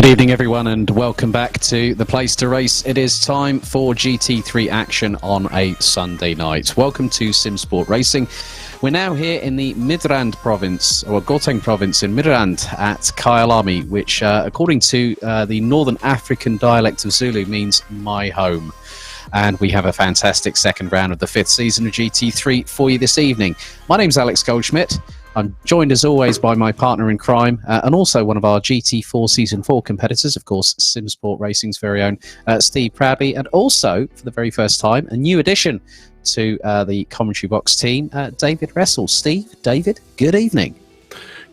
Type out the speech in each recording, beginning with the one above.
Good evening, everyone, and welcome back to the place to race. It is time for GT3 action on a Sunday night. Welcome to Simsport Racing. We're now here in the Midrand province, or Gauteng province in Midrand at Kyalami, which, according to the Northern African dialect of Zulu, means my home. And we have a fantastic second round of the fifth season of GT3 for you this evening. My name's Alex Goldschmidt. I'm joined, as always, by my partner in crime and also one of our GT4 Season 4 competitors, of course, Simsport Racing's very own Steve Proudley, and also, for the very first time, a new addition to the commentary box team, David Wrestle. Steve, David, good evening.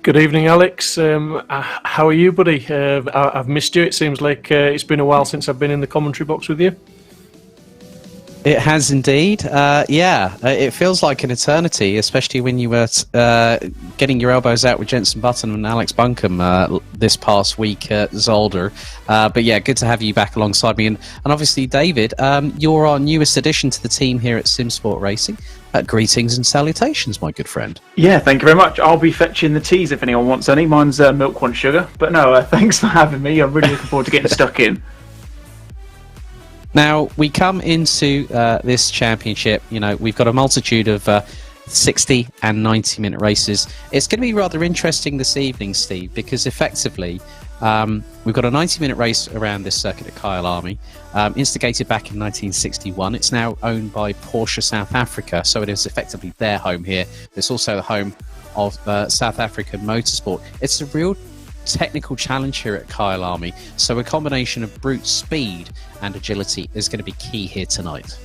Good evening, Alex. How are you, buddy? I've missed you. It seems like it's been a while since I've been in the commentary box with you. It has indeed. It feels like an eternity, especially when you were getting your elbows out with Jenson Button and Alex Buncombe this past week at Zolder. But yeah, good to have you back alongside me. And obviously, David, you're our newest addition to the team here at Simsport Racing. Greetings and salutations, my good friend. Yeah, thank you very much. I'll be fetching the teas if anyone wants any. Mine's milk one sugar. But no, thanks for having me. I'm really looking forward to getting stuck in. Now, we come into this championship, we've got a multitude of 60 and 90-minute races. It's going to be rather interesting this evening, Steve, because effectively we've got a 90-minute race around this circuit at Kyalami, instigated back in 1961. It's now owned by Porsche South Africa, so it is effectively their home here. It's also the home of South African Motorsport. It's a real technical challenge here at Kyalami, so a combination of brute speed and agility is going to be key here tonight.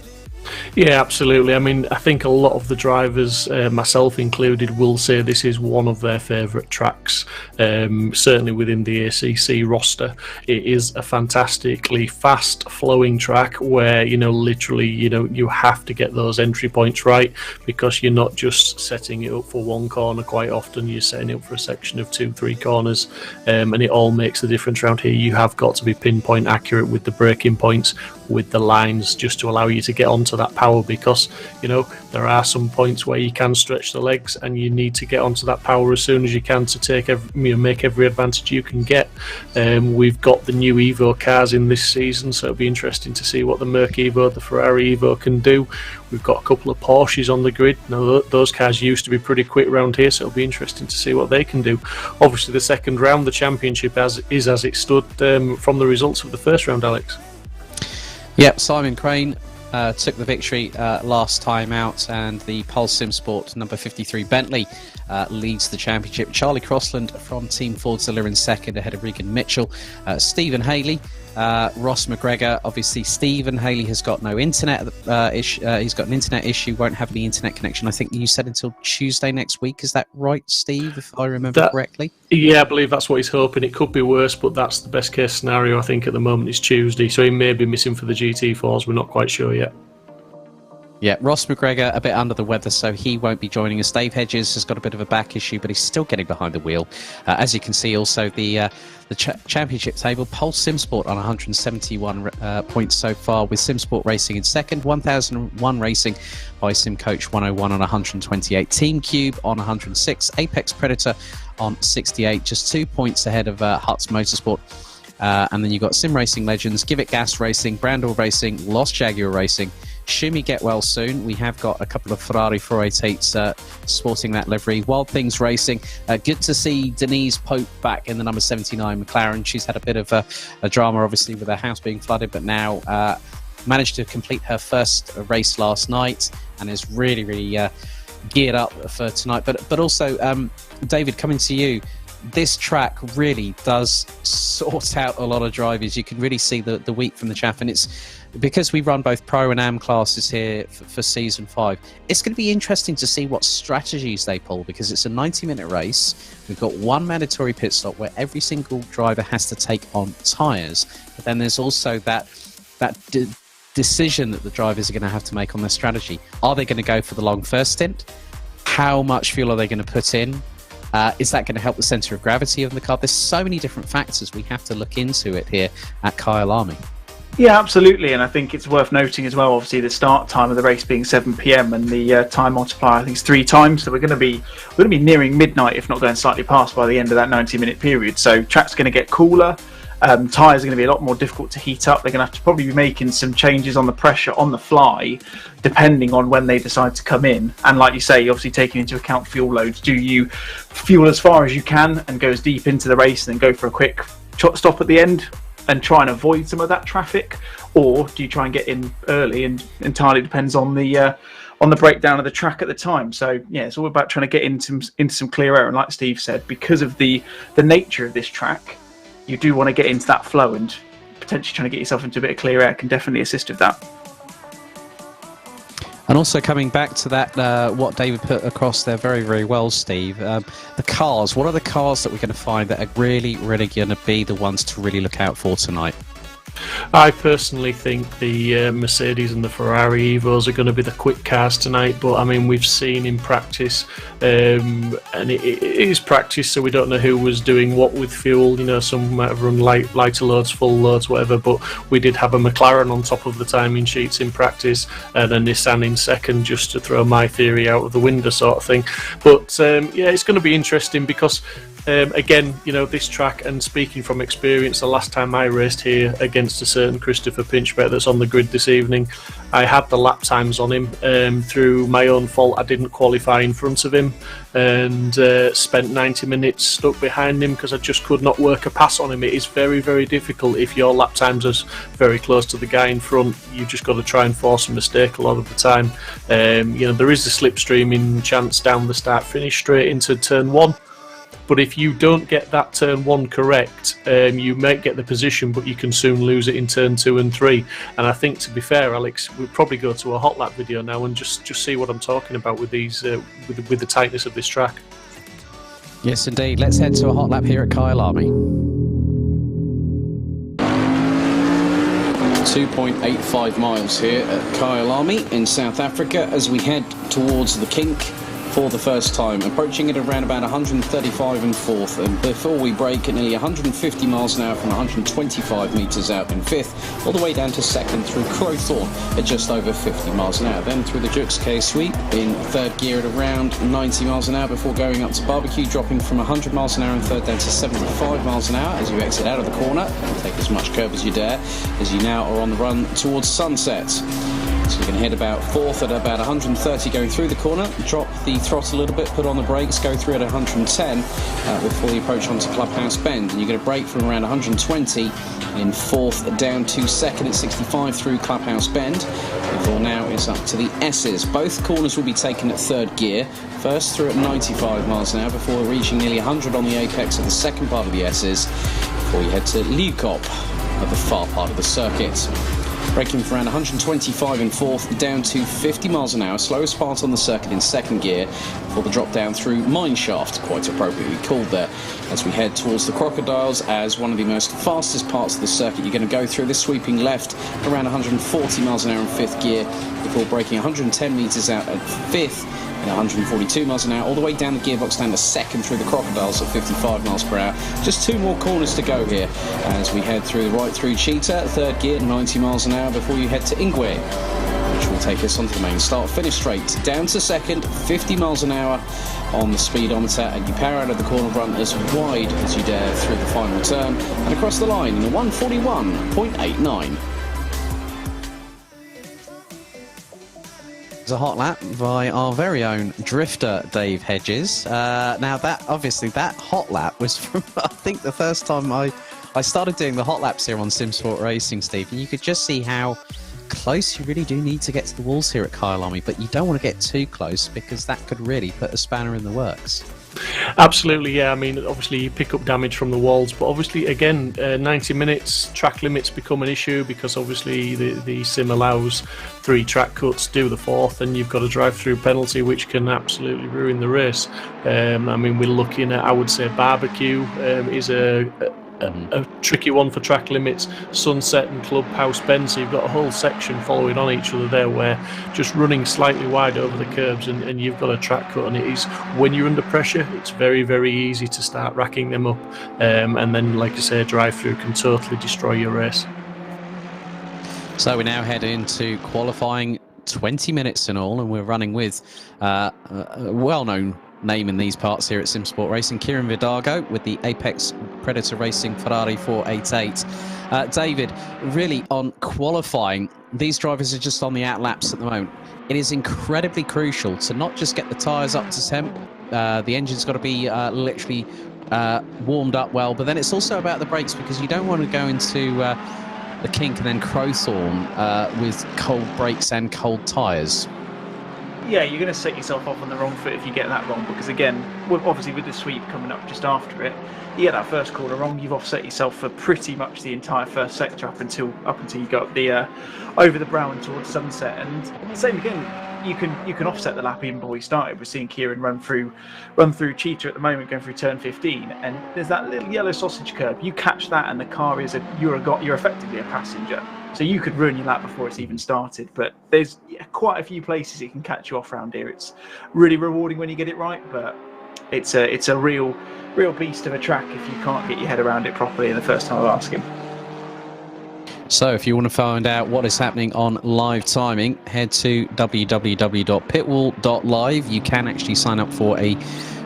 Yeah, absolutely. I mean, I think a lot of the drivers, myself included, will say this is one of their favourite tracks. Certainly within the ACC roster, it is a fantastically fast-flowing track where, literally, you have to get those entry points right, because you're not just setting it up for one corner. Quite often you're setting it up for a section of 2-3 corners, and it all makes the difference around here. You have got to be pinpoint accurate with the braking points, with the lines, just to allow you to get onto that power, because there are some points where you can stretch the legs and you need to get onto that power as soon as you can to make every advantage you can get. We've got the new Evo cars in this season, so it'll be interesting to see what the Merc Evo, the Ferrari Evo can do. We've got a couple of Porsches on the grid. Now, those cars used to be pretty quick around here, so it'll be interesting to see what they can do. Obviously, the second round, the championship is as it stood from the results of the first round, Alex. Yep, Simon Crane took the victory last time out, and the Pulse Simsport number 53 Bentley leads the championship. Charlie Crossland from Team Fordzilla in second, ahead of Regan Mitchell. Stephen Haley, Ross McGregor. Obviously, Stephen Haley has got no internet issue. He's got an internet issue, won't have any internet connection. I think you said until Tuesday next week. Is that right, Steve, if I remember correctly? Yeah, I believe that's what he's hoping. It could be worse, but that's the best case scenario, I think, at the moment. Is Tuesday, so he may be missing for the GT4s. We're not quite sure yet. Yeah, Ross McGregor a bit under the weather, so he won't be joining us. Dave Hedges has got a bit of a back issue, but he's still getting behind the wheel. As you can see, also the championship table, Pulse Simsport on 171 points so far, with Simsport Racing in second, 1001 Racing by SimCoach 101 on 128, Team Cube on 106, Apex Predator on 68, just 2 points ahead of Huts Motorsport. And then you've got Sim Racing Legends, Give It Gas Racing, Brandel Racing, Lost Jaguar Racing, Shimmy Get Well Soon. We have got a couple of Ferrari 488s sporting that livery. Wild Things Racing. Good to see Denise Pope back in the number 79 McLaren. She's had a bit of a drama, obviously, with her house being flooded, but now managed to complete her first race last night and is really, really geared up for tonight. But also, David, coming to you, this track really does sort out a lot of drivers. You can really see the wheat from the chaff, and it's because we run both Pro and Am classes here for Season 5. It's going to be interesting to see what strategies they pull, because it's a 90-minute race. We've got one mandatory pit stop where every single driver has to take on tyres, but then there's also that decision that the drivers are going to have to make on their strategy. Are they going to go for the long first stint? How much fuel are they going to put in? Is that going to help the centre of gravity of the car? There's so many different factors we have to look into it here at Kyalami. Yeah, absolutely, and I think it's worth noting as well, obviously, the start time of the race being 7 p.m. and the time multiplier, I think, is 3 times, so we're going to be nearing midnight, if not going slightly past by the end of that 90-minute period. So track's going to get cooler. Tyres are going to be a lot more difficult to heat up. They're going to have to probably be making some changes on the pressure on the fly, depending on when they decide to come in. And like you say, obviously taking into account fuel loads, do you fuel as far as you can and go as deep into the race and then go for a quick stop at the end and try and avoid some of that traffic, or do you try and get in early? And entirely depends on the breakdown of the track at the time. So yeah, it's all about trying to get into some clear air. And like Steve said, because of the nature of this track, you do want to get into that flow, and potentially trying to get yourself into a bit of clear air can definitely assist with that. And also coming back to that, what David put across there very, very well, Steve, the cars. What are the cars that we're going to find that are really, really going to be the ones to really look out for tonight? I personally think the Mercedes and the Ferrari Evos are going to be the quick cars tonight, but I mean, we've seen in practice, and it is practice, so we don't know who was doing what with fuel. You know, some might have run lighter loads, full loads, whatever, but we did have a McLaren on top of the timing sheets in practice and a Nissan in second, just to throw my theory out of the window sort of thing. But yeah, it's going to be interesting because again, you know, this track, and speaking from experience, the last time I raced here against a certain Christopher Pinchbeck that's on the grid this evening, I had the lap times on him. Through my own fault, I didn't qualify in front of him, and spent 90 minutes stuck behind him because I just could not work a pass on him. It is very, very difficult if your lap times are very close to the guy in front. You've just got to try and force a mistake a lot of the time. You know, there is a slipstreaming chance down the start finish straight into turn one. But if you don't get that turn one correct, you might get the position, but you can soon lose it in turn 2 and 3. And I think, to be fair, Alex, we'll probably go to a hot lap video now and just see what I'm talking about with these, with the tightness of this track. Yes, indeed. Let's head to a hot lap here at Kyalami. 2.85 miles here at Kyalami in South Africa as we head towards the kink for the first time, approaching it around about 135 and 4th, and before we break at nearly 150 miles an hour from 125 metres out in 5th, all the way down to 2nd through Crowthorne at just over 50 miles an hour, then through the Jukes K sweep in 3rd gear at around 90 miles an hour before going up to Barbecue, dropping from 100 miles an hour in 3rd down to 75 miles an hour as you exit out of the corner. Take as much curb as you dare as you now are on the run towards Sunset. So you're going to hit about 4th at about 130 going through the corner, drop the throttle a little bit, put on the brakes, go through at 110 before you approach onto Clubhouse Bend. And you're going to brake from around 120 in 4th down to 2nd at 65 through Clubhouse Bend. Before now it's up to the S's. Both corners will be taken at 3rd gear. First through at 95 miles an hour before reaching nearly 100 on the apex of the second part of the S's before you head to Leeuwkop at the far part of the circuit. Braking for around 125 in 4th, down to 50 miles an hour, slowest part on the circuit in 2nd gear, before the drop down through Mineshaft, quite appropriately called there, as we head towards the Crocodiles as one of the most fastest parts of the circuit. You're going to go through this sweeping left around 140 miles an hour in 5th gear, before braking 110 metres out at 5th, 142 miles an hour, all the way down the gearbox down to 2nd through the Crocodiles at 55 miles per hour. Just 2 more corners to go here as we head through right through Cheetah, 3rd gear, 90 miles an hour before you head to Ingwe, which will take us onto the main start finish straight. Down to 2nd, 50 miles an hour on the speedometer, and you power out of the corner run as wide as you dare through the final turn and across the line in a 141.89. A hot lap by our very own drifter Dave Hedges. Now that hot lap was from I think the first time I started doing the hot laps here on Simsport Racing, Steve, and you could just see how close you really do need to get to the walls here at Kyalami, but you don't want to get too close because that could really put a spanner in the works. Absolutely, yeah. I mean, obviously you pick up damage from the walls, but obviously again 90 minutes track limits become an issue because obviously the sim allows 3 track cuts, do the 4th, and you've got a drive through penalty which can absolutely ruin the race. I mean, we're looking at, I would say, Barbecue is a tricky one for track limits, Sunset and Clubhouse Bend, so you've got a whole section following on each other there where just running slightly wide over the curbs and you've got a track cut, and it is, when you're under pressure, it's very, very easy to start racking them up, and then, like I say, drive through can totally destroy your race. So we now head into qualifying, 20 minutes in all, and we're running with a well-known name in these parts here at Simsport Racing, Kieran Vidago with the Apex Predator Racing Ferrari 488. David, really on qualifying, these drivers are just on the out laps at the moment. It is incredibly crucial to not just get the tyres up to temp. The engine's got to be literally warmed up well, but then it's also about the brakes, because you don't want to go into the kink and then Crowthorne with cold brakes and cold tyres. Yeah, you're going to set yourself off on the wrong foot if you get that wrong, because again, obviously with the sweep coming up just after it, you get that first corner wrong, you've offset yourself for pretty much the entire first sector up until you got the over the brow and towards sunset. And same again, you can offset the lap even before we started. We're seeing Kieran run through Cheetah at the moment, going through turn 15, and there's that little yellow sausage curb. You catch that, and the car is you're effectively a passenger. So you could ruin your lap before it's even started. But there's quite a few places it can catch you off around here. It's really rewarding when you get it right, but it's a real beast of a track if you can't get your head around it properly in the first time of asking. So if you want to find out what is happening on live timing, head to www.pitwall.live. You can actually sign up for a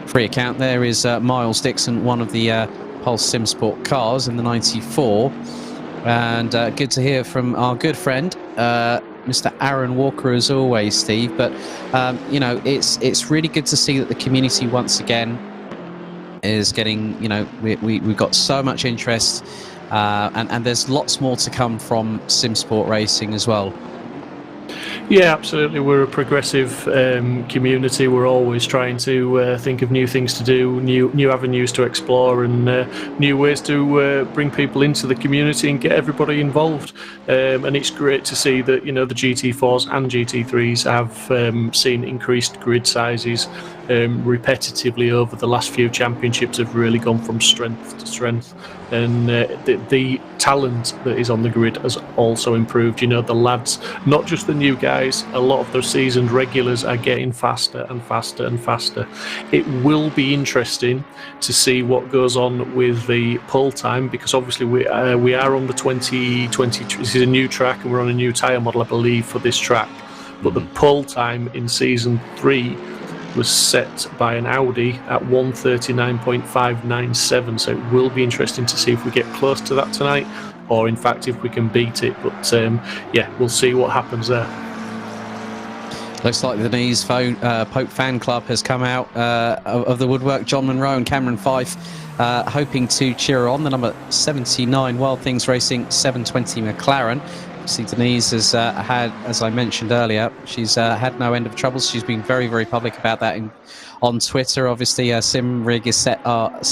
free account. There is Miles Dixon, one of the Pulse Simsport cars in the 94. And good to hear from our good friend, Mr. Aaron Walker, as always, Steve. But, it's really good to see that the community once again is getting, we've got so much interest. And there's lots more to come from Simsport Racing as well. Yeah, absolutely. We're a progressive community. We're always trying to think of new things to do, new avenues to explore, and new ways to bring people into the community and get everybody involved. And it's great to see that the GT4s and GT3s have seen increased grid sizes repetitively over the last few championships. Have really gone from strength to strength. And the talent that is on the grid has also improved. The lads, not just the new guys, a lot of the seasoned regulars are getting faster and faster and faster. It will be interesting to see what goes on with the pull time, because obviously we are on the 2020. This is a new track, and we're on a new tyre model, I believe, for this track. But the pull time in season 3 was set by an Audi at 1:39.597, so it will be interesting to see if we get close to that tonight, or in fact if we can beat it. But we'll see what happens there. Looks like the Denise Pope fan club has come out of the woodwork. John Monroe and Cameron Fife hoping to cheer on the number 79 Wild Things Racing 720 McLaren. See, Denise has had, as I mentioned earlier, she's had no end of troubles. She's been very, very public about that on Twitter. Obviously, Sim Rig is set up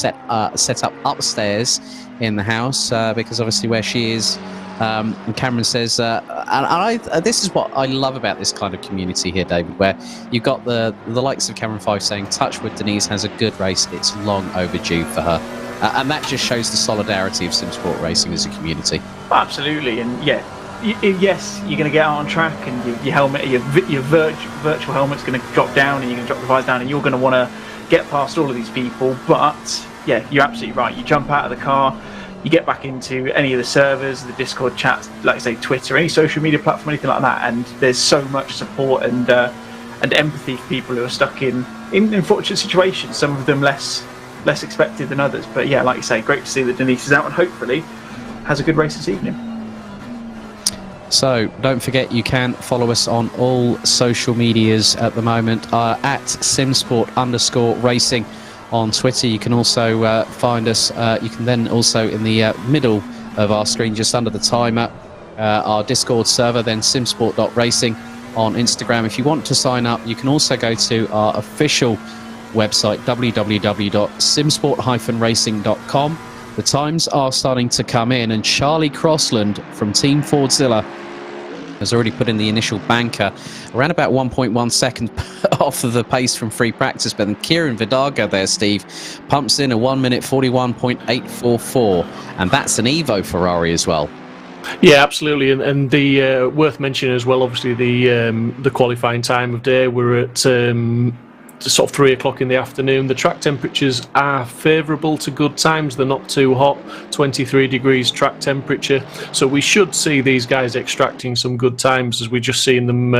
upstairs in the house because obviously where she is. And Cameron says, this is what I love about this kind of community here, David, where you've got the likes of Cameron Fife saying, "Touchwood, Denise has a good race. It's long overdue for her." And that just shows the solidarity of Simsport Racing as a community. Absolutely, and yes, you're going to get out on track, and your helmet, your virtual helmet's going to drop down, and you're going to drop the visor down, and you're going to want to get past all of these people. But yeah, you're absolutely right. You jump out of the car, you get back into any of the servers, the Discord chats, like I say, Twitter, any social media platform, anything like that, and there's so much support and empathy for people who are stuck in unfortunate situations. Some of them less expected than others. But yeah, like you say, great to see that Denise is out and hopefully has a good race this evening. So don't forget, you can follow us on all social medias at the moment at Simsport_Racing on Twitter. You can also find us. You can then also in the middle of our screen, just under the timer, our Discord server, then Simsport.Racing on Instagram. If you want to sign up, you can also go to our official website, www.simsport-racing.com. The times are starting to come in, and Charlie Crossland from Team Fordzilla has already put in the initial banker around about 1.1 second off of the pace from free practice. But then Kieran Vidaga there, Steve, pumps in a 1 minute 41.844, and that's an Evo Ferrari as well. Yeah, absolutely, and the worth mentioning as well, obviously the qualifying time of day. We're at sort of 3 o'clock in the afternoon. The track temperatures are favourable to good times. They're not too hot, 23 degrees track temperature. So we should see these guys extracting some good times, as we're just seeing them,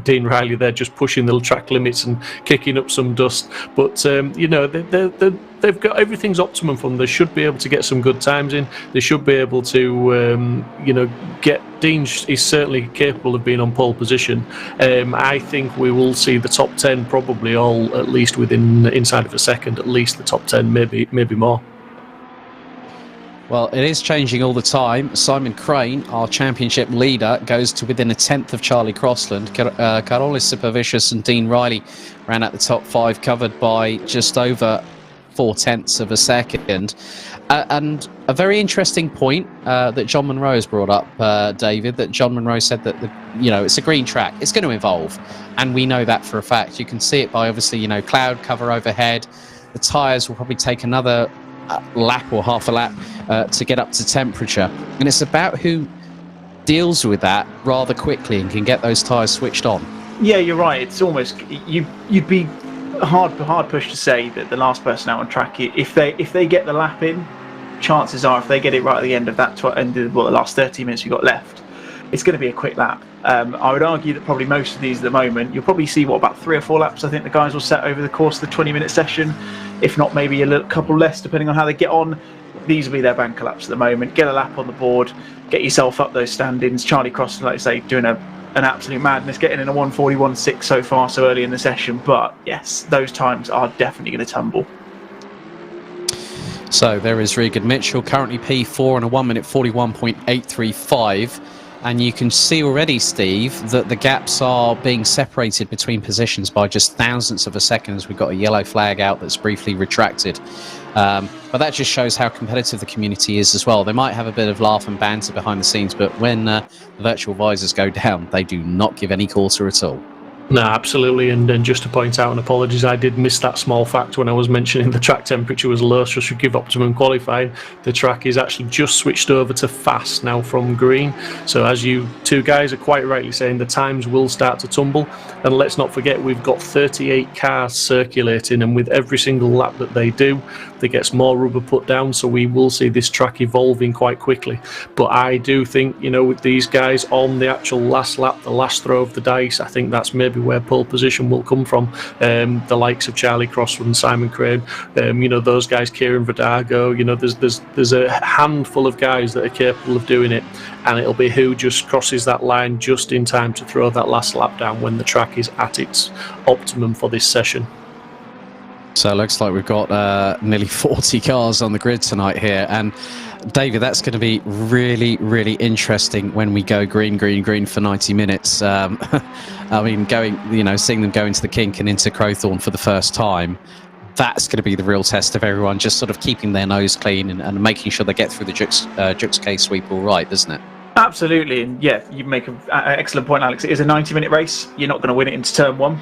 Dean Riley there just pushing the track limits and kicking up some dust. But, they're they've got everything's optimum for them. They should be able to get some good times in. They should be able to, get. Dean is certainly capable of being on pole position. I think we will see the top 10 probably all at least inside of a second. At least the top 10, maybe more. Well, it is changing all the time. Simon Crane, our championship leader, goes to within a tenth of Charlie Crossland. Carolis Supervicious and Dean Riley ran at the top 5, covered by just over 0.4 of a second. And a very interesting point that John Munro has brought up, David, that John Munro said that, it's a green track. It's going to evolve. And we know that for a fact. You can see it by, obviously, cloud cover overhead. The tyres will probably take another lap or half a lap to get up to temperature, and it's about who deals with that rather quickly and can get those tyres switched on. Yeah, you're right. It's almost you'd be hard pushed to say that the last person out on track, if they get the lap in, chances are if they get it right at the end of that the last 30 minutes you've got left, it's going to be a quick lap. I would argue that probably most of these at the moment, you'll probably see about 3 or 4 laps I think the guys will set over the course of the 20-minute session, if not maybe a couple less depending on how they get on. These will be their banker laps at the moment. Get a lap on the board, get yourself up those standings. Charlie Cross, like I say, doing an absolute madness, getting in a 1:41.6 so far so early in the session, but yes, those times are definitely going to tumble. So there is Regan Mitchell, currently P4 and a 1 minute 41.835. And you can see already, Steve, that the gaps are being separated between positions by just thousandths of a second as we've got a yellow flag out that's briefly retracted. But that just shows how competitive the community is as well. They might have a bit of laugh and banter behind the scenes, but when the virtual visors go down, they do not give any quarter at all. No, absolutely, and then just to point out, and apologies, I did miss that small fact when I was mentioning the track temperature was low, so should give optimum qualifying. The track is actually just switched over to fast now from green, so as you two guys are quite rightly saying, the times will start to tumble, and let's not forget we've got 38 cars circulating, and with every single lap that they do, there gets more rubber put down, so we will see this track evolving quite quickly. But I do think, with these guys on the actual last lap, the last throw of the dice, I think that's maybe where pole position will come from. The likes of Charlie Crossland, Simon Crane, those guys, Kieran Verdago, there's a handful of guys that are capable of doing it, and it'll be who just crosses that line just in time to throw that last lap down when the track is at its optimum for this session. So it looks like we've got nearly 40 cars on the grid tonight here. And David, that's going to be really, really interesting when we go green for 90 minutes. I mean, seeing them go into the kink and into Crowthorne for the first time, that's going to be the real test of everyone, just sort of keeping their nose clean and making sure they get through the Jux K-sweep all right, doesn't it? Absolutely, and yeah, you make an excellent point, Alex. It is a 90-minute race. You're not going to win it into turn 1,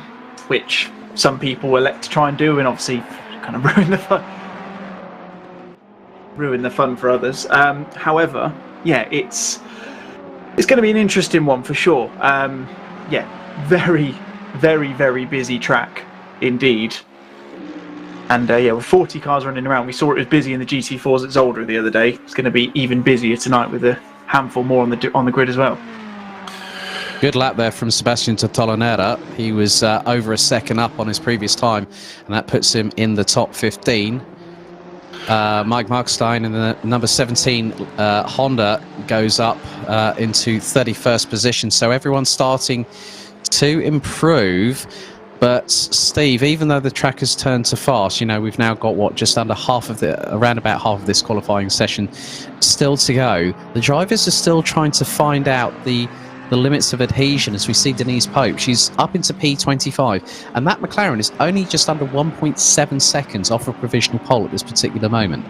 which some people elect to try and do, and obviously kind of ruin the fun for others. However, yeah, it's going to be an interesting one for sure. Very, very, very busy track indeed. And with 40 cars running around, we saw it was busy in the GT4s at Zolder the other day. It's going to be even busier tonight with a handful more on the grid as well. Good lap there from Sebastian Totolonera. He was over a second up on his previous time, and that puts him in the top 15. Mike Markstein in the number 17 Honda goes up into 31st position. So everyone's starting to improve. But Steve, even though the track has turned to fast, we've now got just under around about half of this qualifying session still to go. The drivers are still trying to find out the limits of adhesion, as we see Denise Pope. She's up into P25, and that McLaren is only just under 1.7 seconds off a provisional pole at this particular moment.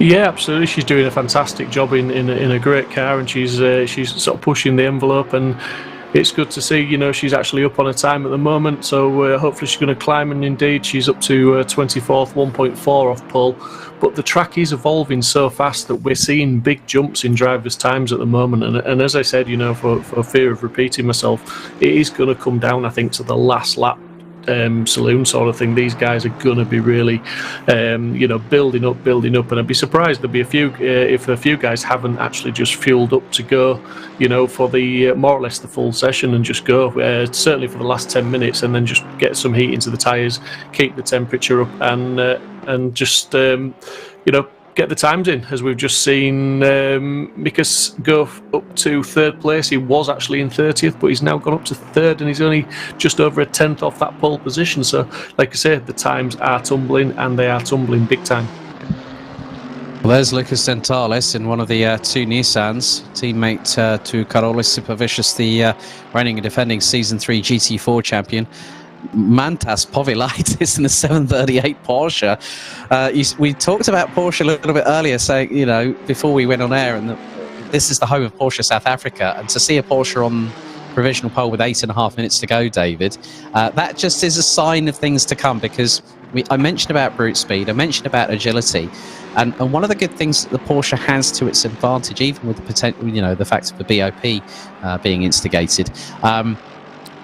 Yeah, absolutely. She's doing a fantastic job in a great car, and she's sort of pushing the envelope, and it's good to see, she's actually up on a time at the moment, so hopefully she's going to climb, and indeed she's up to 24th, 1.4 off pole. But the track is evolving so fast that we're seeing big jumps in drivers' times at the moment, and as I said, for fear of repeating myself, it is going to come down, I think, to the last lap saloon sort of thing. These guys are going to be really, building up, and I'd be surprised there'd be a few if a few guys haven't actually just fueled up to go, for the more or less the full session and just go. Certainly for the last 10 minutes, and then just get some heat into the tyres, keep the temperature up, and just get the times in, as we've just seen Mikas go up to third place. He was actually in 30th, but he's now gone up to third, and he's only just over a 10th off that pole position. So, like I said, the times are tumbling, and they are tumbling big time. Well, there's Lucas Dentales in one of the two Nissans, teammate to Carolus Supervicious, the reigning and defending Season 3 GT4 champion. Mantas Povilaitis in the 738 Porsche. We talked about Porsche a little bit earlier, saying, before we went on air, and this is the home of Porsche South Africa, and to see a Porsche on provisional pole with 8.5 minutes to go, David, that just is a sign of things to come, because I mentioned about brute speed, I mentioned about agility, and one of the good things that the Porsche has to its advantage, even with the potential, the fact of the BOP being instigated,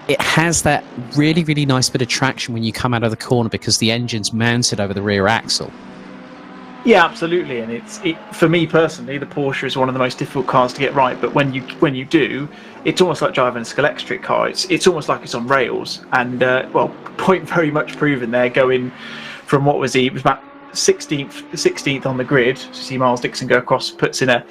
it has that really, really nice bit of traction when you come out of the corner, because the engine's mounted over the rear axle. Yeah, absolutely. And for me personally, the Porsche is one of the most difficult cars to get right. But when you do, it's almost like driving a Scalextric car. It's almost like it's on rails. And point very much proven there. Going from what was he? It was about 16th on the grid. So see Miles Dixon go across, puts in a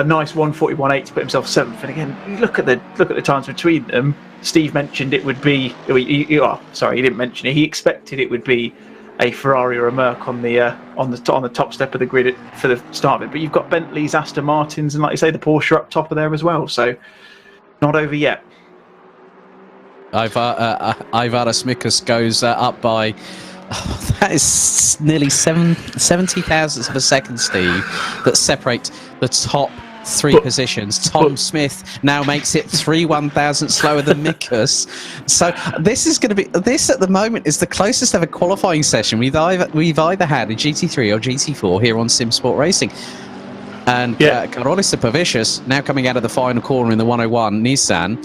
nice 1:41.8 to put himself 7th. And again, look at the times between them. Steve mentioned it would be. He didn't mention it. He expected it would be a Ferrari or a Merc on the top step of the grid for the start of it. But you've got Bentleys, Aston Martins, and like you say, the Porsche up top of there as well. So not over yet. Ivaras Mikas goes up by. That is nearly 70 thousandths of a second, Steve, that separate the top three positions. Tom Smith now makes it 3/1000 slower than Mikas. So this at the moment is the closest ever qualifying session we've either had in GT3 or GT4 here on Simsport Racing. And Carolus Supervicious now coming out of the final corner in the 101 Nissan.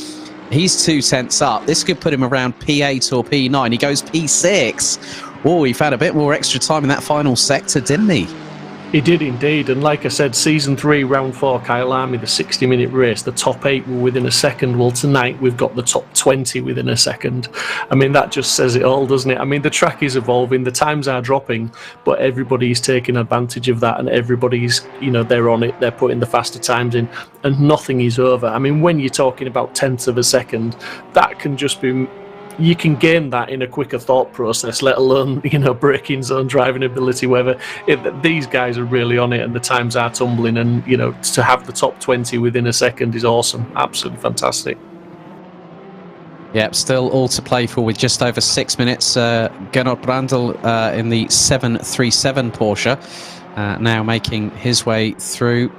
He's 2 tenths up. This could put him around P8 or P9. He goes P6. Oh, he found a bit more extra time in that final sector, didn't he? He did indeed, and like I said, Season 3, Round 4, Kyalami, the 60-minute race, the top 8 were within a second. Well, tonight we've got the top 20 within a second. I mean, that just says it all, doesn't it? I mean, the track is evolving, the times are dropping, but everybody's taking advantage of that, and everybody's, they're on it, they're putting the faster times in, and nothing is over. I mean, when you're talking about tenths of a second, that can just be... You can gain that in a quicker thought process, let alone, braking zone, driving ability, whatever. These guys are really on it, and the times are tumbling, and, to have the top 20 within a second is awesome. Absolutely fantastic. Yep, still all to play for with just over 6 minutes. Gernot Brandl in the 737 Porsche now making his way through,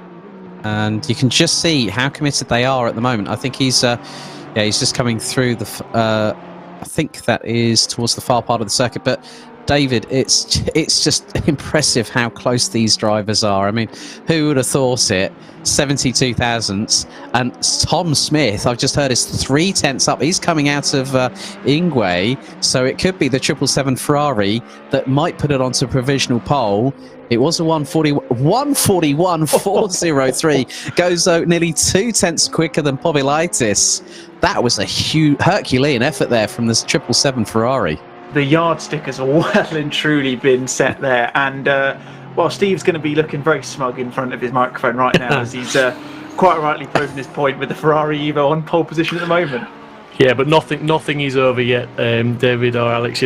and you can just see how committed they are at the moment. I think he's just coming through the... I think that is towards the far part of the circuit. But David, it's just impressive how close these drivers are. I mean, who would have thought it? 72 thousandths. And Tom Smith, I've just heard, is 3 tenths up. He's coming out of Ingwe, so it could be the 777 Ferrari that might put it onto provisional pole. It was a 141.403. Goes nearly 2 tenths quicker than Povilaitis. That was a huge Herculean effort there from this 777 Ferrari. The yardstick has well and truly been set there. And Steve's going to be looking very smug in front of his microphone right now as he's quite rightly proven his point with the Ferrari Evo on pole position at the moment. Yeah, but nothing is over yet, David or Alex.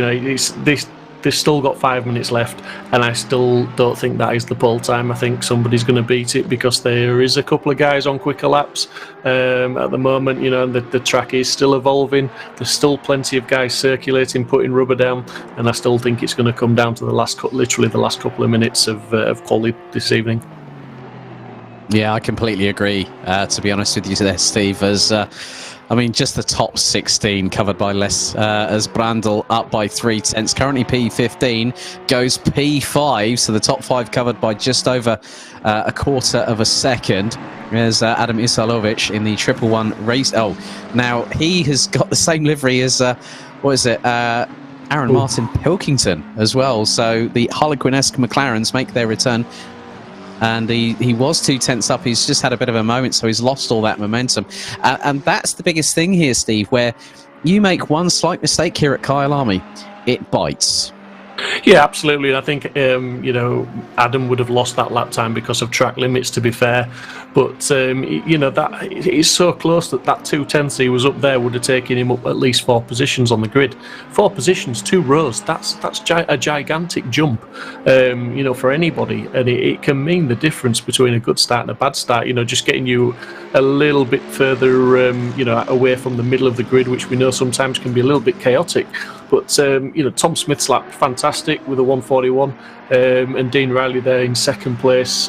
They've still got 5 minutes left, and I still don't think that is the pole time. I think somebody's going to beat it, because there is a couple of guys on quicker laps at the moment, and the track is still evolving. There's still plenty of guys circulating, putting rubber down, and I still think it's going to come down to literally the last couple of minutes of quality this evening. Yeah, I completely agree, to be honest with you there, Steve, as... just the top 16 covered by less, as Brandl up by 3 tenths. Currently P15 goes P5, so the top 5 covered by just over a quarter of a second. There's Adam Isalovic in the 111 race. Oh, now he has got the same livery as, Aaron Aaron Martin Pilkington as well. So the Harlequin-esque McLarens make their return. And he was 2 tenths up. He's just had a bit of a moment, so he's lost all that momentum. And that's the biggest thing here, Steve, where you make one slight mistake here at Kyalami, it bites. Yeah, absolutely. And I think, Adam would have lost that lap time because of track limits, to be fair. But, that it's so close that 2 tenths he was up there would have taken him up at least 4 positions on the grid. 4 positions, 2 rows, that's a gigantic jump, for anybody. And it can mean the difference between a good start and a bad start, just getting you a little bit further, away from the middle of the grid, which we know sometimes can be a little bit chaotic. But, Tom Smith's lap, fantastic with a 1:41, and Dean Riley there in second place,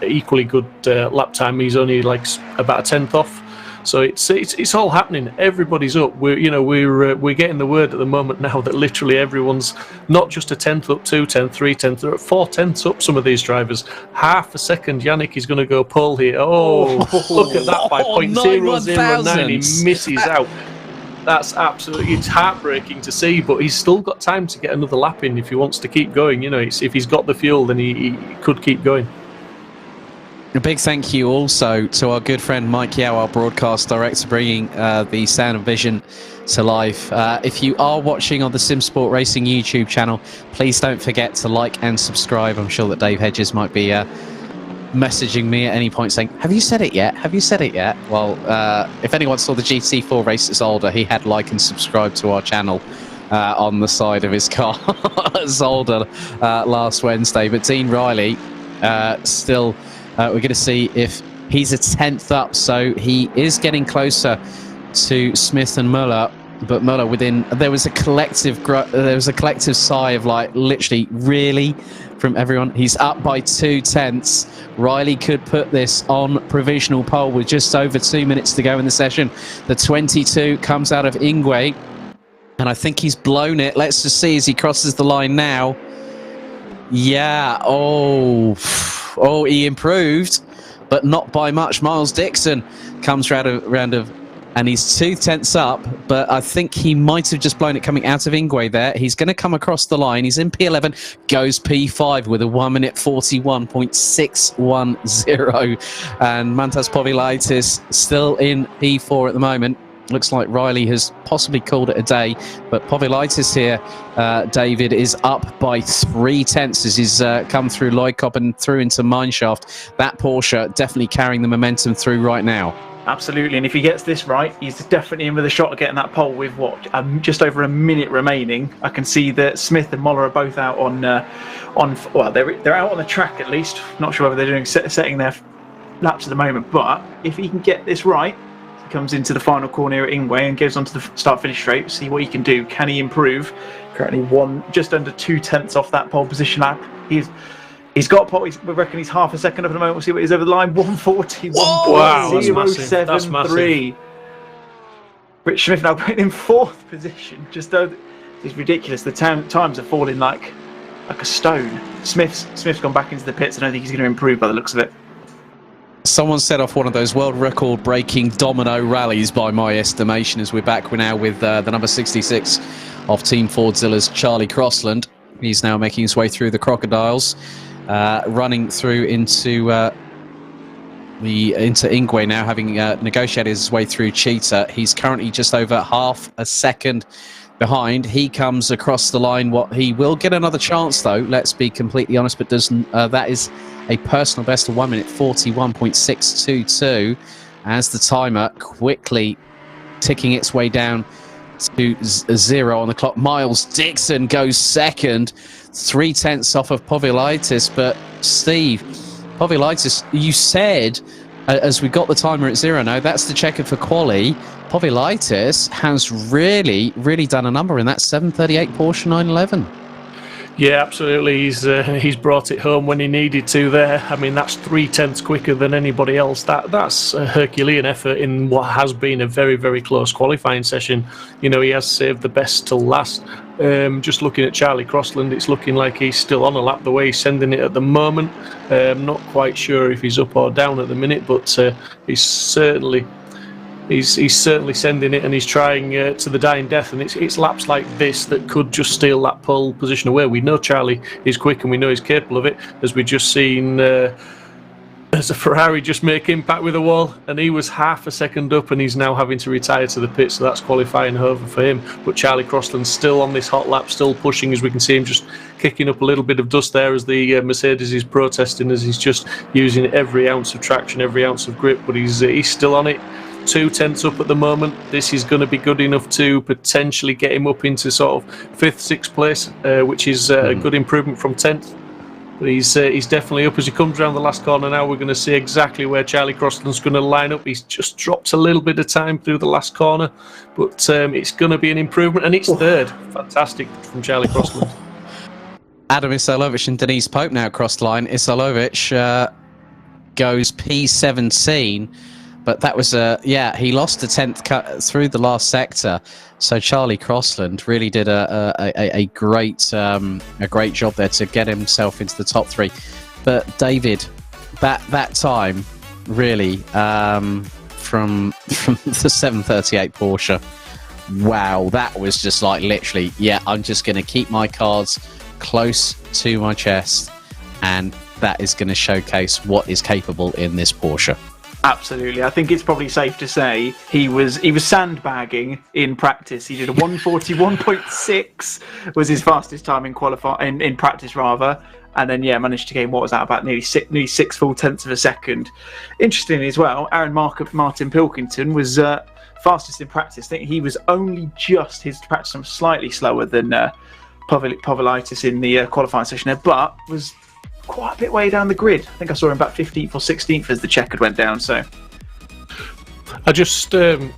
equally good lap time. He's only like about a tenth off. So it's all happening. Everybody's up. We're getting the word at the moment now that literally everyone's not just a tenth up, 2 tenths, 3 tenths, they're at 4 tenths up. Some of these drivers, half a second. Yannick is going to go pole here. Oh, look at that by 0.0009. He misses out. That's absolutely, it's heartbreaking to see, but he's still got time to get another lap in if he wants to keep going. If he's got the fuel, then he could keep going. A big thank you also to our good friend Mike Yao, our broadcast director, bringing the sound and vision to life. If you are watching on the Simsport Racing YouTube channel, please don't forget to like and subscribe. I'm sure that Dave Hedges might be messaging me at any point saying, have you said it yet? Have you said it yet? Well, if anyone saw the GT3 race at Zolder, he had like and subscribe to our channel on the side of his car at Zolder last Wednesday. But Dean Riley, still, we're going to see if he's a tenth up. So he is getting closer to Smith and Muller. But Muller there was a collective sigh of like, literally, really, from everyone. He's up by 2 tenths. Riley could put this on provisional pole with just over 2 minutes to go in the session. The 22 comes out of Ingwe, and I think he's blown it. Let's just see as he crosses the line now. Yeah, he improved, but not by much. Miles Dixon comes round of and he's 2 tenths up, but I think he might have just blown it coming out of Ingwe there. He's going to come across the line. He's in P11, goes P5 with a 1:41.610. And Mantas Povilaitis still in P4 at the moment. Looks like Riley has possibly called it a day, but Povilaitis here, David, is up by 3 tenths as he's come through Loikop and through into Mineshaft. That Porsche definitely carrying the momentum through right now. Absolutely, and if he gets this right, he's definitely in with a shot of getting that pole with just over a minute remaining. I can see that Smith and Muller are both out they're out on the track at least. Not sure whether they're doing setting their laps at the moment, but if he can get this right, he comes into the final corner at Ingwe and goes onto the start-finish straight. See what he can do. Can he improve? Currently just under 2 tenths off that pole position lap. He's got pole. We reckon he's half a second up at the moment. We'll see what he's over the line. 1:41.073. Rich Smith now putting in 4th position. It's ridiculous. The times are falling like a stone. Smith's gone back into the pits. I don't think he's going to improve by the looks of it. Someone set off one of those world record breaking domino rallies by my estimation as we're now with the number 66 of Team Fordzilla's Charlie Crossland. He's now making his way through the Crocodiles. Running through into Ingwe now, having negotiated his way through Cheetah. He's currently just over half a second behind. He comes across the line. He will get another chance though, let's be completely honest, but doesn't. That is a personal best of 1:41.622 as the timer quickly ticking its way down to 0 on the clock. Miles Dixon goes second, 3 tenths off of Povilaitis. But Steve, Povilaitis, you said as we got the timer at 0 now, that's the checker for quali. Povilaitis has really done a number in that 738 Porsche 911. Yeah, absolutely. He's brought it home when he needed to there. I mean, that's 3 tenths quicker than anybody else. That's a Herculean effort in what has been a very, very close qualifying session. He has saved the best till last. Just looking at Charlie Crossland, it's looking like he's still on a lap the way he's sending it at the moment. Not quite sure if he's up or down at the minute, but he's certainly he's certainly sending it, and he's trying to the dying death. And it's laps like this that could just steal that pole position away. We know Charlie is quick, and we know he's capable of it, as we just seen. As a Ferrari just make impact with the wall, and he was half a second up, and he's now having to retire to the pit, so that's qualifying over for him. But Charlie Crossland's still on this hot lap, still pushing, as we can see him just kicking up a little bit of dust there as the Mercedes is protesting, as he's just using every ounce of traction, every ounce of grip, but he's still on it. 2/10 up at the moment. This is going to be good enough to potentially get him up into sort of 5th, 6th place, which is a good improvement from 10th. But he's definitely up as he comes around the last corner now. We're going to see exactly where Charlie Crossland's going to line up. He's just dropped a little bit of time through the last corner, but it's going to be an improvement, and it's third. Fantastic from Charlie Crossland. Adam Isalovic and Denise Pope now crossed line. Isalovic goes P17, but that was he lost a 10th cut through the last sector. So Charlie Crossland really did a great job there to get himself into the top 3. But David, that time really from the 738 Porsche, wow, that was just like literally, I'm just going to keep my cards close to my chest, and that is going to showcase what is capable in this Porsche. Absolutely. I think it's probably safe to say he was sandbagging in practice. He did a 141.6 was his fastest time in practice rather, and then managed to gain, what was that, about nearly 6 full tenths of a second. Interestingly as well, Martin Pilkington was fastest in practice. I think he was only just, his practice time was slightly slower than Povilitis in the qualifying session there, but was quite a bit way down the grid. I think I saw him about 15th or 16th as the checkered went down. So I just you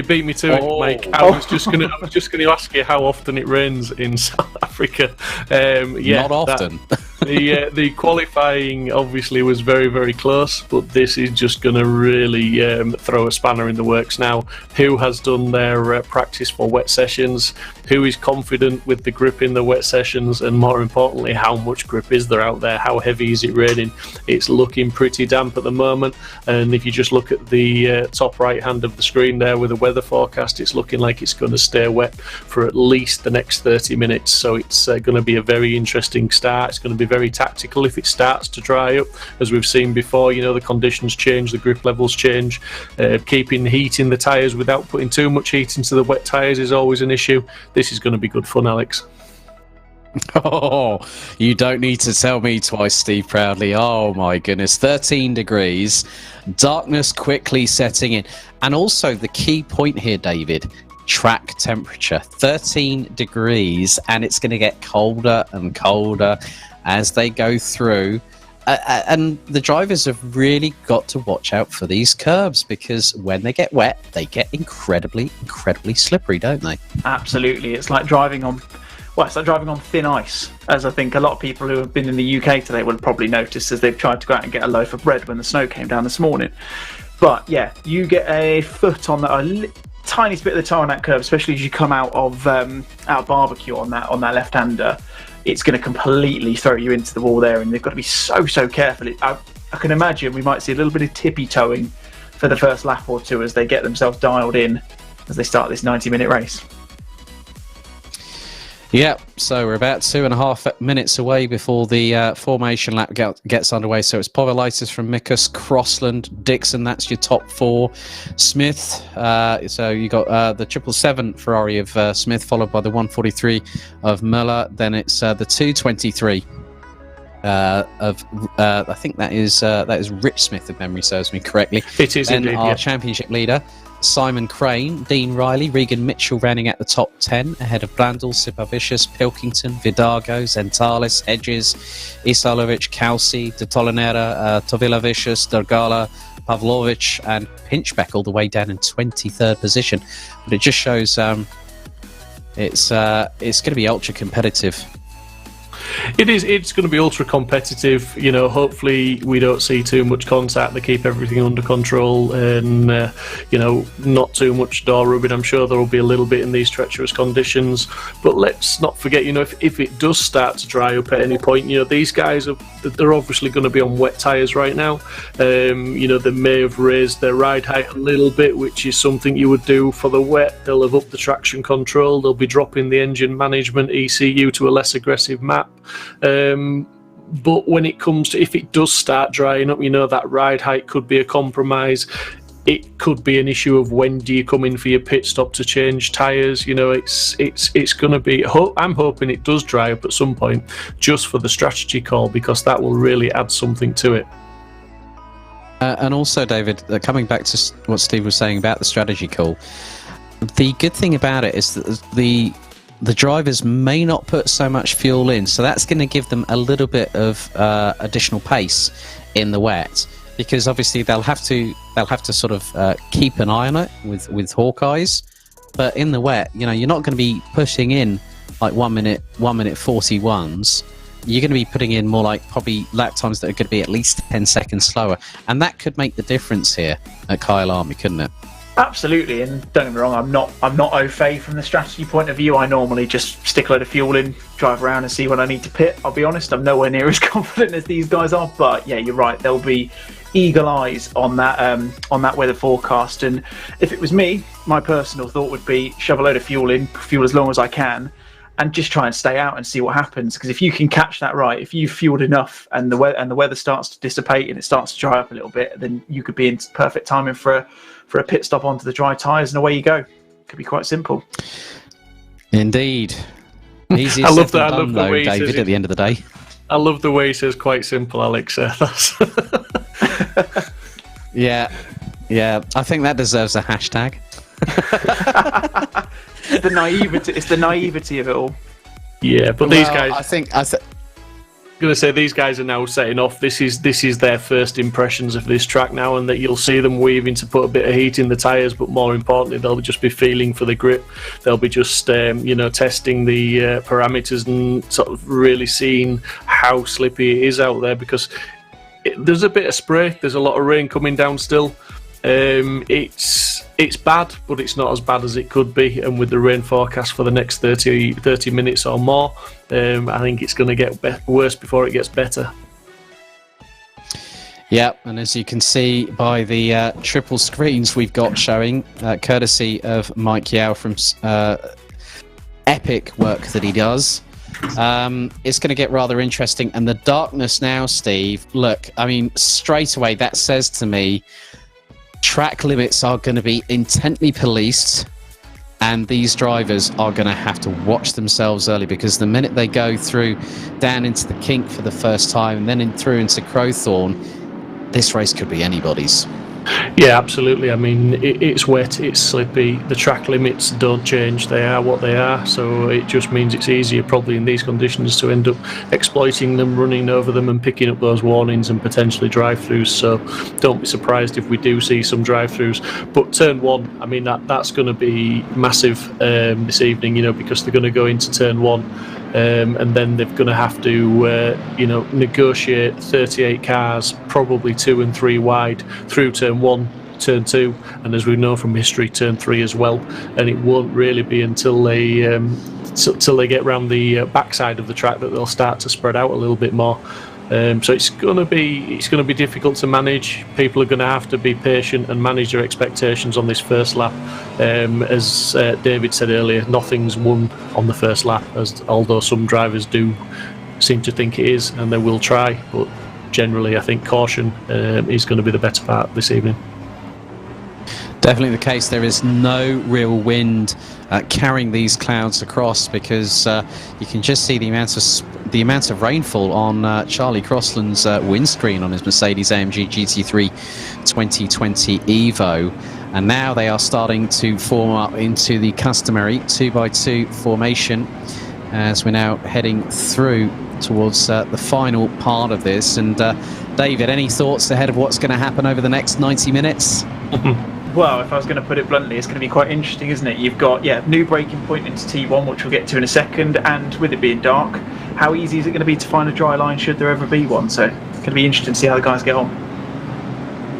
beat me to it, Mike. I was just going to ask you how often it rains in South Africa. Not often. The qualifying obviously was very, very close, but this is just going to really throw a spanner in the works now. Who has done their practice for wet sessions? Who is confident with the grip in the wet sessions? And more importantly, how much grip is there out there? How heavy is it raining? It's looking pretty damp at the moment. And if you just look at the top right hand of the screen there with the weather forecast, it's looking like it's going to stay wet for at least the next 30 minutes. So it's going to be a very interesting start. It's going to be very tactical if it starts to dry up, as we've seen before. The conditions change, the grip levels change. Keeping heat in the tyres without putting too much heat into the wet tyres is always an issue. This is going to be good fun, Alex. Oh, you don't need to tell me twice, Steve Proudly. Oh my goodness, 13 degrees, darkness quickly setting in. And also the key point here, David, track temperature, 13 degrees, and it's going to get colder and colder as they go through. And the drivers have really got to watch out for these curbs, because when they get wet, they get incredibly, incredibly slippery, don't they? Absolutely. It's like driving on thin ice, as I think a lot of people who have been in the UK today will probably notice as they've tried to go out and get a loaf of bread when the snow came down this morning. But you get a foot on that, tiniest bit of the tyre on that curve, especially as you come out of barbecue on that left-hander. It's going to completely throw you into the wall there, and they've got to be so careful. I can imagine we might see a little bit of tippy-toeing for the first lap or two as they get themselves dialed in as they start this 90-minute race. Yeah, so we're about 2.5 minutes away before the formation lap gets underway. So it's Povilitis from Mikus, Crossland, Dixon, that's your top 4. Smith, so you got the 777 Ferrari of Smith, followed by the 143 of Muller. Then it's the 223 of I think that is Rich Smith, if memory serves me correctly. It is then indeed, our championship leader, Simon Crane, Dean Riley, Regan Mitchell rounding at the top 10 ahead of Blandel, Sipavicius, Pilkington, Vidago, Zentalis, Hedges, Isalovic, Kalsi, De Tolinera, Tovilavicius, Dargala, Pavlovic and Pinchbeck all the way down in 23rd position. But it just shows it's going to be ultra competitive. It is. It's going to be ultra competitive. You know, hopefully we don't see too much contact. They keep everything under control, and you know, not too much door rubbing. I'm sure there will be a little bit in these treacherous conditions, but let's not forget. You know, if it does start to dry up at any point, you know, these guys they're obviously going to be on wet tyres right now. You know, they may have raised their ride height a little bit, which is something you would do for the wet. They'll have upped the traction control. They'll be dropping the engine management ECU to a less aggressive map. But when it comes to, if it does start drying up, you know, that ride height could be a compromise. It could be an issue of when do you come in for your pit stop to change tyres. You know, it's going to be, I'm hoping it does dry up at some point, just for the strategy call, because that will really add something to it. And also, David, coming back to what Steve was saying about the strategy call, the good thing about it is that the drivers may not put so much fuel in, so that's going to give them a little bit of additional pace in the wet, because obviously they'll have to sort of keep an eye on it with hawk eyes. But in the wet, you know, you're not going to be pushing in like 1 minute 41s. You're going to be putting in more like probably lap times that are going to be at least 10 seconds slower, and that could make the difference here at Kyalami, couldn't it? Absolutely, and don't get me wrong, I'm not au fait from the strategy point of view. I normally just stick a load of fuel in, drive around and see when I need to pit. I'll be honest, I'm nowhere near as confident as these guys are, but yeah, you're right, there'll be eagle eyes on that weather forecast. And if it was me, my personal thought would be shove a load of fuel in, fuel as long as I can, and just try and stay out and see what happens. Because if you can catch that right, if you've fueled enough and the weather starts to dissipate and it starts to dry up a little bit, then you could be in perfect timing for a pit stop onto the dry tyres, and away you go. Could be quite simple. Indeed. Easier I love said that. than done, though, David, at the end of the day. I love the way he says quite simple, Alex. Yeah. I think that deserves a hashtag. It's the naivety of it all. Yeah, but these guys, I think I'm going to say these guys are now setting off. This is their first impressions of this track now, and that you'll see them weaving to put a bit of heat in the tyres, but more importantly, they'll just be feeling for the grip. They'll be just testing the parameters and sort of really seeing how slippy it is out there, because there's a bit of spray. There's a lot of rain coming down still. It's bad, but it's not as bad as it could be, and with the rain forecast for the next 30 minutes or more, I think it's going to get worse before it gets better. Yeah, and as you can see by the triple screens we've got showing, courtesy of Mike Yao from epic work that he does, it's going to get rather interesting. And the darkness now, Steve, look, I mean, straight away that says to me track limits are going to be intently policed, and these drivers are going to have to watch themselves early, because the minute they go through down into the kink for the first time and then through into Crowthorne, this race could be anybody's. Yeah, absolutely. I mean, it's wet, it's slippy, the track limits don't change, they are what they are, so it just means it's easier probably in these conditions to end up exploiting them, running over them and picking up those warnings and potentially drive-throughs. So don't be surprised if we do see some drive-throughs. But turn one, I mean, that's going to be massive this evening, because they're going to go into turn one. And then they're going to have to, negotiate 38 cars, probably 2 and 3 wide, through turn 1, turn 2, and as we know from history, turn 3 as well. And it won't really be until they get around the backside of the track that they'll start to spread out a little bit more. So it's going to be difficult to manage. People are going to have to be patient and manage their expectations on this first lap. As David said earlier, nothing's won on the first lap, although some drivers do seem to think it is, and they will try. But generally, I think caution is going to be the better part this evening. Definitely the case. There is no real wind carrying these clouds across, because you can just see the amount of rainfall on Charlie Crossland's windscreen on his Mercedes-AMG GT3 2020 Evo, and now they are starting to form up into the customary 2x2 formation as we're now heading through towards the final part of this. And David, any thoughts ahead of what's going to happen over the next 90 minutes? Well, if I was going to put it bluntly, it's going to be quite interesting, isn't it? You've got, new braking point into T1, which we'll get to in a second, and with it being dark, how easy is it going to be to find a dry line should there ever be one? So it's going to be interesting to see how the guys get on.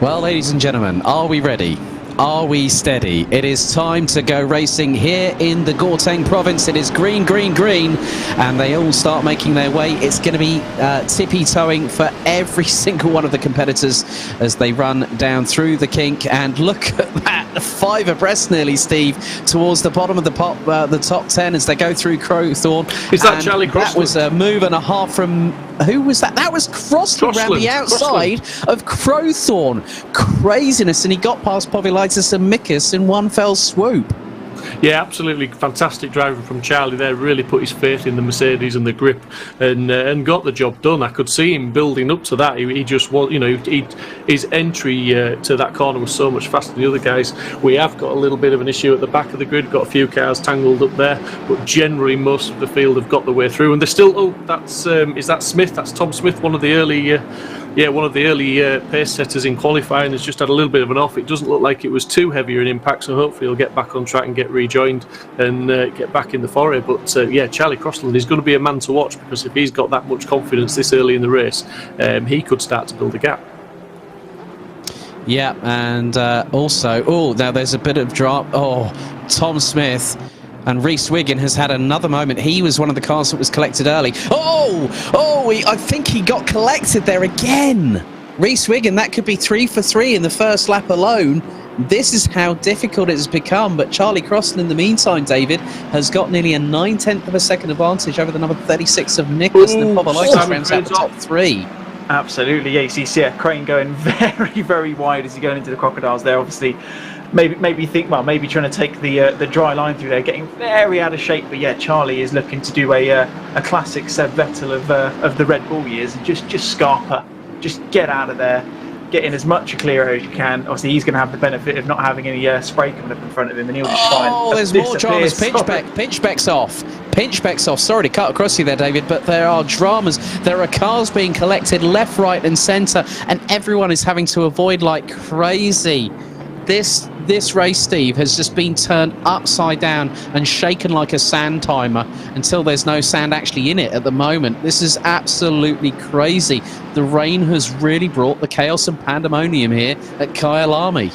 Well, ladies and gentlemen, are we ready? Are we steady? It is time to go racing here in the Gauteng province. It is green, green, green, and they all start making their way. It's going to be tippy-toeing for every single one of the competitors as they run down through the kink. And look at that, 5 abreast nearly, Steve, towards the bottom of the top 10 as they go through Crowthorne. Is that Charlie Crossland? That was a move and a half from... Who was that? That was Crossland around the outside of Crowthorne. Craziness, and he got past Povilaitis and Mikus in one fell swoop. Yeah, absolutely fantastic driving from Charlie there. Really put his faith in the Mercedes and the grip, and got the job done. I could see him building up to that. He just was, his entry to that corner was so much faster than the other guys. We have got a little bit of an issue at the back of the grid. Got a few cars tangled up there, but generally most of the field have got the way through. And they're still. Oh, that's is that Smith? That's Tom Smith, one of the early. One of the early pace setters in qualifying has just had a little bit of an off. It doesn't look like it was too heavy an impact, so hopefully he'll get back on track and get rejoined and get back in the foray. But Charlie Crossland is going to be a man to watch, because if he's got that much confidence this early in the race, he could start to build a gap. Yeah, and also, now there's a bit of drop. Oh, Tom Smith. And Reese Wiggin has had another moment. He was one of the cars that was collected early. I think he got collected there again. Reese Wiggin, that could be 3 for 3 in the first lap alone. This is how difficult it has become. But Charlie Crossland, in the meantime, David, has got nearly a 9/10 of a second advantage over the number 36 of Nicholas. And the Povilaitis rounds out the top 3. Absolutely, ACC. Yeah, Crane going very, very wide as he's going into the Crocodiles there. Obviously, maybe trying to take the dry line through there, getting very out of shape. But yeah, Charlie is looking to do a classic Seb Vettel of the Red Bull years, and just scarper, just get out of there, get in as much a clear as you can. Obviously, he's going to have the benefit of not having any spray coming up in front of him, and he'll just find. Oh, there's more dramas. Pinchbeck's off. Pinchbeck's off. Sorry to cut across you there, David, but there are dramas. There are cars being collected left, right, and centre, and everyone is having to avoid like crazy. This race, Steve, has just been turned upside down and shaken like a sand timer until there's no sand actually in it at the moment. This is absolutely crazy. The rain has really brought the chaos and pandemonium here at Kyalami.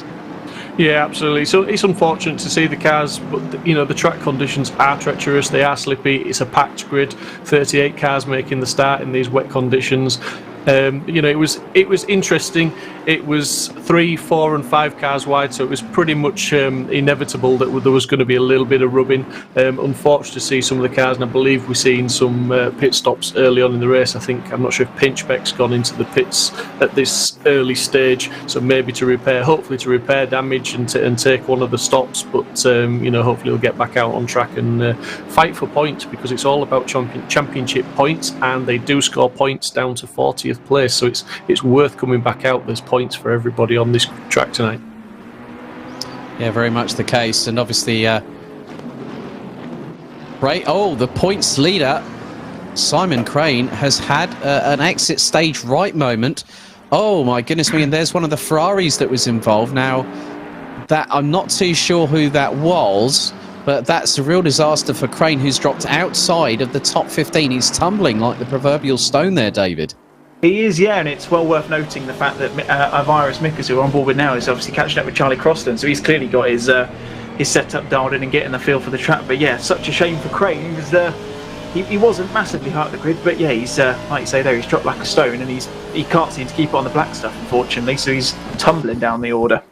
Yeah, absolutely. So it's unfortunate to see the cars, but the track conditions are treacherous. They are slippy. It's a packed grid. 38 cars making the start in these wet conditions. It was interesting. It was 3, 4 and 5 cars wide, so it was pretty much inevitable that there was going to be a little bit of rubbing. Unfortunate to see some of the cars, and I believe we've seen some pit stops early on in the race. I'm not sure if Pinchbeck's gone into the pits at this early stage, so maybe hopefully to repair damage and take one of the stops, but hopefully he'll get back out on track and fight for points, because it's all about championship points, and they do score points down to 40th place, so it's worth coming back out. There's points for everybody on this track tonight. Yeah, very much the case. And obviously the points leader Simon Crane has had an exit stage right moment. Oh my goodness me, and there's one of the Ferraris that was involved. Now that I'm not too sure who that was, but that's a real disaster for Crane, who's dropped outside of the top 15. He's tumbling like the proverbial stone there, David. He is, yeah, and it's well worth noting the fact that Ivaris Mikas, who we're on board with now, is obviously catching up with Charlie Crossland, so he's clearly got his setup dialed in and getting the feel for the track. But yeah, such a shame for Crane. He wasn't massively high up the grid, but yeah, he's like you say there, he's dropped like a stone, and he can't seem to keep it on the black stuff, unfortunately, so he's tumbling down the order.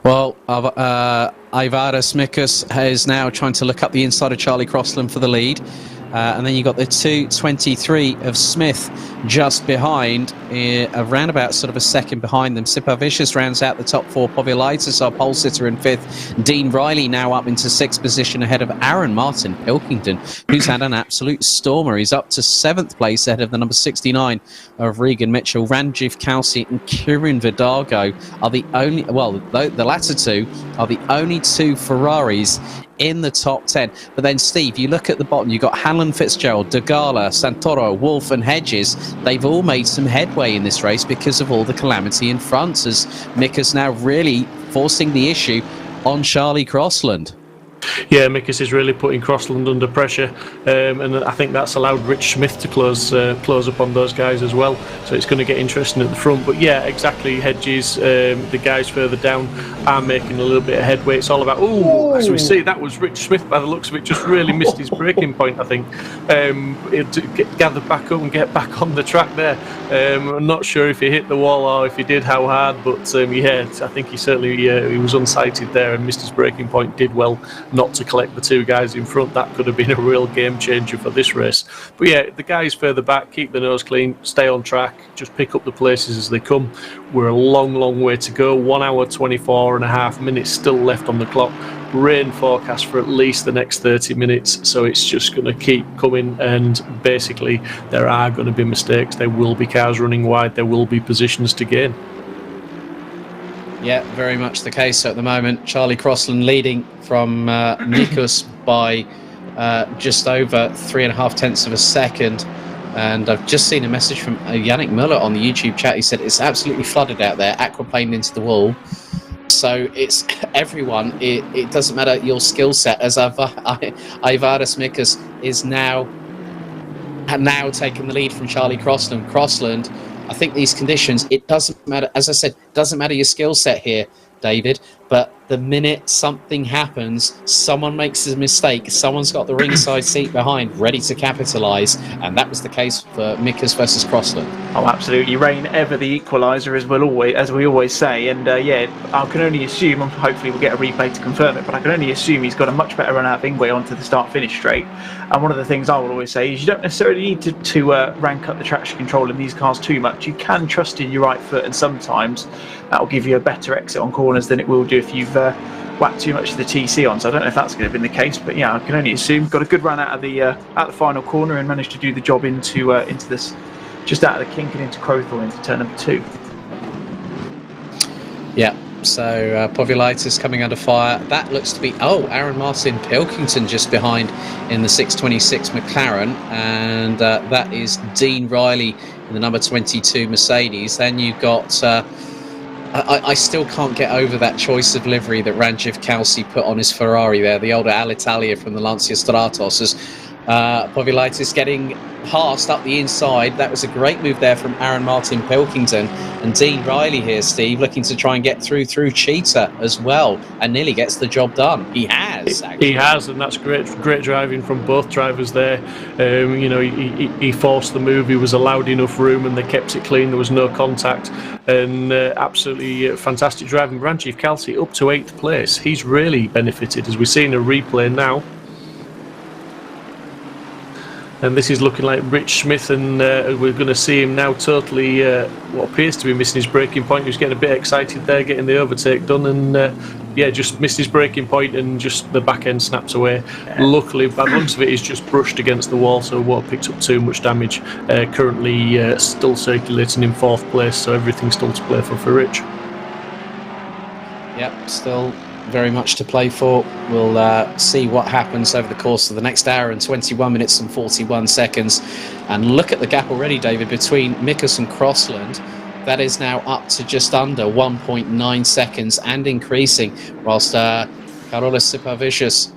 Well, Ivaris Mikas is now trying to look up the inside of Charlie Crossland for the lead. And then you got the 2:23 of Smith just behind, around about sort of a second behind them. Sipa Vicious rounds out the top 4. Povilaitis, our pole sitter, in 5th. Dean Riley now up into 6th position ahead of Aaron Martin Pilkington, who's had an absolute stormer. He's up to 7th place ahead of the number 69 of Regan Mitchell. Ranjiv Kalsi and Kieran Vidago are the only, the latter two are the only 2 Ferraris in the top 10. But then, Steve, you look at the bottom, you've got Hanlon Fitzgerald, Degala, Santoro, Wolf and Hedges. They've all made some headway in this race because of all the calamity in front, as Mick is now really forcing the issue on Charlie Crossland. Yeah, Mikus is really putting Crossland under pressure, and I think that's allowed Rich Smith to close up on those guys as well. So it's going to get interesting at the front. But yeah, exactly. Hedges, the guys further down are making a little bit of headway. It's all about as we see, that was Rich Smith by the looks of it. Just really missed his braking point. I think to gather back up and get back on the track there. I'm not sure if he hit the wall or if he did, how hard. But yeah, I think he certainly he was unsighted there and missed his braking point. Did well not to collect the two guys in front. That could have been a real game changer for this race. But yeah, the guys further back, keep the nose clean, stay on track, just pick up the places as they come. We're a long way to go. 1 hour 24 and a half minutes still left on the clock. Rain forecast for at least the next 30 minutes, so it's just going to keep coming, and basically there are going to be mistakes. There will be cars running wide, there will be positions to gain. Yeah, very much the case. So at the moment, Charlie Crossland leading from Mikus by just over 3.5 tenths of a second. And I've just seen a message from Yannick Muller on the YouTube chat. He said it's absolutely flooded out there, aquaplaned into the wall. So it's everyone. It doesn't matter your skill set. As Ivaris Mikus is now taking the lead from Charlie Crossland. Crossland, I think these conditions, it doesn't matter. As I said, it doesn't matter your skill set here, David. But the minute something happens, someone makes a mistake, someone's got the ringside seat behind, ready to capitalise, and that was the case for Mikus versus Crossland. Oh, absolutely. Rain ever the equaliser, as we always say. And yeah, I can only assume, hopefully we'll get a replay to confirm it, but I can only assume he's got a much better run out of Ingwe onto the start-finish straight. And one of the things I will always say is you don't necessarily need to rank up the traction control in these cars too much. You can trust in your right foot, and sometimes that will give you a better exit on corners than it will do if you've whacked too much of the TC on. So I don't know if that's going to have been the case, but yeah, I can only assume. Got a good run out of the final corner and managed to do the job into this, just out of the kink and into Crowthorne into turn number 2. Yeah, so Povulitis coming under fire. That looks to be Aaron Martin Pilkington just behind in the 626 McLaren, and that is Dean Riley in the number 22 Mercedes. Then you've got I still can't get over that choice of livery that Ranjiv Kalsi put on his Ferrari there, the older Alitalia from the Lancia Stratos, as Povulitis getting passed up the inside. That was a great move there from Aaron Martin Pilkington, and Dean Riley here, Steve, looking to try and get through Cheetah as well, and nearly gets the job done. He has, actually. He has, and that's great driving from both drivers there. He forced the move, he was allowed enough room, and they kept it clean. There was no contact, and absolutely fantastic driving. Ranjiv Kalsi up to 8th place. He's really benefited, as we see in a replay now. And this is looking like Rich Smith, and we're going to see him now totally what appears to be missing his braking point. He was getting a bit excited there, getting the overtake done, and yeah, just missed his braking point, and just the back end snaps away. Luckily, by the looks of it, he's just brushed against the wall, so won't picked up too much damage. Currently still circulating in 4th place, so everything's still to play for Rich. Yep, still very much to play for. We'll see what happens over the course of the next hour and 21 minutes and 41 seconds. And look at the gap already, David, between Mikus and Crossland. That is now up to just under 1.9 seconds and increasing, whilst Karolis Sipavicius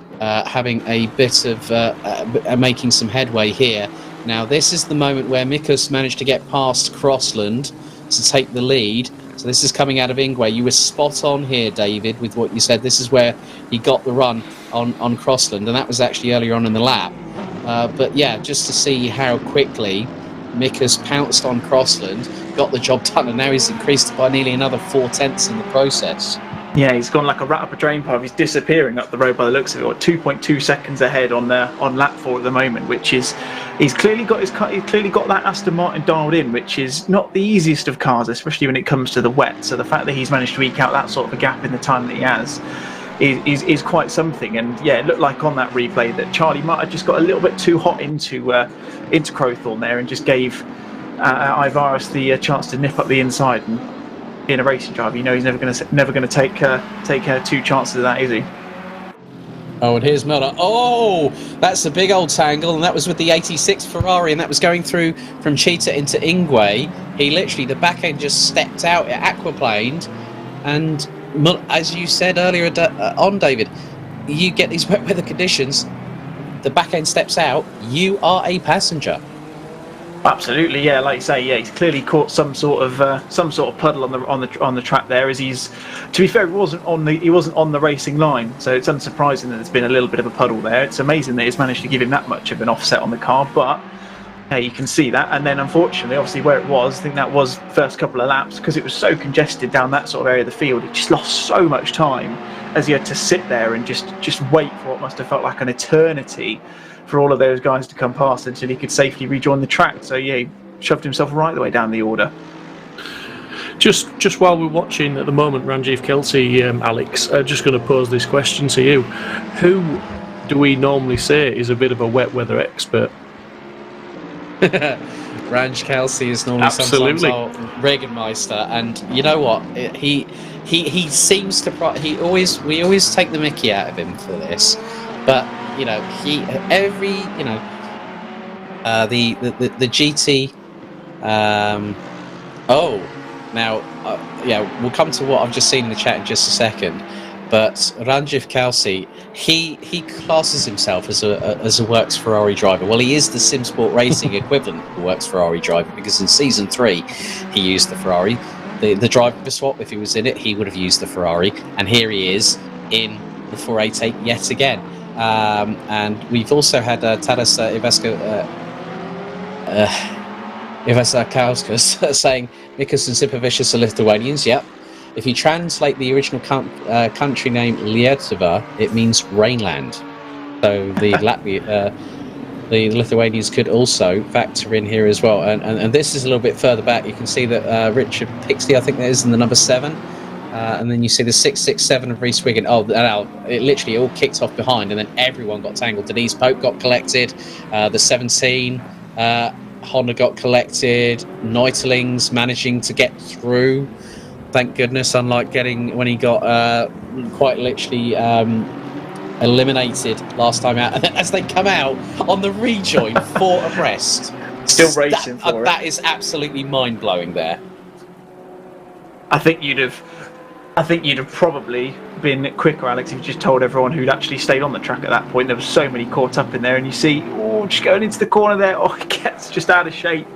having a bit of making some headway here. Now, this is the moment where Mikus managed to get past Crossland to take the lead. So this is coming out of Ingwe. You were spot on here, David, with what you said. This is where he got the run on Crossland, and that was actually earlier on in the lap. But yeah, just to see how quickly Mikus pounced on Crossland, got the job done, and now he's increased by nearly another 4 tenths in the process. Yeah, he's gone like a rat up a drain pipe. He's disappearing up the road by the looks of it. 2.2 seconds ahead on lap 4 at the moment, which is he's clearly got that Aston Martin dialed in, which is not the easiest of cars, especially when it comes to the wet. So the fact that he's managed to eke out that sort of a gap in the time that he has is quite something. And yeah, it looked like on that replay that Charlie might have just got a little bit too hot into Crowthorne there, and just gave Ivaris the chance to nip up the inside. And being a racing driver, you know he's never going to take 2 chances of that, is he? Oh, and here's Muller. Oh, that's a big old tangle, and that was with the 86 Ferrari, and that was going through from Cheetah into Ingwe. He literally, the back end just stepped out, it aquaplaned, and as you said earlier on, David, you get these wet weather conditions, the back end steps out, you are a passenger. Absolutely, yeah. Like you say, yeah, he's clearly caught some sort of puddle on the track there. As he's, to be fair, he wasn't on the racing line, so it's unsurprising that there's been a little bit of a puddle there. It's amazing that he's managed to give him that much of an offset on the car, but yeah, you can see that. And then unfortunately, obviously, where it was, I think that was first couple of laps, because it was so congested down that sort of area of the field. He just lost so much time as he had to sit there and just wait for what must have felt like an eternity for all of those guys to come past until he could safely rejoin the track. So yeah, he shoved himself right the way down the order. Just while we're watching at the moment, Ranjiv Kelsey, Alex, just going to pose this question to you: who do we normally say is a bit of a wet weather expert? Ranj Kelsey is normally sometimes our Regenmeister, and you know what? He seems to. We always take the mickey out of him for this, but you know, the GT. We'll come to what I've just seen in the chat in just a second. But Ranjiv Kelsey, he classes himself as a works Ferrari driver. Well, he is the Simsport Racing equivalent of a works Ferrari driver, because in season 3 he used the Ferrari. The driver swap, if he was in it, he would have used the Ferrari, and here he is in the 488 yet again. And we've also had Tadas Ivasakauskas saying Mikas and Sipavicius are Lithuanians. Yep. If you translate the original country name Lietuva, it means Rainland. So the Lithuanians could also factor in here as well. And this is a little bit further back. You can see that Richard Pixley, I think that is in the number 7. And then you see the 667 of Reese Wiggin. Oh, it literally all kicked off behind, and then everyone got tangled. Denise Pope got collected. The 17 Honda got collected. Neuterlings managing to get through. Thank goodness, unlike when he got quite literally eliminated last time out. And then as they come out on the rejoin, 4 abreast. Still racing for it. That is absolutely mind-blowing there. I think you'd have probably been quicker, Alex, if you just told everyone who'd actually stayed on the track at that point. There was so many caught up in there, and you see, just going into the corner there, it gets just out of shape.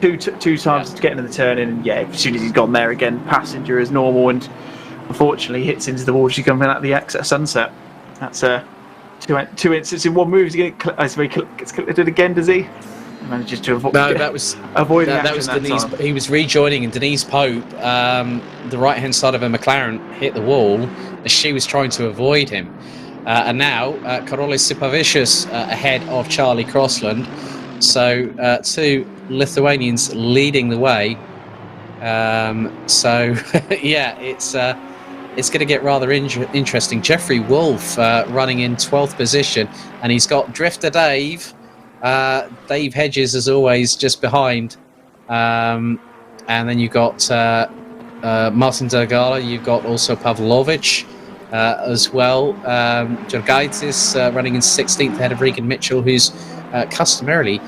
Two times to get into the turn in, and yeah, as soon as he's gone there again, passenger as normal, and unfortunately hits into the wall as he's coming out of the exit at Sunset. That's two incidents in one move. He gets collected again, does he? Manages to avoid. No, that was Denise. He was rejoining, and Denise Pope, the right-hand side of her McLaren, hit the wall as she was trying to avoid him. And now Karolis Sipavicius ahead of Charlie Crossland. So 2 Lithuanians leading the way. Yeah, it's going to get rather interesting. Jeffrey Wolf running in 12th position, and he's got Drifter Dave. Dave Hedges, as always, just behind. And then you've got Martin Dergala. You've got also Pavlovich as well. Jorgaitis running in 16th ahead of Regan Mitchell, who's customarily...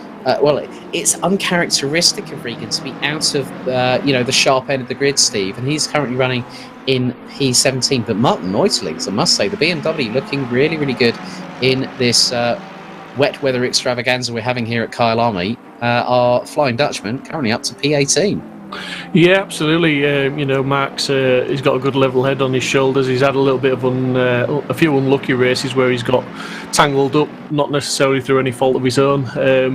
it's uncharacteristic of Regan to be out of the sharp end of the grid, Steve, and he's currently running in P17. But Martin Neuterlings, I must say, the BMW looking really, really good in this wet weather extravaganza we're having here at Kyalami. Our Flying Dutchman currently up to P18. Yeah, absolutely. Mark's he's got a good level head on his shoulders. He's had a little bit of a few unlucky races where he's got tangled up, not necessarily through any fault of his own.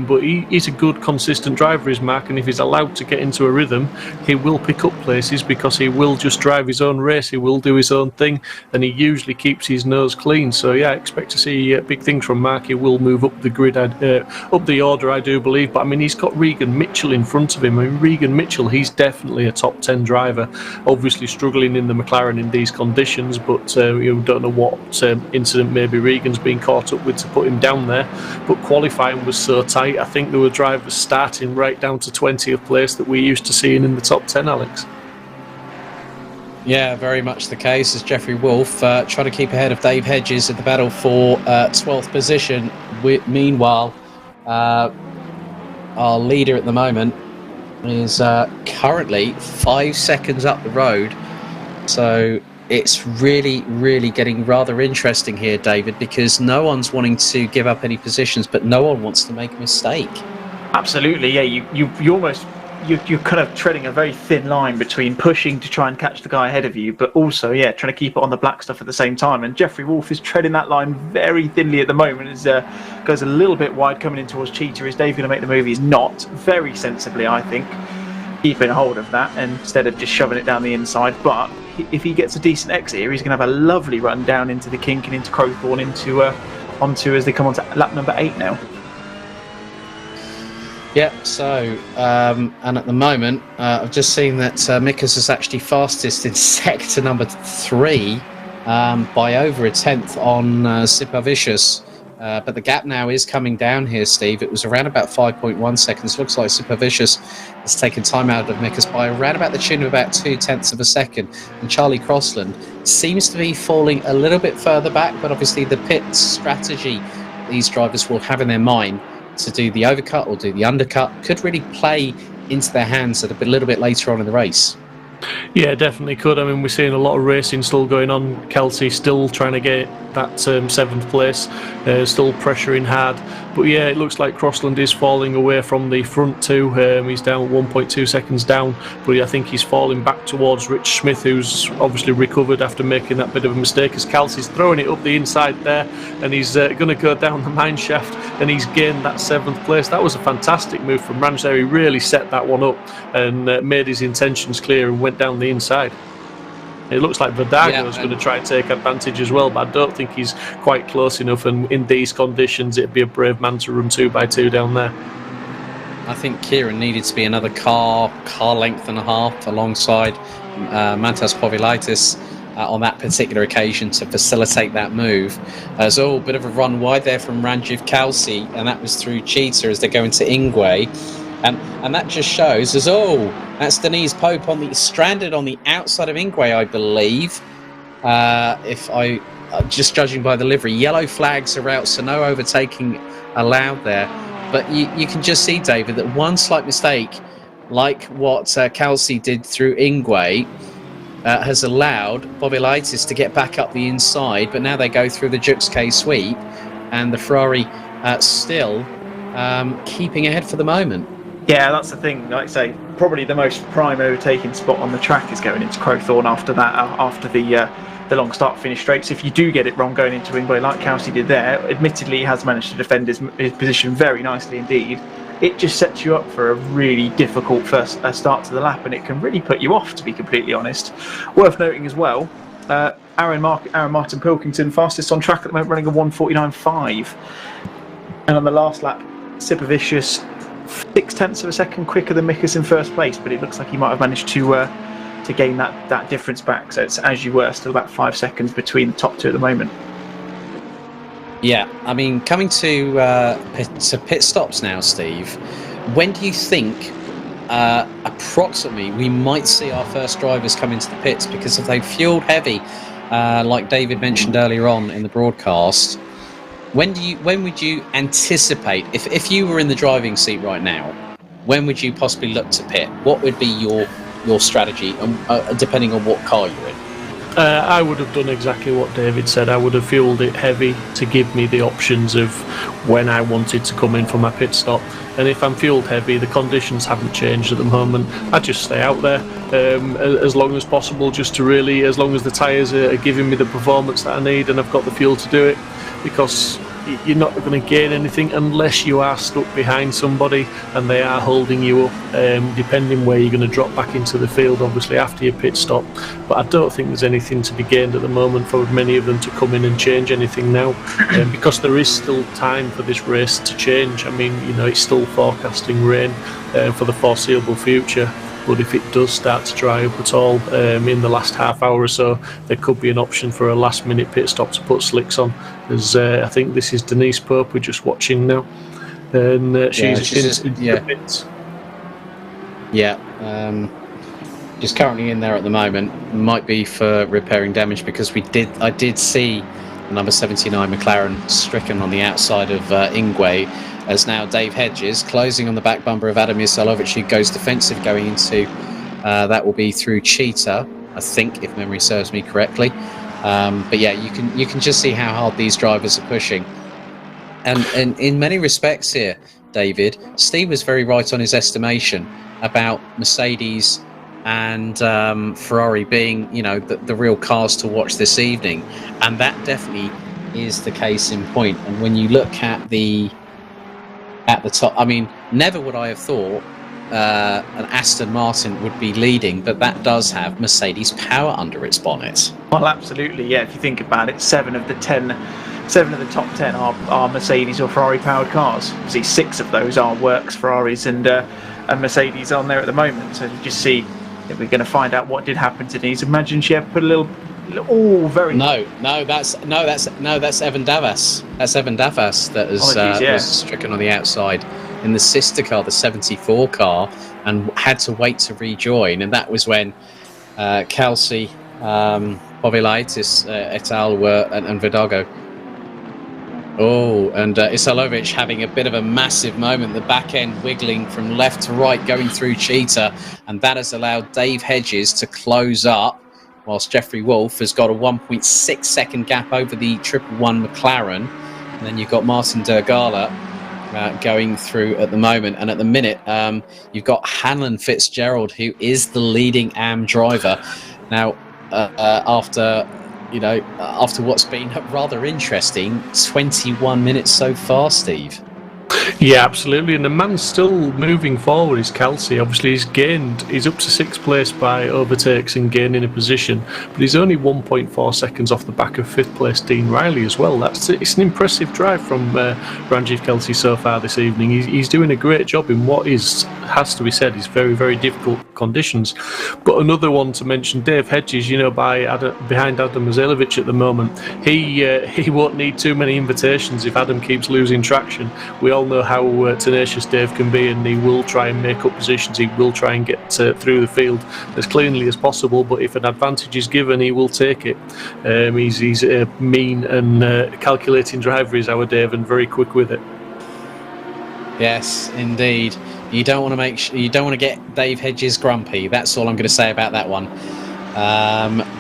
But he's a good, consistent driver, is Mark. And if he's allowed to get into a rhythm, he will pick up places because he will just drive his own race. He will do his own thing, and he usually keeps his nose clean. So yeah, I expect to see big things from Mark. He will move up the grid, up the order, I do believe. But I mean, he's got Regan Mitchell in front of him. I mean, Regan Mitchell, he's definitely a top 10 driver, obviously struggling in the McLaren in these conditions, but you don't know what incident maybe Regan's been caught up with to put him down there. But qualifying was so tight. I think there were drivers starting right down to 20th place that we're used to seeing in the top 10, Alex. Yeah, very much the case, as Jeffrey Wolf trying to keep ahead of Dave Hedges in the battle for 12th position. Meanwhile, our leader at the moment is currently 5 seconds up the road. So it's really, really getting rather interesting here, David, because no one's wanting to give up any positions, but no one wants to make a mistake. Absolutely, yeah. You almost you're kind of treading a very thin line between pushing to try and catch the guy ahead of you, but also trying to keep it on the black stuff at the same time. And Jeffrey Wolf is treading that line very thinly at the moment. As goes a little bit wide coming in towards Cheetah. Is Dave going to make the move? He's not. Very sensibly, I think, keeping hold of that instead of just shoving it down the inside. But if he gets a decent exit here, he's going to have a lovely run down into the kink and into Crowthorne onto as they come onto lap number 8 now. Yep, so, and at the moment, I've just seen that Mikas is actually fastest in sector number 3 by over a tenth on Super Vicious. But the gap now is coming down here, Steve. It was around about 5.1 seconds. Looks like Super Vicious has taken time out of Mikas by around about the tune of about 0.2 of a second. And Charlie Crossland seems to be falling a little bit further back, but obviously the pit strategy these drivers will have in their mind to do the overcut or do the undercut could really play into their hands at a little bit later on in the race. Yeah, definitely could. I mean, we're seeing a lot of racing still going on. Kelsey still trying to get that 7th place, still pressuring hard. But yeah, it looks like Crossland is falling away from the front two. He's down 1.2 seconds down, but I think he's falling back towards Rich Smith, who's obviously recovered after making that bit of a mistake, as Kelsey's throwing it up the inside there, and he's going to go down the mine shaft, and he's gained that 7th place. That was a fantastic move from Ranch there. He really set that one up and made his intentions clear and went down the inside. It looks like Verdago is going to try and take advantage as well, but I don't think he's quite close enough, and in these conditions it'd be a brave man to run 2x2 down there. I think Kieran needed to be another car length and a half alongside Mantas Povilaitis on that particular occasion to facilitate that move. So a bit of a run wide there from Ranjiv Kalsi, and that was through Cheetah as they go into Ingwe. And that just shows as that's Denise Pope stranded on the outside of Ingwe, I believe. If I just judging by the livery, yellow flags are out, so no overtaking allowed there. But you can just see, David, that one slight mistake, like what Kelsey did through Ingwe, has allowed Bobilaitis to get back up the inside. But now they go through the Jux K sweep, and the Ferrari still keeping ahead for the moment. Yeah, that's the thing. Like I say, probably the most prime overtaking spot on the track is going into Crowthorne after that, after the long start-finish straights. If you do get it wrong going into Ingwe, like Kelsey did there, admittedly he has managed to defend his position very nicely indeed. It just sets you up for a really difficult first start to the lap, and it can really put you off, to be completely honest. Worth noting as well, Aaron Martin Pilkington, fastest on track at the moment, running a 1:49.5. And on the last lap, Sipovicius 0.6 of a second quicker than Mikas in first place, but it looks like he might have managed to gain that difference back. So it's as you were, still about 5 seconds between the top two at the moment. Yeah, I mean, coming to pit stops now, Steve. When do you think approximately we might see our first drivers come into the pits? Because if they've fueled heavy, like David mentioned earlier on in the broadcast, when would you anticipate, if you were in the driving seat right now, when would you possibly look to pit? What would be your strategy, depending on what car you're in? I would have done exactly what David said. I would have fueled it heavy to give me the options of when I wanted to come in for my pit stop. And if I'm fueled heavy, the conditions haven't changed at the moment, I just stay out there as long as possible, just to really, as long as the tyres are giving me the performance that I need and I've got the fuel to do it, because you're not going to gain anything unless you are stuck behind somebody and they are holding you up, depending where you're going to drop back into the field, obviously, after your pit stop. But I don't think there's anything to be gained at the moment for many of them to come in and change anything now, because there is still time for this race to change. I mean, it's still forecasting rain for the foreseeable future. But if it does start to dry up at all in the last half hour or so, there could be an option for a last-minute pit stop to put slicks on. As I think this is Denise Pope we're just watching now, and she's in the pits. Yeah, she's currently in there at the moment. Might be for repairing damage, because I did see number 79 McLaren stricken on the outside of Ingwe. As now Dave Hedges closing on the back bumper of Adam Yasalovic, who goes defensive going into that will be through Cheetah. I think, if memory serves me correctly. But yeah, you can just see how hard these drivers are pushing. And in many respects here, David, Steve was very right on his estimation about Mercedes and Ferrari being, the real cars to watch this evening. And that definitely is the case in point. And when you look at the top, I mean, never would I have thought an Aston Martin would be leading, but that does have Mercedes power under its bonnet. Well, absolutely, yeah. If you think about it, 7 of the top 10 are Mercedes or Ferrari powered cars. See, 6 of those are works Ferraris and Mercedes on there at the moment. So you just see if we're going to find out what did happen to Denise. Imagine she ever put a little very that's Evan Davas. That's Evan Davas that was stricken on the outside in the sister car, the 74 car, and had to wait to rejoin. And that was when Kelsey, Povilaitis et al. And Vidago. Oh, and Isalovic having a bit of a massive moment, the back end wiggling from left to right, going through Cheetah, and that has allowed Dave Hedges to close up, whilst Jeffrey Wolf has got a 1.6 second gap over the 111 McLaren. And then you've got Martin Dergala going through at the moment. And at the minute, you've got Hanlon Fitzgerald, who is the leading AM driver. Now, after what's been a rather interesting 21 minutes so far, Steve. Yeah, absolutely. And the man still moving forward is Kelsey. Obviously, he's up to 6th place by overtakes and gaining a position, but he's only 1.4 seconds off the back of 5th place Dean Riley as well. It's an impressive drive from Ranjiv Kelsey so far this evening. He's doing a great job in what has to be said, is very, very difficult conditions. But another one to mention, Dave Hedges, behind Adam Mazalovic at the moment. He won't need too many invitations if Adam keeps losing traction. We all know how tenacious Dave can be, and he will try and make up positions. He will try and get through the field as cleanly as possible, but if an advantage is given, he will take it. He's a mean and calculating driver, is our Dave, and very quick with it. Yes, indeed. You don't want to get Dave Hedges grumpy. That's all I'm going to say about that one.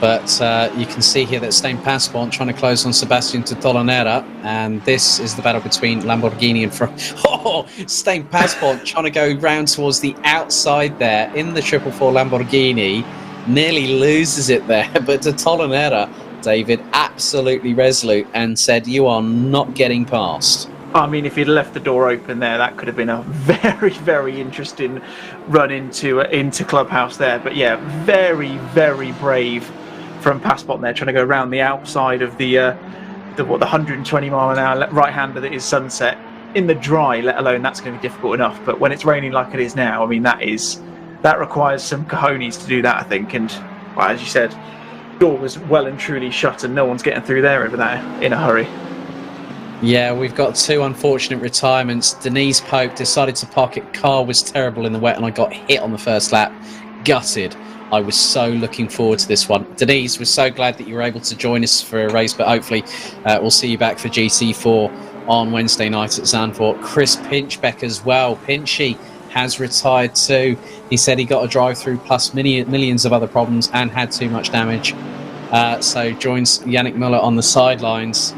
But you can see here that Stein Passport trying to close on Sebastian Totolonera, and this is the battle between Lamborghini and Stein Passport trying to go round towards the outside there in the 444 Lamborghini, nearly loses it there, but Totolonera, David, absolutely resolute and said, "You are not getting past." I mean, if he'd left the door open there, that could have been a very, very interesting run into Clubhouse there. But yeah, very, very brave from Passport there, trying to go around the outside of the 120 mile an hour right-hander that is Sunset in the dry. Let alone that's going to be difficult enough. But when it's raining like it is now, I mean, that requires some cojones to do that, I think. And well, as you said, door was well and truly shut, and no one's getting through there over there in a hurry. Yeah, we've got 2 unfortunate retirements. Denise Pope decided to park it. Car was terrible in the wet, and I got hit on the first lap. Gutted. I was so looking forward to this one. Denise, we're so glad that you were able to join us for a race, but hopefully we'll see you back for GT4 on Wednesday night at Zandvoort. Chris Pinchbeck as well. Pinchy has retired too. He said he got a drive-through plus millions of other problems and had too much damage. So joins Yannick Muller on the sidelines.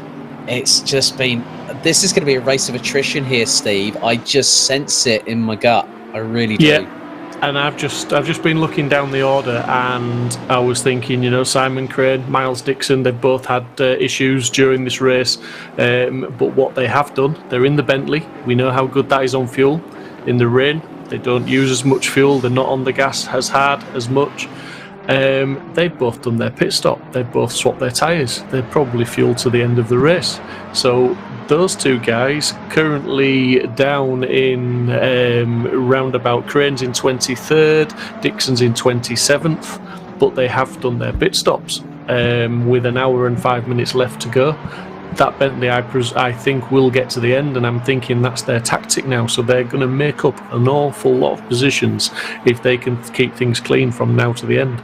It's just been... This is going to be a race of attrition here, Steve. I just sense it in my gut. I really do. Yeah, and I've just been looking down the order, and I was thinking, Simon Crane, Miles Dixon, they've both had issues during this race. But what they have done, they're in the Bentley. We know how good that is on fuel. In the rain, they don't use as much fuel. They're not on the gas as hard as much. They've both done their pit stop. They've both swapped their tyres. They're probably fueled to the end of the race. So those 2 guys currently down in roundabout. Crane's in 23rd, Dixon's in 27th, but they have done their pit stops with an hour and 5 minutes left to go. That Bentley, I think, will get to the end, and I'm thinking that's their tactic now. So they're going to make up an awful lot of positions if they can keep things clean from now to the end.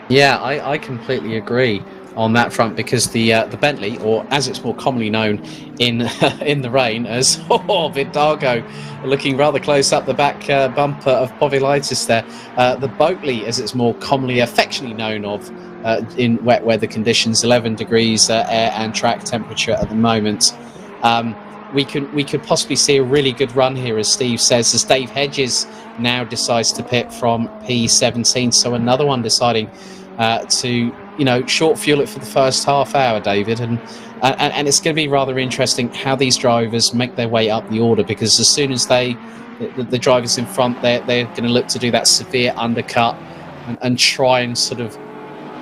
Yeah, I completely agree. on that front, because the Bentley, or as it's more commonly known in in the rain as Vidago, looking rather close up the back bumper of Povilaitis there. The Boatley, as it's more commonly affectionately known of in wet weather conditions, 11 degrees air and track temperature at the moment. We could possibly see a really good run here, as Steve says, as Dave Hedges now decides to pit from P17. So another one deciding to short fuel it for the first half hour, David, and it's going to be rather interesting how these drivers make their way up the order, because as soon as the drivers in front, they're going to look to do that severe undercut and try and sort of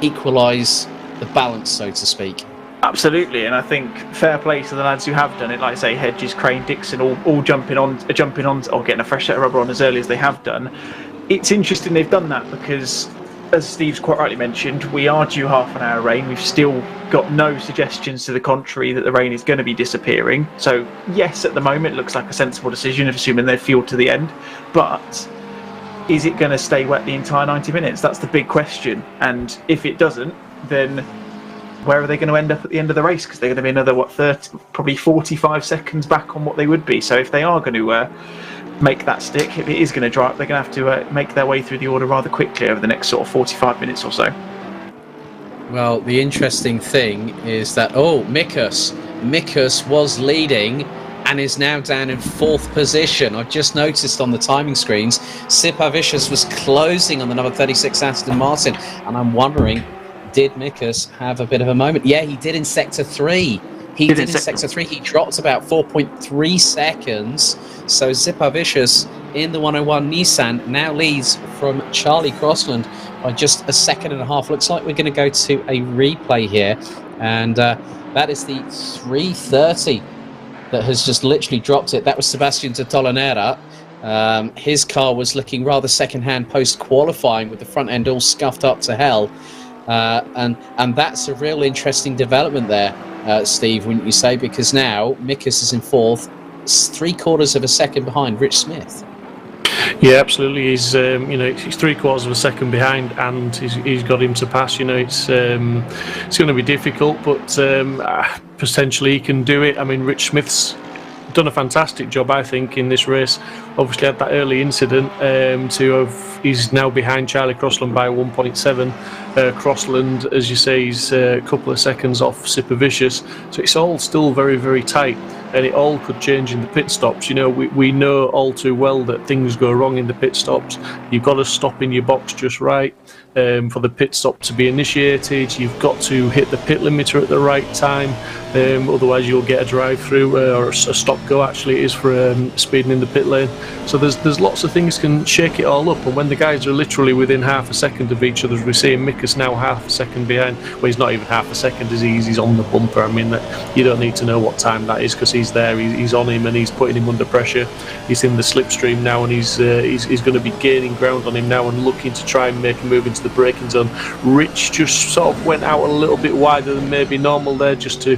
equalise the balance, so to speak. Absolutely, and I think fair play to the lads who have done it, like I say, Hedges, Crane, Dixon, all jumping on or getting a fresh set of rubber on as early as they have done. It's interesting they've done that because, as Steve's quite rightly mentioned, we are due half an hour rain. We've still got no suggestions to the contrary that the rain is going to be disappearing. So yes, at the moment it looks like a sensible decision, assuming they fuel to the end, but is it going to stay wet the entire 90 minutes? That's the big question, and if it doesn't, then where are they going to end up at the end of the race? Because they're going to be another, probably 45 seconds back on what they would be. So if they are going to make that stick, if it is going to dry up, they're going to have to make their way through the order rather quickly over the next sort of 45 minutes or so. Well, the interesting thing is that, Mikus was leading and is now down in 4th position. I've just noticed on the timing screens, Sipavicius was closing on the number 36 Aston Martin, and I'm wondering, did Mikus have a bit of a moment? Yeah, he did in Sector 3. He dropped about 4.3 seconds. So Sipavicius in the 101 Nissan now leads from Charlie Crossland by just a second and a half. Looks like we're going to go to a replay here. And that is the 330 that has just literally dropped it. That was Sebastian Totolonera. His car was looking rather second-hand post-qualifying with the front end all scuffed up to hell. And that's a real interesting development there, Steve, wouldn't you say? Because now Mikus is in 4th, 3/4 of a second behind Rich Smith. Yeah, absolutely. He's he's 3/4 of a second behind, and he's got him to pass. It's going to be difficult, but potentially he can do it. I mean, Rich Smith's done a fantastic job, I think, in this race. Obviously had that early incident he's now behind Charlie Crossland by 1.7. Crossland, as you say, he's a couple of seconds off Sipavicius, so it's all still very, very tight, and it all could change in the pit stops. We know all too well that things go wrong in the pit stops. You've got to stop in your box just right for the pit stop to be initiated. You've got to hit the pit limiter at the right time, otherwise you'll get a drive through or a stop go, actually it is, for speeding in the pit lane. So there's lots of things can shake it all up, and when the guys are literally within half a second of each other, as we see Mikus now half a second behind. Well, he's not even half a second, as he's on the bumper. I mean, you don't need to know what time that is, because he's there, he's on him, and he's putting him under pressure. He's in the slipstream now, and he's going to be gaining ground on him now and looking to try and make a move into the braking zone. Rich just sort of went out a little bit wider than maybe normal there, just to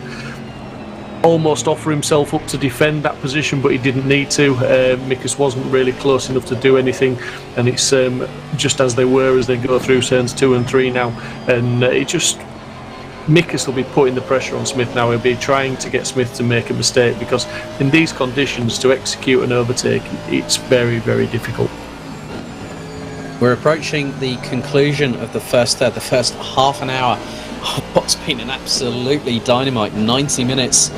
almost offer himself up to defend that position, but he didn't need to. Mikus wasn't really close enough to do anything, and it's just as they go through turns 2 and 3 now, and Mikus will be putting the pressure on Smith now. He'll be trying to get Smith to make a mistake, because in these conditions to execute an overtake, it's very, very difficult. We're approaching the conclusion of the first half an hour of what's been an absolutely dynamite 90 minutes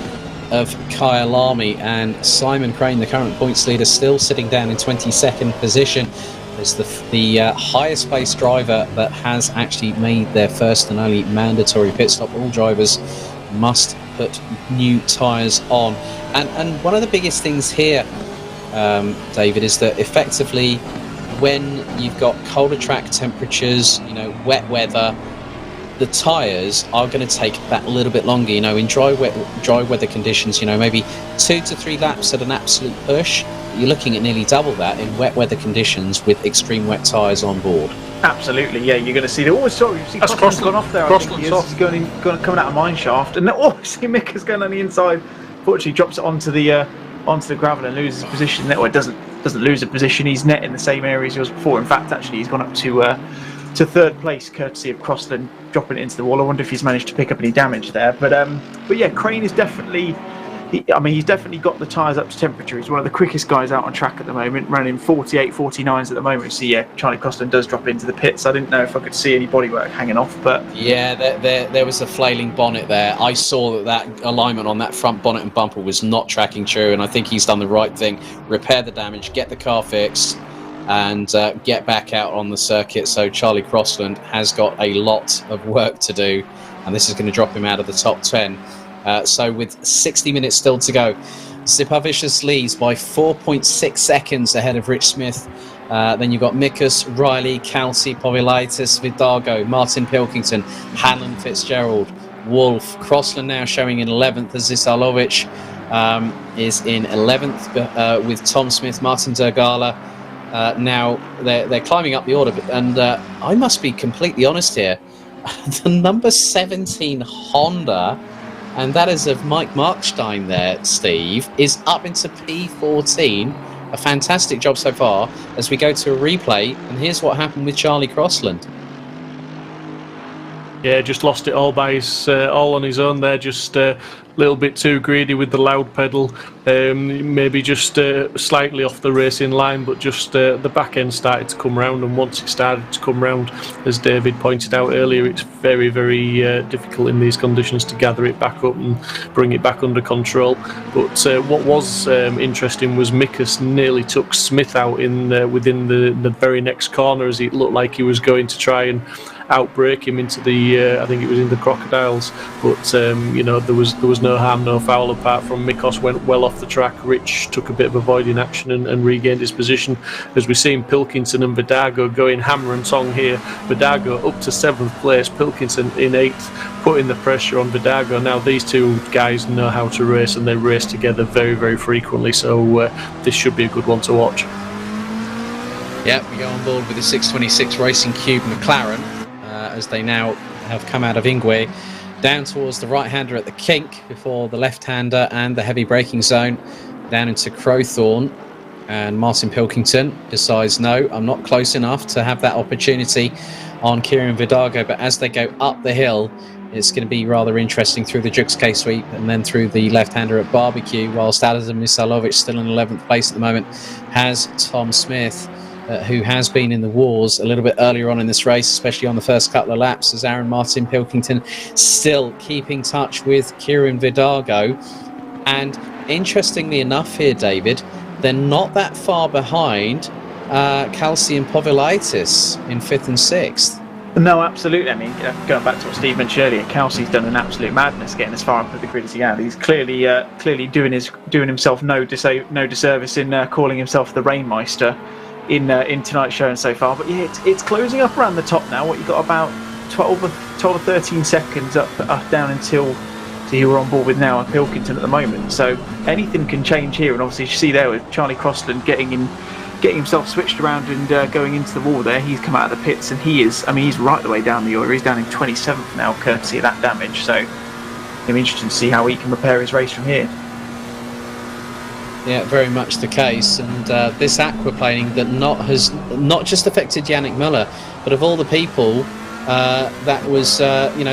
of Kyalami, and Simon Crane, the current points leader, still sitting down in 22nd position as the highest placed driver that has actually made their first and only mandatory pit stop. All drivers must put new tyres on, and one of the biggest things here, David, is that effectively when you've got colder track temperatures, wet weather, the tyres are going to take that a little bit longer. In dry weather conditions, maybe 2 to 3 laps at an absolute push. You're looking at nearly double that in wet weather conditions with extreme wet tyres on board. Absolutely, yeah. You're going to see you see Crossland's gone off there. Crossland's coming out of mine shaft, and see Mick is going on the inside. Fortunately, drops it onto the gravel and loses position. It doesn't lose a position. He's net in the same area as he was before. In fact, actually, he's gone up to to third place, courtesy of Crossland dropping it into the wall. I wonder if he's managed to pick up any damage there. But yeah, Crane is definitely. He's definitely got the tyres up to temperature. He's one of the quickest guys out on track at the moment, running 48, 49s at the moment. So yeah, Charlie Crossland does drop into the pits. I didn't know if I could see any bodywork hanging off, but yeah, there was a flailing bonnet there. I saw that alignment on that front bonnet and bumper was not tracking true, and I think he's done the right thing. Repair the damage, get the car fixed, and get back out on the circuit. So Charlie Crossland has got a lot of work to do, and this is going to drop him out of the top 10. So with 60 minutes still to go, Zipavicius leads by 4.6 seconds ahead of Rich Smith. Then you've got Mikus, Riley, Kelsey, Povilaitis, Vidago, Martin Pilkington, Hanlon Fitzgerald, Wolf. Crossland now showing in 11th as Zisalovic is in 11th with Tom Smith, Martin Dergala. Now they're climbing up the order, and I must be completely honest here. The number 17 Honda, and that is of Mike Markstein there, Steve, is up into P14. A fantastic job so far as we go to a replay. And here's what happened with Charlie Crossland. Yeah, just lost it all all on his own there. Just a little bit too greedy with the loud pedal. Maybe just slightly off the racing line, but just the back end started to come round. And once it started to come round, as David pointed out earlier, it's very, very difficult in these conditions to gather it back up and bring it back under control. But what was interesting was Mikus nearly took Smith out within the very next corner, as it looked like he was going to try and outbrake him into the I think it was in the Crocodiles, but there was no harm, no foul, apart from Mikos went well off the track. Rich took a bit of avoiding action and regained his position, as we've seen Pilkington and Vidago going hammer and tong here. Vidago up to 7th place, Pilkington in 8th, putting the pressure on Vidago. Now these two guys know how to race, and they race together very, very frequently, so this should be a good one to watch. Yeah, we go on board with the 626 Racing Cube McLaren as they now have come out of Ingwe down towards the right-hander at the kink before the left-hander and the heavy braking zone down into Crowthorne. And Martin Pilkington decides, no, I'm not close enough to have that opportunity on Kieran Vidago. But as they go up the hill, it's going to be rather interesting through the Jukes K-sweep and then through the left-hander at Barbecue, whilst Adam Misalovic, still in 11th place at the moment, has Tom Smith, who has been in the wars a little bit earlier on in this race, especially on the first couple of laps, as Aaron Martin Pilkington still keeping touch with Kieran Vidago. And interestingly enough here, David, they're not that far behind Kelsey and Povilaitis in 5th and 6th. No, absolutely. I mean, going back to what Steve mentioned earlier, Kelsey's done an absolute madness getting as far up the grid as he has. He's clearly doing himself no disservice in calling himself the Rainmeister in tonight's show and so far. But yeah, it's closing up around the top now. What, you got about 12 or 13 seconds up down until who we're on board with now, Pilkington at the moment. So anything can change here, and obviously you see there with Charlie Crossland getting himself switched around and going into the wall there. He's come out of the pits, and he's right the way down the order. He's down in 27th now, courtesy of that damage. So it'll be interesting to see how he can repair his race from here. Yeah, very much the case. And this aquaplaning that has not just affected Yannick Muller, but of all the people, that was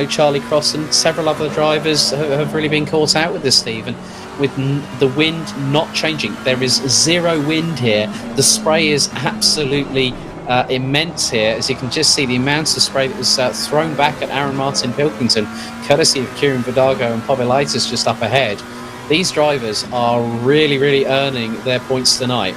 Charlie Cross and several other drivers have really been caught out with this, Stephen. With the wind not changing, there is zero wind here. The spray is absolutely immense here, as you can just see the amount of spray that was thrown back at Aaron Martin Pilkington, courtesy of Kieran Vidago and Povilaitis just up ahead. These drivers are really, really earning their points tonight.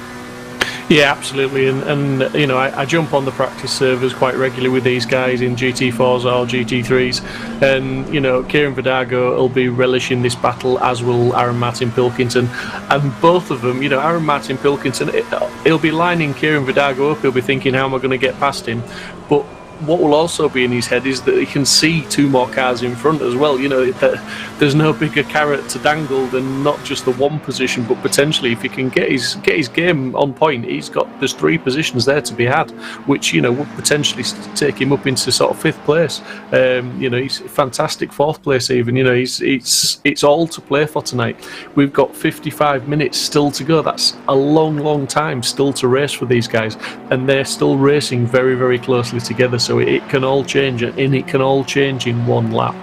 Yeah, absolutely, and I jump on the practice servers quite regularly with these guys in GT4s or GT3s, and Kieran Vidago will be relishing this battle, as will Aaron Martin Pilkington, and both of them, Aaron Martin Pilkington, he'll be lining Kieran Vidago up, he'll be thinking, how am I going to get past him? But what will also be in his head is that he can see two more cars in front as well. There's no bigger carrot to dangle than not just the one position, but potentially if he can get his game on point, he's got there's 3 positions there to be had, which would potentially take him up into sort of 5th place. He's fantastic 4th place even. It's all to play for tonight. We've got 55 minutes still to go. That's a long time still to race for these guys, and they're still racing very, very closely together. So it can all change, and it can all change in one lap.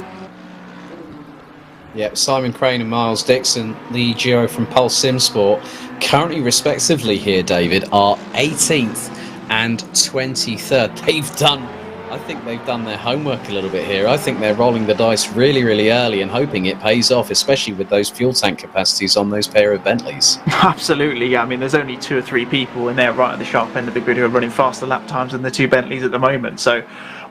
Yeah, Simon Crane and Miles Dixon, the duo from Pulse Simsport, currently respectively here, David, are 18th and 23rd. I think they've done their homework a little bit here. I think they're rolling the dice really, really early and hoping it pays off, especially with those fuel tank capacities on those pair of Bentleys. Absolutely, yeah. I mean, there's only 2 or 3 people in there right at the sharp end of the grid who are running faster lap times than the 2 Bentleys at the moment. So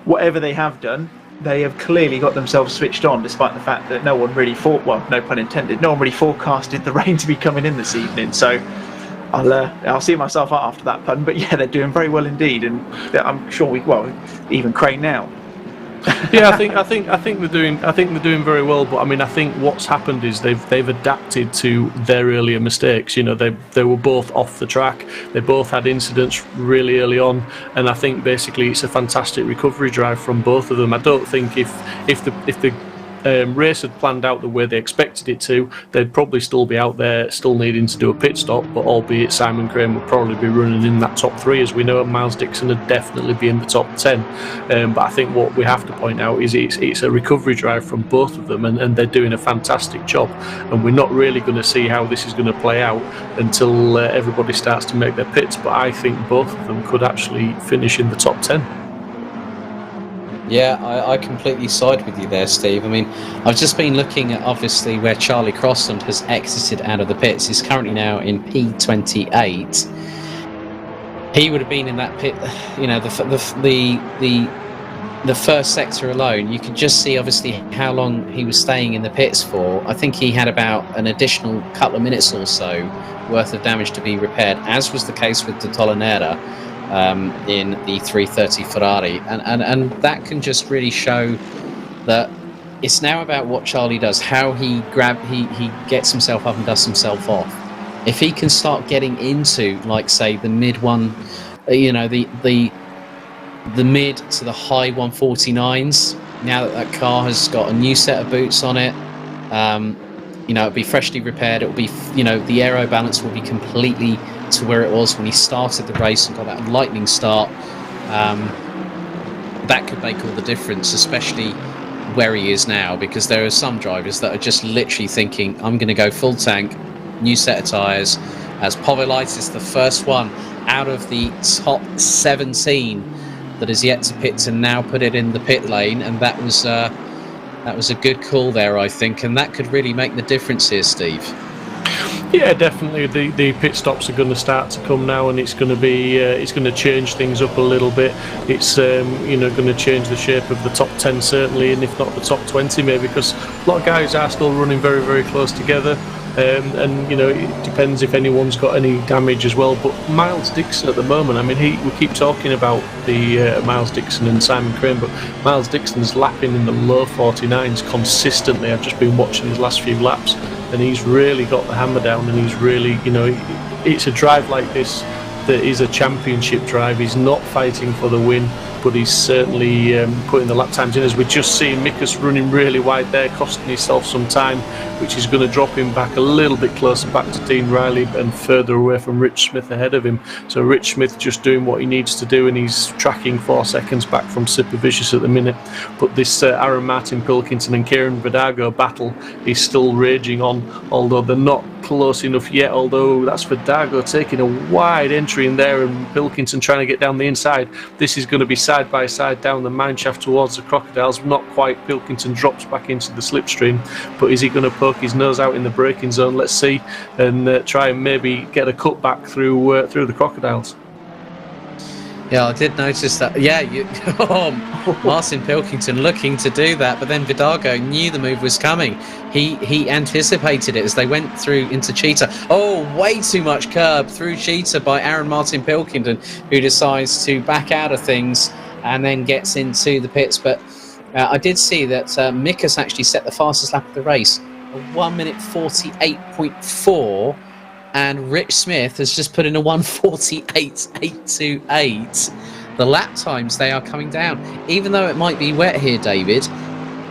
whatever they have done, they have clearly got themselves switched on, despite the fact that no one really no pun intended, no one really forecasted the rain to be coming in this evening. So I'll see myself out after that pun, but yeah, they're doing very well indeed, and I'm sure even Crane now. Yeah, I think they're doing very well. But I mean, I think what's happened is they've adapted to their earlier mistakes. They were both off the track. They both had incidents really early on, and I think basically it's a fantastic recovery drive from both of them. I don't think if the race had planned out the way they expected it to, they'd probably still be out there, still needing to do a pit stop, but albeit Simon Crane would probably be running in that top 3, as we know, and Miles Dixon would definitely be in the top 10. But I think what we have to point out is it's a recovery drive from both of them, and they're doing a fantastic job, and we're not really going to see how this is going to play out until everybody starts to make their pits, but I think both of them could actually finish in the top 10. Yeah, I completely side with you there, Steve. I mean, I've just been looking at obviously where Charlie Crossland has exited out of the pits. He's currently now in P28. He would have been in that pit, the first sector alone. You could just see obviously how long he was staying in the pits for. I think he had about an additional couple of minutes or so worth of damage to be repaired, as was the case with de Tolenera. In the 330 Ferrari, and that can just really show that it's now about what Charlie does, how he gets himself up and dusts himself off. If he can start getting into, like, say, the mid one, the mid to the high 149s, now that car has got a new set of boots on it, it'll be freshly repaired. It'll be, the aero balance will be completely to where it was when he started the race and got that lightning start. That could make all the difference, especially where he is now, because there are some drivers that are just literally thinking, I'm going to go full tank, new set of tyres, as Povilaitis, the first one out of the top 17 that is yet to pit, to now put it in the pit lane, and that was a good call there, I think, and that could really make the difference here, Steve. Yeah, definitely. The pit stops are going to start to come now, and it's going to be it's going to change things up a little bit. It's going to change the shape of the top 10 certainly, and if not the top 20 maybe, because a lot of guys are still running very, very close together. And it depends if anyone's got any damage as well. But Miles Dixon at the moment, I mean, we keep talking about the Miles Dixon and Simon Crane, but Miles Dixon's lapping in the low 49s consistently. I've just been watching his last few laps, and he's really got the hammer down, and he's really, it's a drive like this that is a championship drive. He's not fighting for the win, but he's certainly putting the lap times in, as we're just seeing Mikus running really wide there, costing himself some time, which is going to drop him back a little bit closer back to Dean Riley and further away from Rich Smith ahead of him. So Rich Smith just doing what he needs to do, and he's tracking 4 seconds back from Super Vicious at the minute. But this Aaron Martin Pilkington and Kieran Vidago battle is still raging on, although they're not close enough yet, although that's Vidago taking a wide entry in there and Pilkington trying to get down the inside. This is going to be side by side down the mineshaft towards the Crocodiles. Not quite. Pilkington drops back into the slipstream, but is he going to poke his nose out in the braking zone? Let's see, and try and maybe get a cut back through the Crocodiles. Yeah, I did notice that. Yeah, Martin Pilkington looking to do that, but then Vidago knew the move was coming. He anticipated it as they went through into Cheetah. Oh, way too much curb through Cheetah by Aaron Martin Pilkington, who decides to back out of things and then gets into the pits. But I did see that Mikus actually set the fastest lap of the race, a 1 minute 48.4. and Rich Smith has just put in a 1:48.828. The lap times, they are coming down. Even though it might be wet here, David,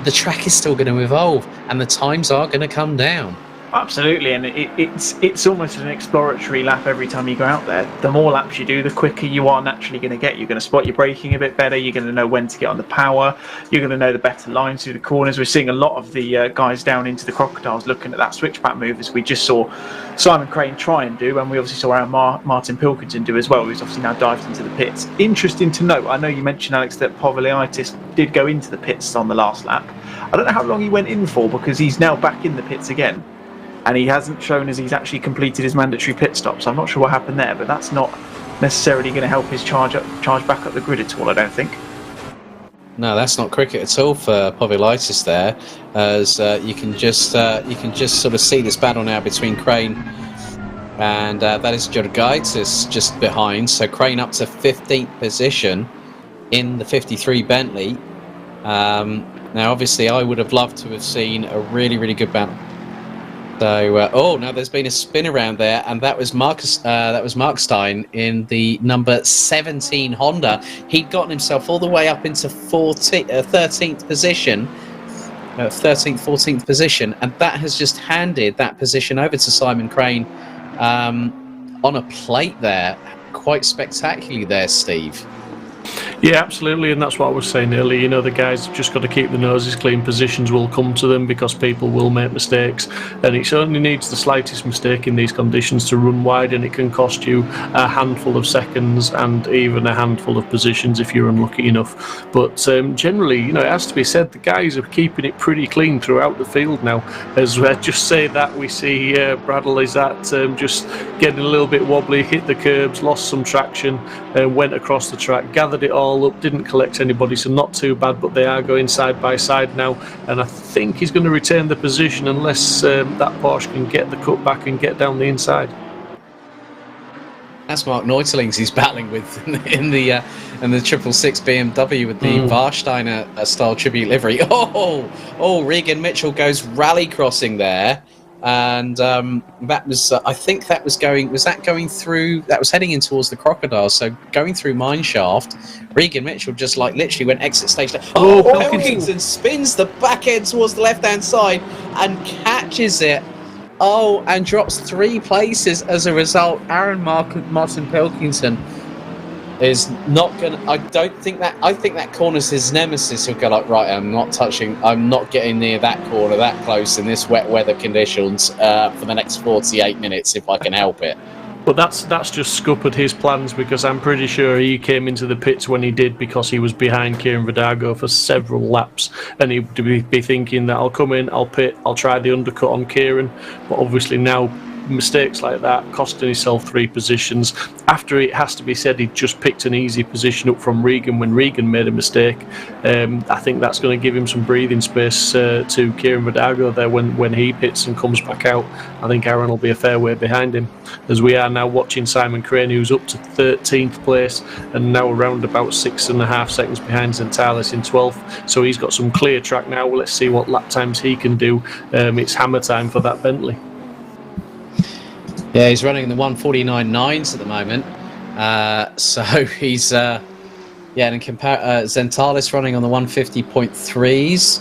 the track is still going to evolve and the times are going to come down. Absolutely, and it's almost an exploratory lap every time you go out there. The more laps you do, the quicker you are naturally going to get. You're going to spot your braking a bit better. You're going to know when to get on the power. You're going to know the better lines through the corners. We're seeing a lot of the guys down into the crocodiles looking at that switchback move, as we just saw Simon Crane try and do, and we obviously saw Aaron Martin Pilkington do as well, who's obviously now dived into the pits. Interesting to note, I know you mentioned, Alex, that Poviliaitis did go into the pits on the last lap. I don't know how long he went in for, because he's now back in the pits again. And he hasn't shown as he's actually completed his mandatory pit stop, so I'm not sure what happened there, but that's not necessarily going to help his charge back up the grid at all, I don't think. No, that's not cricket at all for Poviliaitis there, as you can just sort of see this battle now between Crane and that is Georgaitis just behind. So Crane up to 15th position in the 53 Bentley. Now, obviously, I would have loved to have seen a really, really good battle. So, now there's been a spin around there, and that was Mark Stein in the number 17 Honda. He'd gotten himself all the way up into 13th position, 14th position, and that has just handed that position over to Simon Crane on a plate there. Quite spectacularly there, Steve. Yeah, absolutely, and that's what I was saying earlier. You know, the guys have just got to keep the noses clean. Positions will come to them because people will make mistakes, and it only needs the slightest mistake in these conditions to run wide, and it can cost you a handful of seconds and even a handful of positions if you're unlucky enough. But generally, you know, it has to be said, the guys are keeping it pretty clean throughout the field now. As I just say that, we see Bradley is at just getting a little bit wobbly, hit the curbs, lost some traction, went across the track, gathered it all up, didn't collect anybody, so not too bad, but they are going side by side now, and I think he's going to retain the position unless that Porsche can get the cut back and get down the inside. That's Mark Neutelings he's battling with in the 666 BMW with the Warsteiner style tribute livery. Regan Mitchell goes rally crossing there. And that was, I think that was heading in towards the crocodiles, so going through Mineshaft. Regan Mitchell just like literally went exit stage. Pilkington spins the back end towards the left hand side and catches it. And drops 3 places as a result. Aaron Martin Pilkington is not going to... I think that corner's his nemesis. He'll go like, right, I'm not getting near that corner that close in this wet weather conditions for the next 48 minutes if I can help it. But that's just scuppered his plans, because I'm pretty sure he came into the pits when he did because he was behind Kieran Vidago for several laps, and he'd be thinking that I'll come in, I'll pit, I'll try the undercut on Kieran, but obviously now mistakes like that costing himself 3 positions. After, it has to be said, he just picked an easy position up from Regan when Regan made a mistake. I think that's going to give him some breathing space to Kieran Vidago there when he pits and comes back out. I think Aaron will be a fair way behind him, as we are now watching Simon Crane, who's up to 13th place and now around about 6.5 seconds behind Zentalis in 12th, so he's got some clear track now. Well, let's see what lap times he can do. It's hammer time for that Bentley. Yeah, he's running in the 1:49.9s at the moment. So he's and Zentalis running on the 1:50.3s.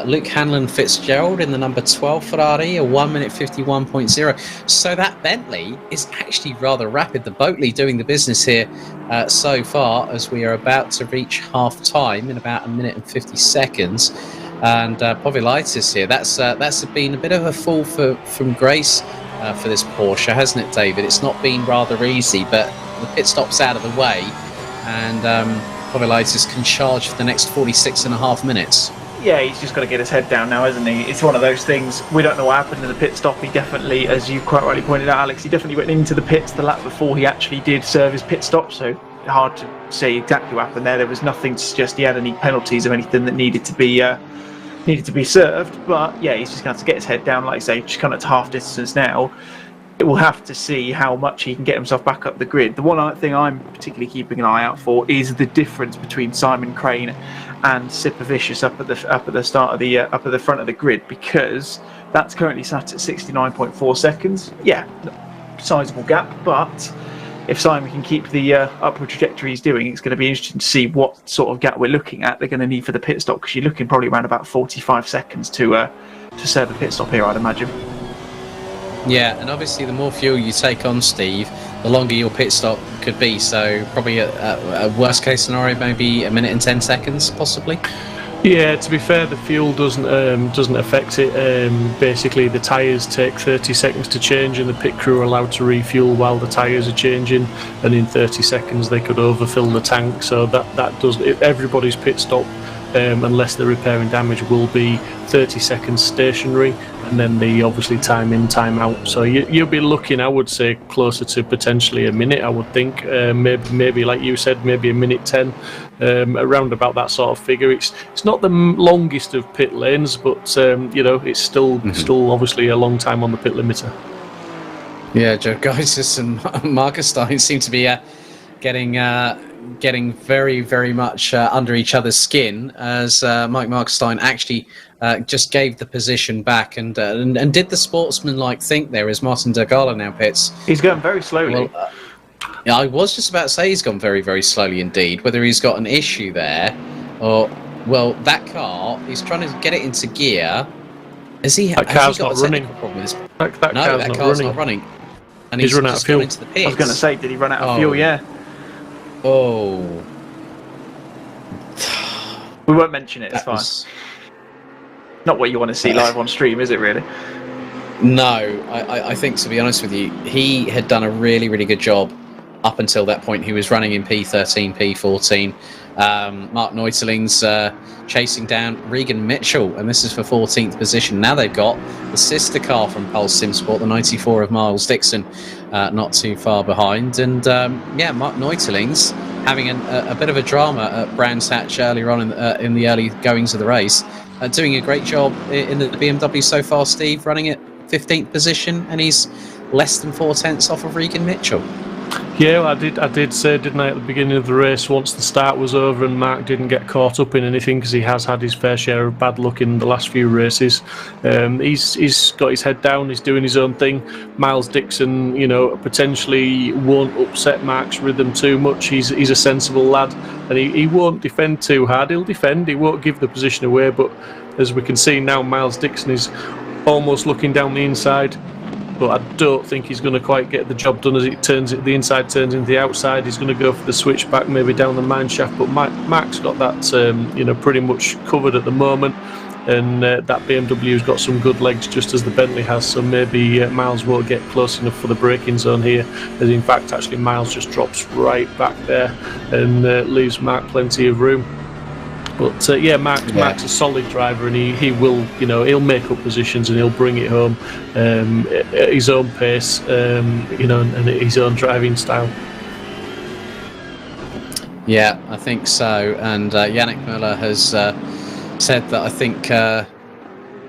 Luke Hanlon Fitzgerald in the number 12 Ferrari, a 1:51.0. So that Bentley is actually rather rapid. The Boatley doing the business here so far, as we are about to reach half time in about 1 minute and 50 seconds. And Poviliaitis here, that's been a bit of a fall from grace for this Porsche, hasn't it, David? It's not been rather easy, but the pit stop's out of the way, and Poviliaitis can charge for the next 46.5 minutes. Yeah, he's just got to get his head down now, hasn't he? It's one of those things, we don't know what happened in the pit stop. He definitely, as you quite rightly pointed out, Alex, he definitely went into the pits the lap before he actually did serve his pit stop, so hard to say exactly what happened there. There was nothing to suggest he had any penalties or anything that needed to be served, but yeah, he's just going to have to get his head down, like I say, just kind of to half distance now. It will have to see how much he can get himself back up the grid. The one thing I'm particularly keeping an eye out for is the difference between Simon Crane and Sipovicius up at the start of the front of the grid, because that's currently sat at 69.4 seconds. Yeah, sizable gap, but if Simon can keep the upward trajectory he's doing, it's going to be interesting to see what sort of gap we're looking at. They're going to need for the pit stop, because you're looking probably around about 45 seconds to serve a pit stop here, I'd imagine. Yeah, and obviously the more fuel you take on, Steve, the longer your pit stop could be. So probably a worst case scenario, maybe a minute and 10 seconds, possibly. Yeah, to be fair, the fuel doesn't affect it. Basically, the tyres take 30 seconds to change, and the pit crew are allowed to refuel while the tyres are changing. And in 30 seconds, they could overfill the tank. So that does everybody's pit stop, unless they're repairing damage, will be 30 seconds stationary, and then the obviously time in, time out. So you'll be looking, I would say, closer to potentially a minute. I would think maybe like you said, maybe a minute 10. Around about that sort of figure. It's not the longest of pit lanes, but it's still obviously a long time on the pit limiter. Yeah, Joe Geisis and Marcus Stein seem to be getting very, very much under each other's skin, as Mike Markstein actually just gave the position back and did the sportsman-like think there as Martin Dergala now pits. He's going very slowly. Well, I was just about to say he's gone very, very slowly indeed. Whether he's got an issue there, or that car, he's trying to get it into gear. That car's not running. That car's not running. And he's run out of fuel. Into the pits. I was going to say, did he run out of fuel? Yeah. Oh. We won't mention it. It's fine. Not what you want to see live on stream, is it? Really? No, I think, to be honest with you, he had done a really, really good job up until that point. He was running in P13, P14. Mark Neuteling's chasing down Regan Mitchell, and this is for 14th position. Now they've got the sister car from Pulse Simsport, the 94 of Miles Dixon, not too far behind. And Mark Neuteling's having a bit of a drama at Brands Hatch earlier on in the early goings of the race. Doing a great job in the BMW so far, Steve, running at 15th position, and he's less than 4/10 off of Regan Mitchell. Yeah, well, I did say, didn't I, at the beginning of the race, once the start was over and Mark didn't get caught up in anything, because he has had his fair share of bad luck in the last few races. He's got his head down, he's doing his own thing. Miles Dixon, potentially won't upset Mark's rhythm too much. He's a sensible lad, and he won't defend too hard. He'll defend, he won't give the position away, but as we can see now, Miles Dixon is almost looking down the inside. But I don't think he's going to quite get the job done as the inside turns into the outside. He's going to go for the switchback, maybe down the mine shaft. But Mark's got that pretty much covered at the moment, and that BMW's got some good legs, just as the Bentley has. So maybe Miles won't get close enough for the braking zone here, as in fact actually Miles just drops right back there and leaves Mark plenty of room. But Mark's a solid driver, and he will, he'll make up positions and he'll bring it home at his own pace, and at his own driving style. Yeah, I think so. And Yannick Müller has said that I think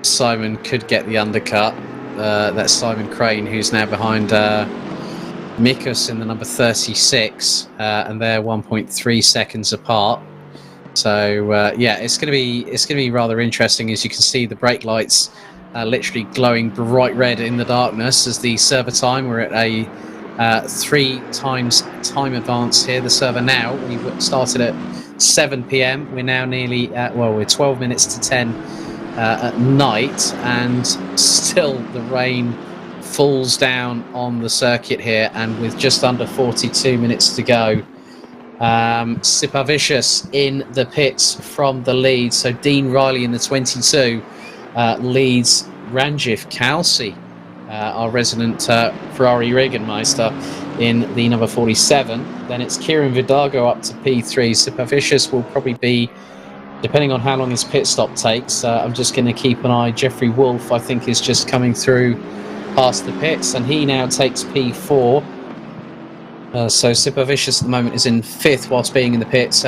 Simon could get the undercut. That's Simon Crane, who's now behind Mikus in the number 36, and they're 1.3 seconds apart. So it's going to be rather interesting. As you can see, the brake lights literally glowing bright red in the darkness as the server time. We're at a 3 times time advance here. The server now, we started at 7 p.m. We're now nearly we're 12 minutes to 10 at night, and still the rain falls down on the circuit here, and with just under 42 minutes to go. Sipavicius in the pits from the lead. So Dean Riley in the 22 leads Ranjith Kalsi, our resident Ferrari Regenmeister, in the number 47. Then it's Kieran Vidago up to P3. Sipavicius will probably be, depending on how long his pit stop takes, I'm just going to keep an eye. Jeffrey Wolf, I think, is just coming through past the pits, and he now takes P4. So Sipavicius at the moment is in 5th whilst being in the pits.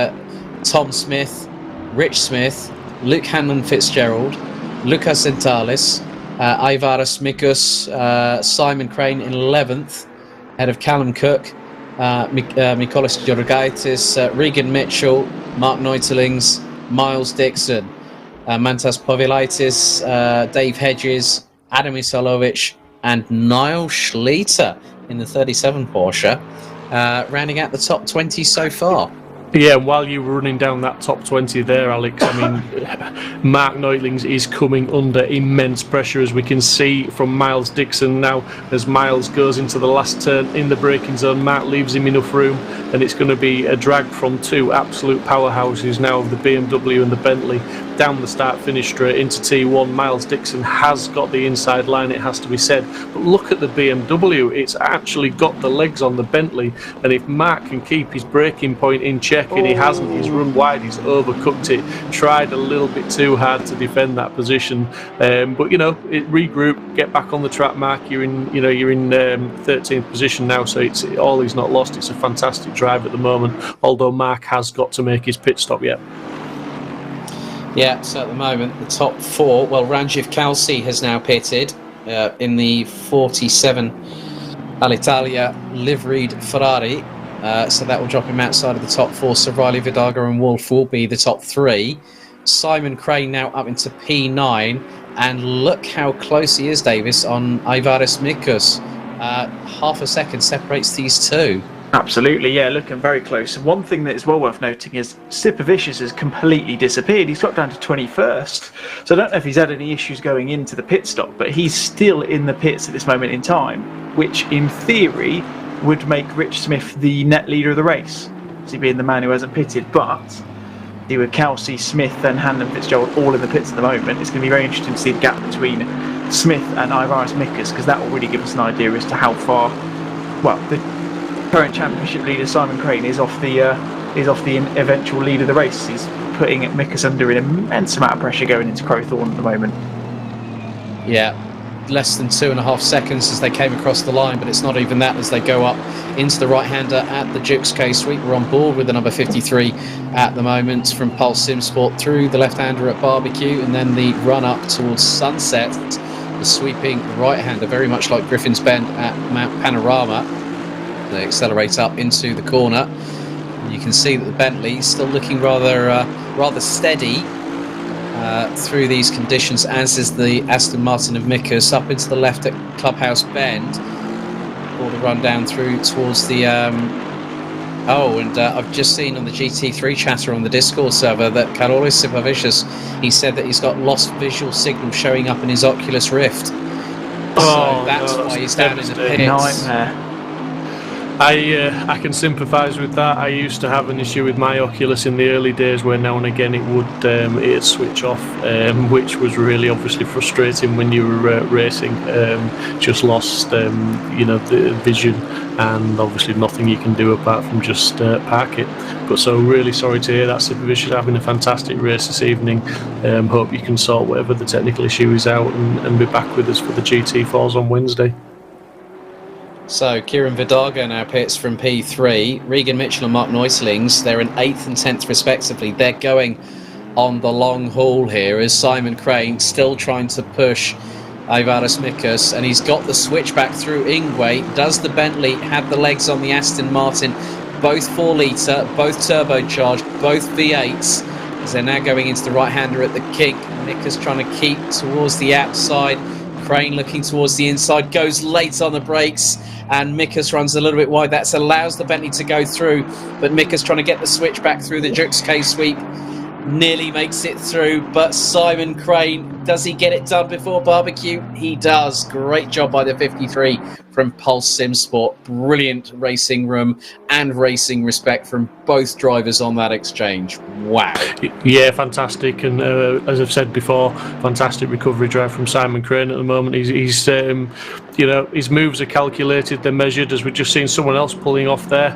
Tom Smith, Rich Smith, Luke Hanlon Fitzgerald, Lucas Zentalis, Ivaras Mikus, Simon Crane in 11th, ahead of Callum Cook, Mikolas Georgaitis, Regan Mitchell, Mark Neutelings, Miles Dixon, Mantas Povilaitis, Dave Hedges, Adam Isolovic, and Niall Schleter in the 37 Porsche, rounding out the top 20 so far. Yeah, while you were running down that top 20 there, Alex, I mean, Mark Neutlings is coming under immense pressure, as we can see from Miles Dixon now. As Miles goes into the last turn in the braking zone, Mark leaves him enough room, and it's going to be a drag from two absolute powerhouses now of the BMW and the Bentley down the start-finish straight into T1. Miles Dixon has got the inside line, it has to be said, but look at the BMW. It's actually got the legs on the Bentley, and if Mark can keep his braking point in check, and he hasn't, he's run wide, he's overcooked it, tried a little bit too hard to defend that position, but regroup, get back on the track, Mark. You're in 13th position now, so it's all is not lost. It's a fantastic drive at the moment, although Mark has got to make his pit stop yet. Yeah, so at the moment, the top four, well, Ranjiv Kalsi has now pitted in the 47 Alitalia liveried Ferrari, so that will drop him outside of the top four. So Riley Vidaga and Wolf will be the top three. Simon Crane now up into P9, and look how close he is, Davis, on Ivaris Mikus. Half a second separates these two. Absolutely, yeah, looking very close. And one thing that is well worth noting is Sipovicius has completely disappeared. He's got down to 21st. So I don't know if he's had any issues going into the pit stop, but he's still in the pits at this moment in time, which in theory would make Rich Smith the net leader of the race, as he being the man who hasn't pitted. But he with Kelsey, Smith and Handon Fitzgerald all in the pits at the moment. It's going to be very interesting to see the gap between Smith and Ivaris Mikus, because that will really give us an idea as to how far, well, the current championship leader Simon Crane is off the eventual lead of the race. He's putting Mikus under an immense amount of pressure going into Crowthorne at the moment. Yeah, less than 2.5 seconds as they came across the line, but it's not even that as they go up into the right-hander at the Dukes K-Sweep. We're on board with the number 53 at the moment from Pulse Simsport through the left-hander at Barbecue, and then the run-up towards Sunset, the sweeping right-hander, very much like Griffin's Bend at Mount Panorama. They accelerate up into the corner. You can see that the Bentley is still looking rather steady through these conditions, as is the Aston Martin of Mikus, up into the left at Clubhouse Bend, or the run down through towards the I've just seen on the GT3 chatter on the Discord server that Karolis Sipovicius, he said that he's got lost visual signal showing up in his Oculus Rift, so that's why he's down in the pits. Nightmare. I can sympathise with that. I used to have an issue with my Oculus in the early days where now and again it would it'd switch off, which was really obviously frustrating when you were racing. Just lost the vision, and obviously nothing you can do apart from just park it. But so really sorry to hear that. Sipovicius having a fantastic race this evening. Hope you can sort whatever the technical issue is out and be back with us for the GT4s on Wednesday. So Kieran Vidaga now pits from P3. Regan Mitchell and Mark Neutlings, they're in 8th and 10th respectively. They're going on the long haul here as Simon Crane still trying to push Ivaris Mikus, and he's got the switch back through Ingwe. Does the Bentley have the legs on the Aston Martin? Both 4 litre, both turbocharged, both V8s, as they're now going into the right-hander at the kink. Mikus trying to keep towards the outside. Crane looking towards the inside, goes late on the brakes, and Mikus runs a little bit wide. That allows the Bentley to go through, but Mikus trying to get the switch back through the Jukes K-Sweep. Nearly makes it through, but Simon Crane, does he get it done before Barbecue? He does. Great job by the 53 from Pulse Simsport. Brilliant racing room and racing respect from both drivers on that exchange. Wow. Yeah, fantastic. And as I've said before, fantastic recovery drive from Simon Crane at the moment. He's his moves are calculated, they're measured, as we've just seen someone else pulling off there.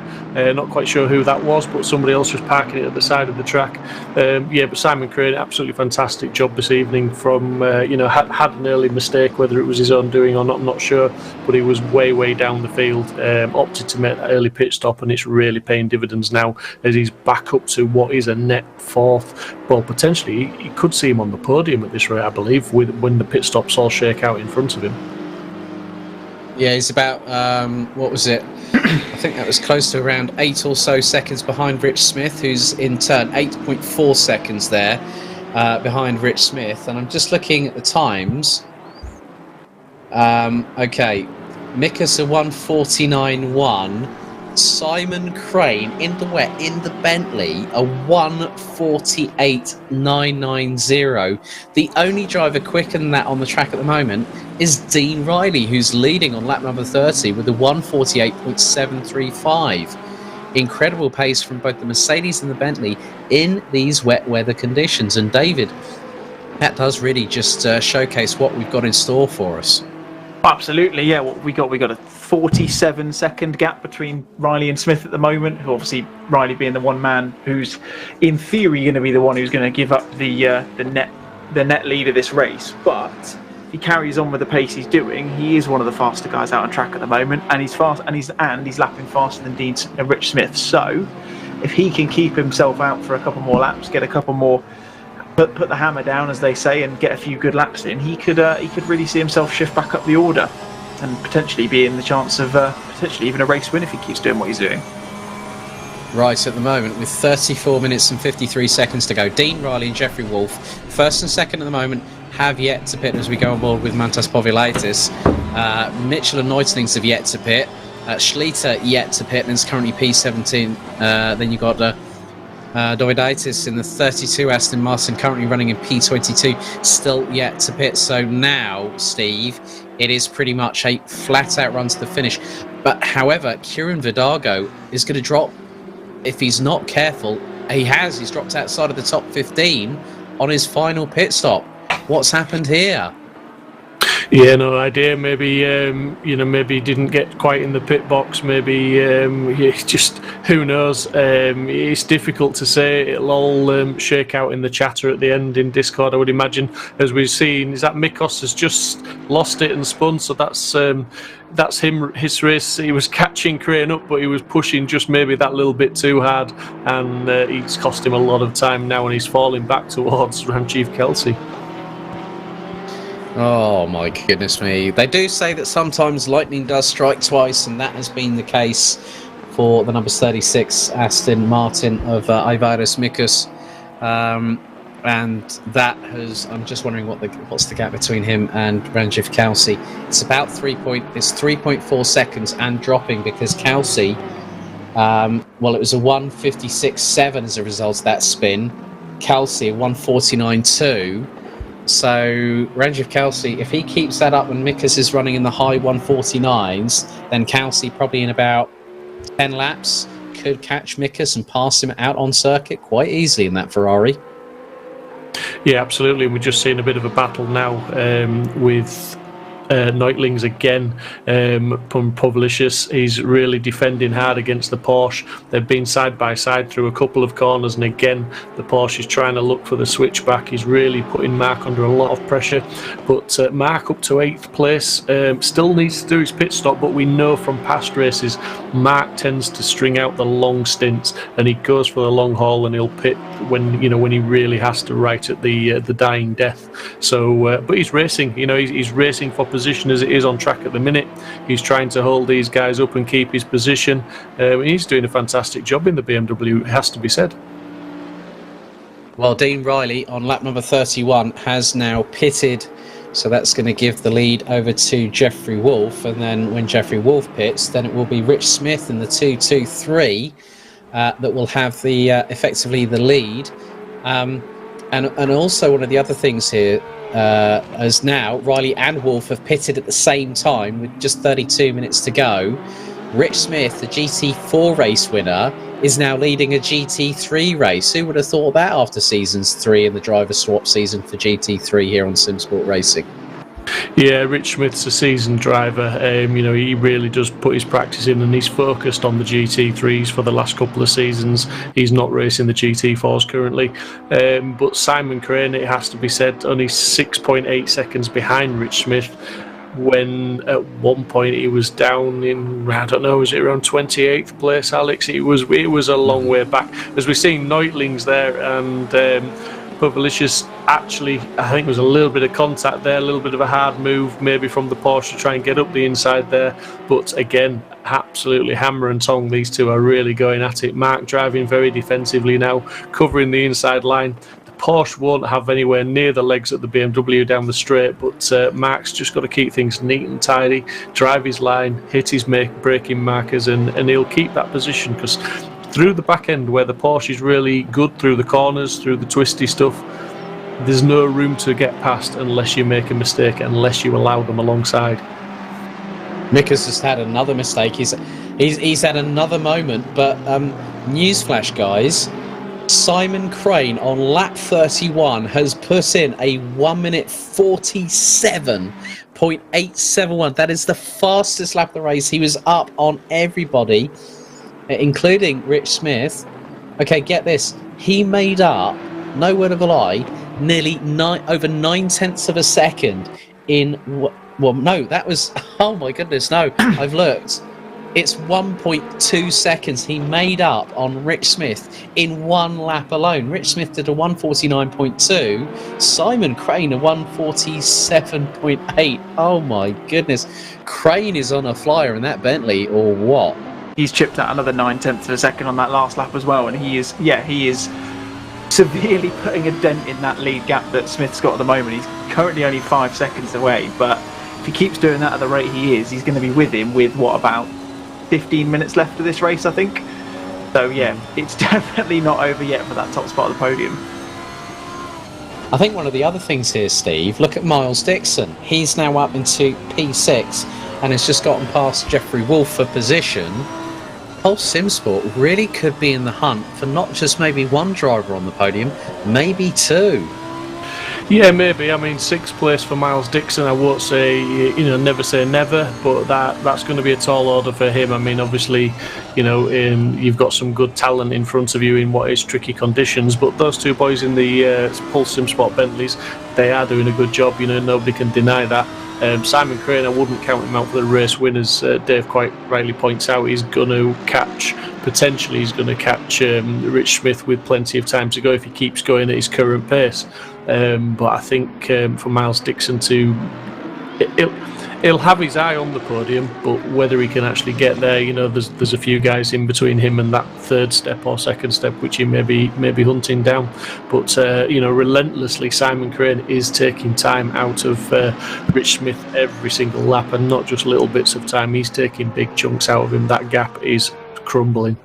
Not quite sure who that was, but somebody else was parking it at the side of the track. But Simon Crane, absolutely fantastic job this evening from, had an early mistake, whether it was his own doing or not, I'm not sure, but he was way down the field, opted to make that early pit stop, and it's really paying dividends now as he's back up to what is a net 4th. Well, potentially, you could see him on the podium at this rate, I believe, when the pit stops all shake out in front of him. Yeah, he's about, what was it? I think that was close to around 8 or so seconds behind Rich Smith, who's in turn 8.4 seconds there behind Rich Smith. And I'm just looking at the times. Okay, Mikas a 1:49.1. Simon Crane in the wet in the Bentley a 1:48.990. The only driver quicker than that on the track at the moment is Dean Riley, who's leading on lap number 30 with a 1:48.735. Incredible pace from both the Mercedes and the Bentley in these wet weather conditions. And David, that does really just showcase what we've got in store for us. Absolutely, yeah. What we got a 47-second gap between Riley and Smith at the moment. Who obviously Riley being the one man who's in theory going to be the one who's going to give up the net lead of this race. But if he carries on with the pace he's doing, he is one of the faster guys out on track at the moment, and he's fast and he's lapping faster than Rich Smith. So if he can keep himself out for a couple more laps, get a couple more. Put the hammer down, as they say, and get a few good laps in, he could really see himself shift back up the order and potentially be in the chance of potentially even a race win if he keeps doing what he's doing. Right, at the moment, with 34 minutes and 53 seconds to go, Dean Riley and Jeffrey Wolf, first and second at the moment, have yet to pit as we go on board with Mantas Povilitis. Mitchell and Neutlings have yet to pit. Schlitter yet to pit, and it's currently P17. Then you've got Dovidaitis in the 32 Aston Martin, currently running in P22, still yet to pit. So now, Steve, it is pretty much a flat-out run to the finish. But however, Kieran Vidago is going to drop, if he's not careful. He's dropped outside of the top 15 on his final pit stop. What's happened here? Yeah, no idea. Maybe maybe he didn't get quite in the pit box. Maybe just who knows. It's difficult to say. It'll all shake out in the chatter at the end in Discord, I would imagine. As we've seen, is that Mikos has just lost it and spun. So that's him. His race. He was catching Crane up, but he was pushing just maybe that little bit too hard, and it's cost him a lot of time now, and he's falling back towards Ranjiv Kelsey. Oh my goodness me. They do say that sometimes lightning does strike twice, and that has been the case for the number 36 Aston Martin of Aivaris Mikus. And that has, I'm just wondering what's the gap between him and Ranjiv Kelsey. It's about 3.4 seconds and dropping, because Kelsey, it was a 1:56.7 as a result of that spin. Kelsey, 1:49.2. So Ranjiv Kelsey, if he keeps that up when Mikus is running in the high 1:49s, then Kelsey probably in about 10 laps could catch Mikus and pass him out on circuit quite easily in that Ferrari. Yeah, absolutely. We're just seeing a bit of a battle now with Neutlings again. Povlicious, he's really defending hard against the Porsche. They've been side by side through a couple of corners, and again the Porsche is trying to look for the switchback. He's really putting Mark under a lot of pressure, but Mark up to 8th place, still needs to do his pit stop, but we know from past races Mark tends to string out the long stints, and he goes for the long haul, and he'll pit when he really has to, right at the dying death. So but he's racing, he's racing for position as it is on track at the minute. He's trying to hold these guys up and keep his position. He's doing a fantastic job in the BMW, it has to be said. Well, Dean Riley on lap number 31 has now pitted, so that's going to give the lead over to Jeffrey Wolf, and then when Jeffrey Wolf pits, then it will be Rich Smith in the 223 that will have the effectively the lead. And also one of the other things here, as now Riley and Wolf have pitted at the same time with just 32 minutes to go. Rich Smith, the GT4 race winner, is now leading a GT3 race. Who would have thought that after seasons 3 and the driver swap season for GT3 here on Simsport Racing? Yeah, Rich Smith's a seasoned driver. He really does put his practice in, and he's focused on the GT3s for the last couple of seasons. He's not racing the GT4s currently. But Simon Crane, it has to be said, only 6.8 seconds behind Rich Smith, when at one point he was down in, I don't know, was it around 28th place, Alex? It was a long way back. As we've seen Neutlings there, and Povlicious, actually, I think there was a little bit of contact there, a little bit of a hard move maybe from the Porsche to try and get up the inside there, but again, absolutely hammer and tong, these two are really going at it. Mark driving very defensively now, covering the inside line. The Porsche won't have anywhere near the legs at the BMW down the straight, but Mark's just got to keep things neat and tidy, drive his line, hit his braking markers, and he'll keep that position, because through the back end where the Porsche is really good, through the corners, through the twisty stuff, there's no room to get past unless you make a mistake, unless you allow them alongside. Mick has just had another mistake. He's had another moment, but newsflash, guys. Simon Crane on lap 31 has put in a 1 minute 47.871. That is the fastest lap of the race. He was up on everybody, including Rich Smith. Okay, get this. He made up, no word of a lie, nearly over 9/10 of a second in... Well, no, that was... Oh, my goodness, no. I've looked. It's 1.2 seconds he made up on Rich Smith in one lap alone. Rich Smith did a 149.2. Simon Crane a 147.8. Oh, my goodness. Crane is on a flyer in that Bentley, or what? He's chipped out another 9/10 of a second on that last lap as well, and he is severely putting a dent in that lead gap that Smith's got at the moment. He's currently only 5 seconds away, but if he keeps doing that at the rate he is, he's going to be with him with, what, about 15 minutes left of this race, I think. So yeah, it's definitely not over yet for that top spot of the podium. I think one of the other things here, Steve, look at Miles Dixon. He's now up into P6 and has just gotten past Jeffrey Wolf for position. Whole Simsport really could be in the hunt for not just maybe one driver on the podium, maybe two. Yeah, maybe. I mean, 6th place for Miles Dixon, I won't say, never say never, but that's going to be a tall order for him. I mean, obviously, you've got some good talent in front of you in what is tricky conditions, but those two boys in the Pulse Simsport Bentleys, they are doing a good job, nobody can deny that. Simon Crane, I wouldn't count him out for the race win, as Dave quite rightly points out. He's going to catch Rich Smith with plenty of time to go if he keeps going at his current pace. But I think for Miles Dixon he'll have his eye on the podium, but whether he can actually get there, there's a few guys in between him and that third step or second step which he may be hunting down. But relentlessly, Simon Crane is taking time out of Rich Smith every single lap, and not just little bits of time. He's taking big chunks out of him. That gap is crumbling.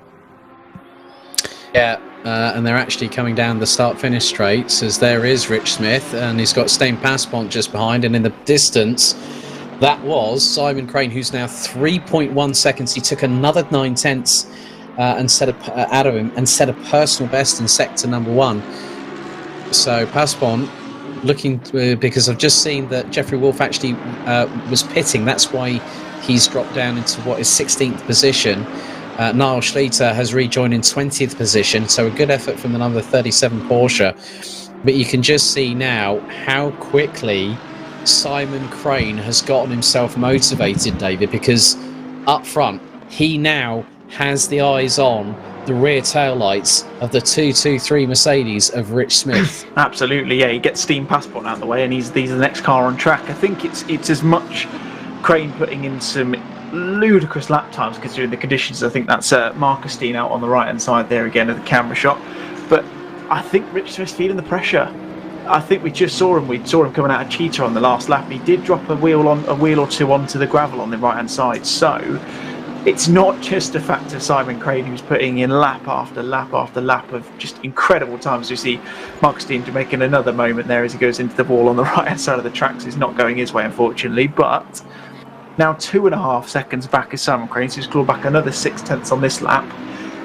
Yeah. And they're actually coming down the start-finish straights, as there is Rich Smith, and he's got Stain Passpont just behind, and in the distance, that was Simon Crane, who's now 3.1 seconds. He took another 9/10 out of him and set a personal best in sector number 1. So Passpont looking, because I've just seen that Jeffrey Wolf actually was pitting. That's why he's dropped down into what is 16th position. Niall Schleter has rejoined in 20th position, so a good effort from the number 37 Porsche. But you can just see now how quickly Simon Crane has gotten himself motivated, David, because up front he now has the eyes on the rear taillights of the 223 Mercedes of Rich Smith. Absolutely, yeah. He gets Steam Passport out of the way, and he's the next car on track. I think it's as much Crane putting in some ludicrous lap times considering the conditions. I think that's Marcus Steen out on the right hand side there again of the camera shot, but I think Rich Smith's feeling the pressure. I think we saw him coming out of Cheetah on the last lap, and he did drop a wheel or two onto the gravel on the right hand side. So it's not just a fact of Simon Crane who's putting in lap after lap after lap of just incredible times. You see Marcus Steen making another moment there as he goes into the wall on the right hand side of the track. So it's not going his way, unfortunately, but now 2.5 seconds back is Simon Crane, so he's clawed back another 6/10 on this lap.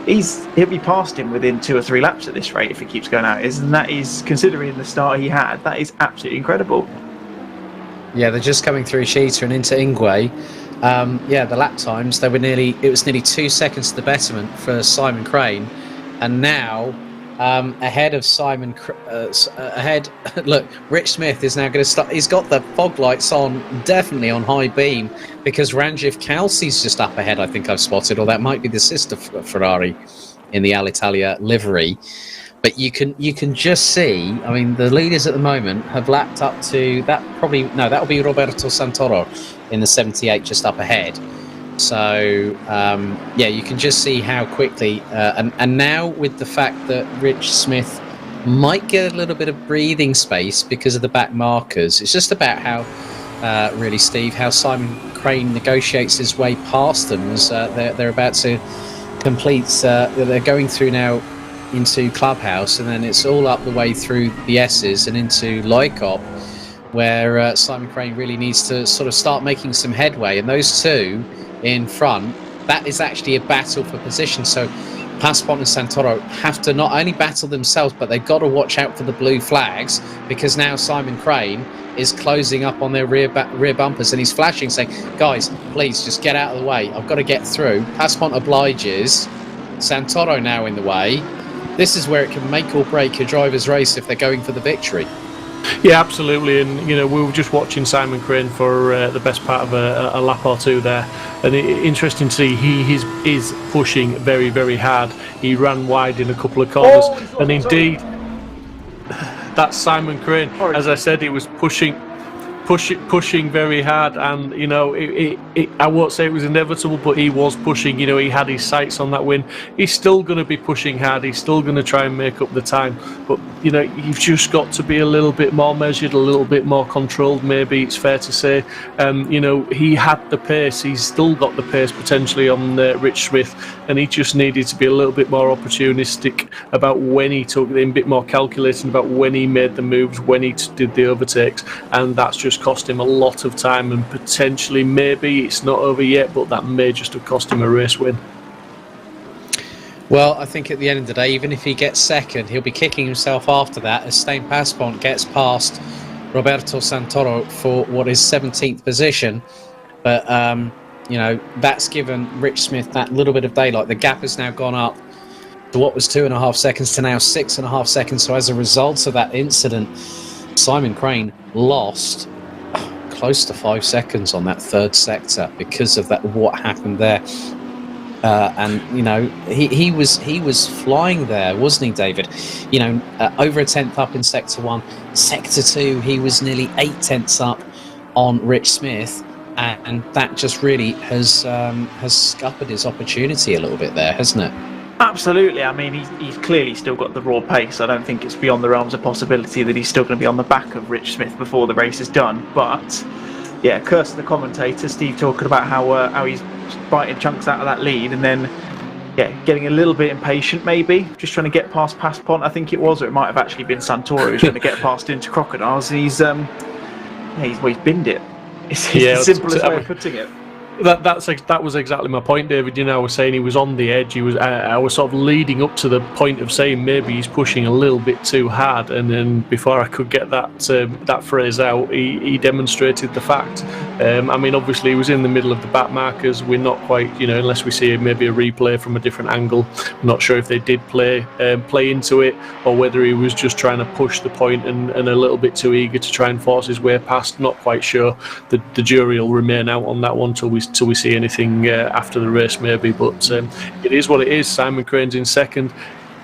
He'll be past him within 2 or 3 laps at this rate if he keeps going out. And that is, considering the start he had, that is absolutely incredible. Yeah, they're just coming through Cheetah and into Ingwe. The lap times, it was nearly 2 seconds to the betterment for Simon Crane, and now ahead of look, Rich Smith is now going to start. He's got the fog lights on, definitely on high beam, because Ranjiv Kalsi's just up ahead, I think I've spotted, or that might be the sister Ferrari in the Alitalia livery. But you can just see, I mean, the leaders at the moment have lapped up to that. That'll be Roberto Santoro in the 78 just up ahead. So you can just see how quickly, and now with the fact that Rich Smith might get a little bit of breathing space because of the back markers. It's just about how, really, Steve, how Simon Crane negotiates his way past them as they're about to complete. They're going through now into Clubhouse, and then it's all up the way through the S's and into Lykop, where Simon Crane really needs to sort of start making some headway. And those two in front, that is actually a battle for position. So Passpont and Santoro have to not only battle themselves, but they've got to watch out for the blue flags, because now Simon Crane is closing up on their rear bumpers, and he's flashing, saying, guys, please just get out of the way. I've got to get through. Passpont obliges. Santoro now in the way. This is where it can make or break a driver's race if they're going for the victory. Yeah, absolutely. And, we were just watching Simon Crane for the best part of a lap or two there. And interesting to see, he is pushing very, very hard. He ran wide in a couple of corners. And indeed, that's Simon Crane. As I said, he was pushing very hard, and I won't say it was inevitable, but he was pushing. He had his sights on that win. He's still going to be pushing hard. He's still going to try and make up the time, but you've just got to be a little bit more measured, a little bit more controlled, maybe it's fair to say. He had the pace. He's still got the pace potentially on Rich Smith, and he just needed to be a little bit more opportunistic about when he took them, a bit more calculating about when he made the moves, when he did the overtakes, and that's just cost him a lot of time, and potentially, maybe it's not over yet, but that may just have cost him a race win. Well, I think at the end of the day, even if he gets second, he'll be kicking himself after that as Stein Passpont gets past Roberto Santoro for what is 17th position. But, that's given Rich Smith that little bit of daylight. The gap has now gone up to what was 2.5 seconds to now 6.5 seconds. So as a result of that incident, Simon Crane lost close to 5 seconds on that third sector because of that, what happened there. He was flying there, wasn't he, David? Over a tenth up in sector 1. Sector 2, he was nearly 8 tenths up on Rich Smith, and that just really has scuppered his opportunity a little bit there, hasn't it? Absolutely. I mean, he's clearly still got the raw pace. I don't think it's beyond the realms of possibility that he's still going to be on the back of Rich Smith before the race is done. But, yeah, curse to the commentator, Steve talking about how he's biting chunks out of that lead, and then, getting a little bit impatient maybe, just trying to get past Passpont, I think it was, or it might have actually been Santoro who's trying to get past into Crocodiles, and he's binned it. It's the simplest way of putting it. That was exactly my point, David. I was saying he was on the edge. I was sort of leading up to the point of saying maybe he's pushing a little bit too hard, and then before I could get that phrase out, he demonstrated the fact. Obviously he was in the middle of the back markers. We're not quite, unless we see maybe a replay from a different angle. I'm not sure if they did play into it, or whether he was just trying to push the point and a little bit too eager to try and force his way past. Not quite sure. The jury will remain out on that one till we see anything after the race, maybe. But it is what it is. Simon Crane's in second.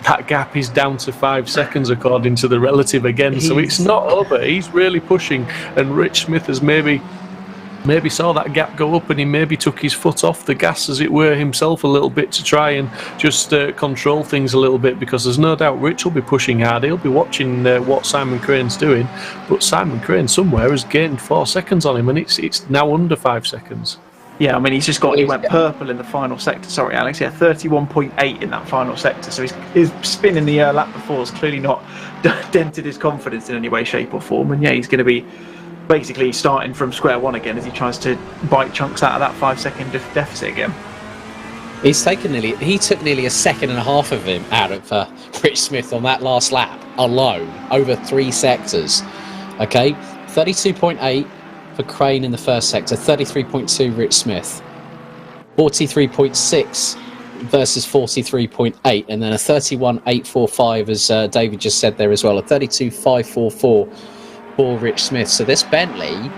That gap is down to 5 seconds according to the relative again, so it's not over. He's really pushing, and Rich Smith has maybe saw that gap go up, and he maybe took his foot off the gas, as it were, himself a little bit to try and just control things a little bit, because there's no doubt Rich will be pushing hard. He'll be watching what Simon Crane's doing, but Simon Crane somewhere has gained 4 seconds on him, and it's now under 5 seconds. Yeah, I mean, he went purple in the final sector. Sorry, Alex. Yeah, 31.8 in that final sector. So his spin in the lap before has clearly not dented his confidence in any way, shape, or form. And yeah, he's going to be basically starting from square one again as he tries to bite chunks out of that 5 second deficit again. He took nearly a second and a half of him out of Rich Smith on that last lap alone, over 3 sectors. Okay, 32.8. for Crane in the first sector, 33.2 Rich Smith, 43.6 versus 43.8, and then a 31.845 as David just said there as well, a 32.544 for Rich Smith. So this Bentley,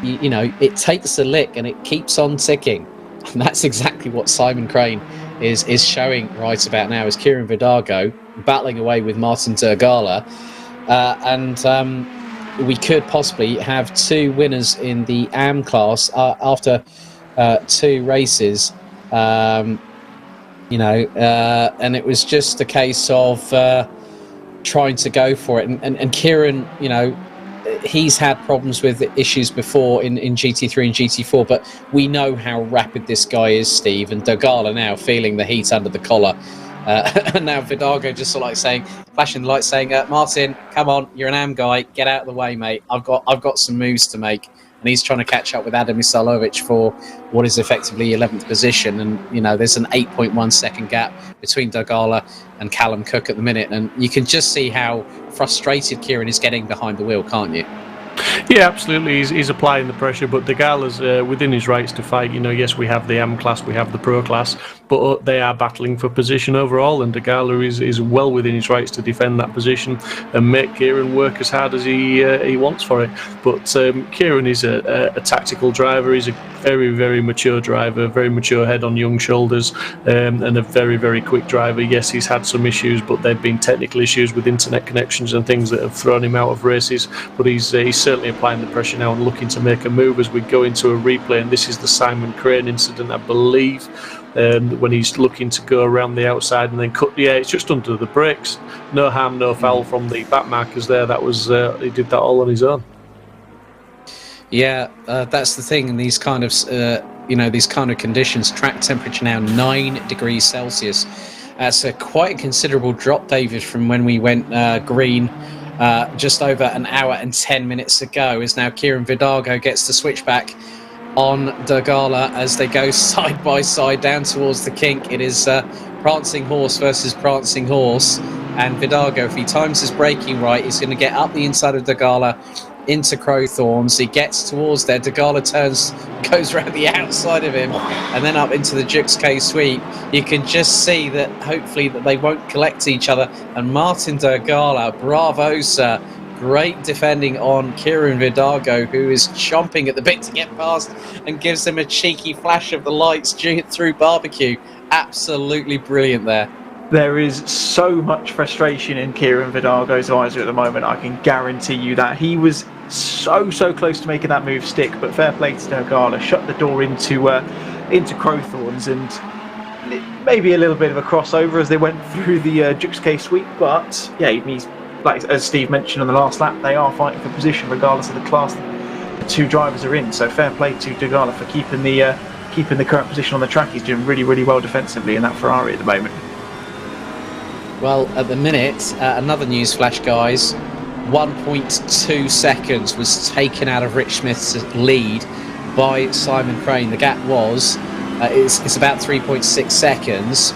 it takes a lick and it keeps on ticking. And that's exactly what Simon Crane is showing right about now, as Kieran Vidago battling away with Martin Dergala, and we could possibly have 2 winners in the AM class after 2 races, and it was just a case of trying to go for it. And Kieran, you know, he's had problems with issues before in GT3 and GT4, but we know how rapid this guy is, Steve. And Dogala now feeling the heat under the collar. And now Vidago just sort of like saying, flashing the lights, saying, Martin, come on, you're an AM guy, get out of the way, mate. I've got some moves to make. And he's trying to catch up with Adam Isalovic for what is effectively 11th position. And, you know, there's an 8.1 second gap between Dogala and Callum Cook at the minute. And you can just see how frustrated Kieran is getting behind the wheel, can't you? Yeah, absolutely. He's applying the pressure, but Dogala's within his rights to fight. You know, yes, we have the M class, we have the Pro class, but they are battling for position overall, and Dogala is well within his rights to defend that position and make Kieran work as hard as he wants for it. But Kieran is a tactical driver. He's a very, very mature driver, very mature head on young shoulders, and a very, very quick driver. Yes, he's had some issues, but they've been technical issues with internet connections and things that have thrown him out of races. But he's certainly applying the pressure now and looking to make a move as we go into a replay. And this is the Simon Crane incident, I believe, when he's looking to go around the outside and then cut the air. It's just under the brakes. No harm, no foul from the back markers there. That was he did that all on his own. Yeah, that's the thing in these kind of these kind of conditions. Track temperature now 9 degrees Celsius. That's quite a considerable drop, David, from when we went green just over an hour and 10 minutes ago. Is now Kieran Vidago gets the switchback on Dogala as they go side by side down towards the kink. It is Prancing Horse versus Prancing Horse, and Vidago, if he times his braking right, he's going to get up the inside of Dogala into Crowthorns. He gets towards there. Dogala turns, goes around the outside of him, and then up into the Jukes K sweep. You can just see that hopefully that they won't collect each other. And Martin Dogala, bravo, sir. Great defending on Kieran Vidago, who is chomping at the bit to get past, and gives him a cheeky flash of the lights through barbecue. Absolutely brilliant there. There is so much frustration in Kieran Vidago's eyes at the moment. I can guarantee you that. He was so close to making that move stick, but fair play to Dogala. Shut the door into Crowthorns, and maybe a little bit of a crossover as they went through the Jukes K sweep. But yeah, he's, like as Steve mentioned on the last lap, they are fighting for position regardless of the class the two drivers are in. So fair play to Dogala for keeping the current position on the track. He's doing really, really well defensively in that Ferrari at the moment. Well, at the minute, another news flash, guys. 1.2 seconds was taken out of Rich Smith's lead by Simon Crane. The gap was it's about 3.6 seconds,